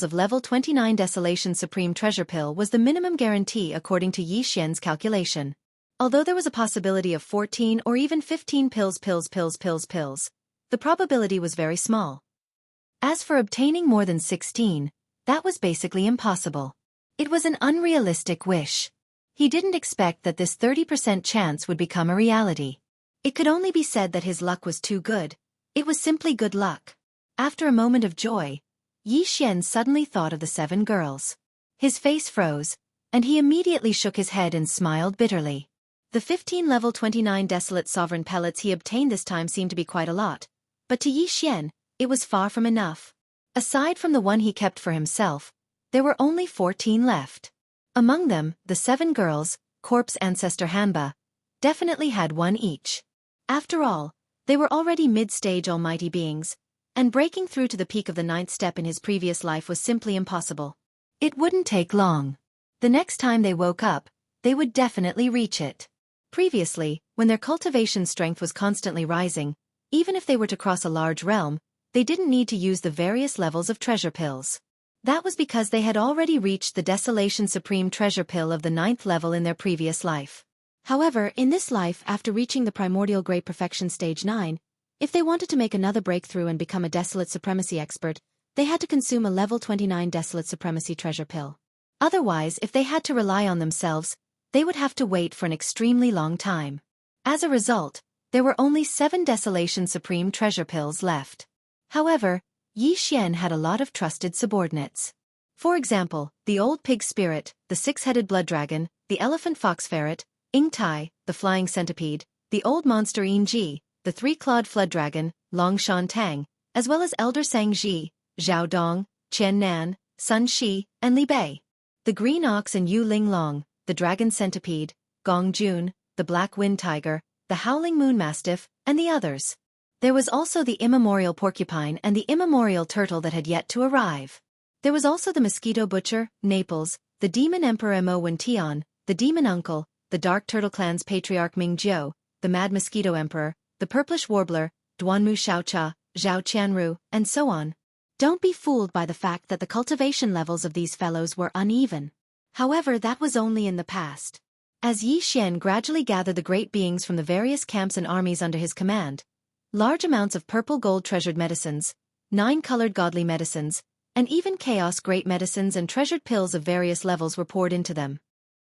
of level 29 Desolation Supreme Treasure Pill was the minimum guarantee according to Yi Xian's calculation. Although there was a possibility of 14 or even 15 pills, the probability was very small. As for obtaining more than 16, that was basically impossible. It was an unrealistic wish. He didn't expect that this 30% chance would become a reality. It could only be said that his luck was too good. It was simply good luck. After a moment of joy, Yi Xian suddenly thought of the 7 girls. His face froze, and he immediately shook his head and smiled bitterly. The 15 level 29 Desolate Sovereign pellets he obtained this time seemed to be quite a lot, but to Yi Xian, it was far from enough. Aside from the one he kept for himself, there were only 14 left. Among them, the 7 girls, Corpse Ancestor Hanba, definitely had one each. After all, they were already mid-stage almighty beings, and breaking through to the peak of the 9th step in his previous life was simply impossible. It wouldn't take long. The next time they woke up, they would definitely reach it. Previously, when their cultivation strength was constantly rising, even if they were to cross a large realm, they didn't need to use the various levels of treasure pills. That was because they had already reached the Desolation Supreme Treasure Pill of the 9th level in their previous life. However, in this life, after reaching the Primordial Great Perfection Stage 9, if they wanted to make another breakthrough and become a Desolate Supremacy expert, they had to consume a level 29 Desolate Supremacy treasure pill. Otherwise, if they had to rely on themselves, they would have to wait for an extremely long time. As a result, there were only 7 Desolation Supreme treasure pills left. However, Yi Xian had a lot of trusted subordinates. For example, the Old Pig Spirit, the 6-headed Blood Dragon, the Elephant Fox Ferret, Ing Tai, the Flying Centipede, the Old Monster Yin Ji, the 3-clawed Flood Dragon, Long Shan Tang, as well as Elder Sang Ji, Zhao Dong, Qian Nan, Sun Shi, and Li Bei. The Green Ox and Yu Ling Long, the Dragon Centipede, Gong Jun, the Black Wind Tiger, the Howling Moon Mastiff, and the others. There was also the Immemorial Porcupine and the Immemorial Turtle that had yet to arrive. There was also the Mosquito Butcher, Naples, the Demon Emperor Mo Wen Tian, the Demon Uncle, the Dark Turtle Clan's Patriarch Ming Jiao, the Mad Mosquito Emperor, the Purplish Warbler, Duanmu Xiaocha, Zhao Qianru, and so on. Don't be fooled by the fact that the cultivation levels of these fellows were uneven. However, that was only in the past. As Yi Xian gradually gathered the great beings from the various camps and armies under his command, large amounts of purple gold treasured medicines, 9-colored godly medicines, and even chaos great medicines and treasured pills of various levels were poured into them.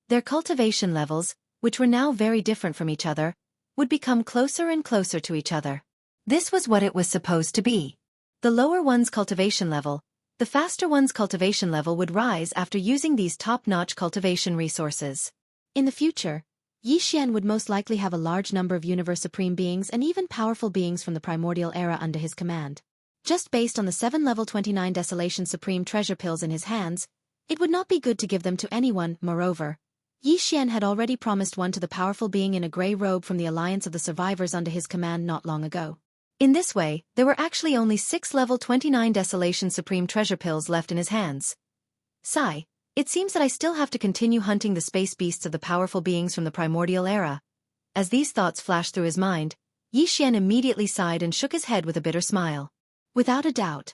Their cultivation levels, which were now very different from each other, would become closer and closer to each other. This was what it was supposed to be. The lower one's cultivation level, the faster one's cultivation level would rise after using these top-notch cultivation resources. In the future, Yi Xian would most likely have a large number of Universe Supreme beings and even powerful beings from the Primordial Era under his command. Just based on the 7 level 29 Desolation Supreme treasure pills in his hands, it would not be good to give them to anyone. Moreover, Yi Xian had already promised one to the powerful being in a grey robe from the Alliance of the Survivors under his command not long ago. In this way, there were actually only 6 level 29 Desolation Supreme treasure pills left in his hands. Sigh, it seems that I still have to continue hunting the space beasts of the powerful beings from the Primordial Era. As these thoughts flashed through his mind, Yi Xian immediately sighed and shook his head with a bitter smile. Without a doubt,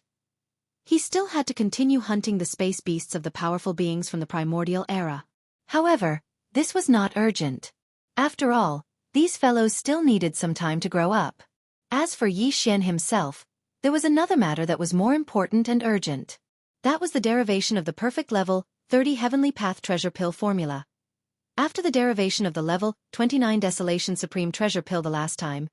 he still had to continue hunting the space beasts of the powerful beings from the Primordial Era. However, this was not urgent. After all, these fellows still needed some time to grow up. As for Yi Xian himself, there was another matter that was more important and urgent. That was the derivation of the perfect level 30 Heavenly Path Treasure Pill formula. After the derivation of the level 29 Desolation Supreme Treasure Pill the last time,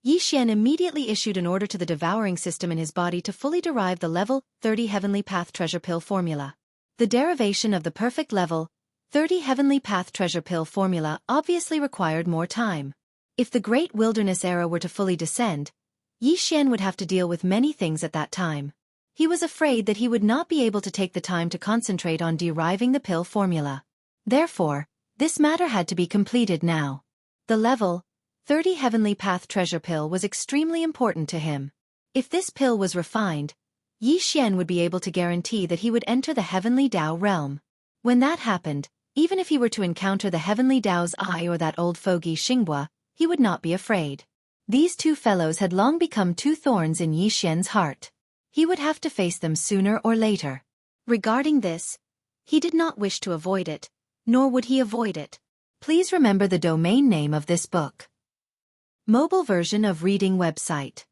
Yi Xian immediately issued an order to the devouring system in his body to fully derive the level 30 Heavenly Path Treasure Pill formula. The derivation of the perfect level 30 Heavenly Path Treasure Pill formula obviously required more time. If the Great Wilderness Era were to fully descend, Yi Xian would have to deal with many things at that time. He was afraid that he would not be able to take the time to concentrate on deriving the pill formula. Therefore, this matter had to be completed now. The level 30 Heavenly Path treasure pill was extremely important to him. If this pill was refined, Yi Xian would be able to guarantee that he would enter the Heavenly Dao realm. When that happened, even if he were to encounter the Heavenly Dao's eye or that old fogey Xinghua, he would not be afraid. These two fellows had long become two thorns in Yi Xian's heart. He would have to face them sooner or later. Regarding this, he did not wish to avoid it, nor would he avoid it. Please remember the domain name of this book. Mobile version of reading website.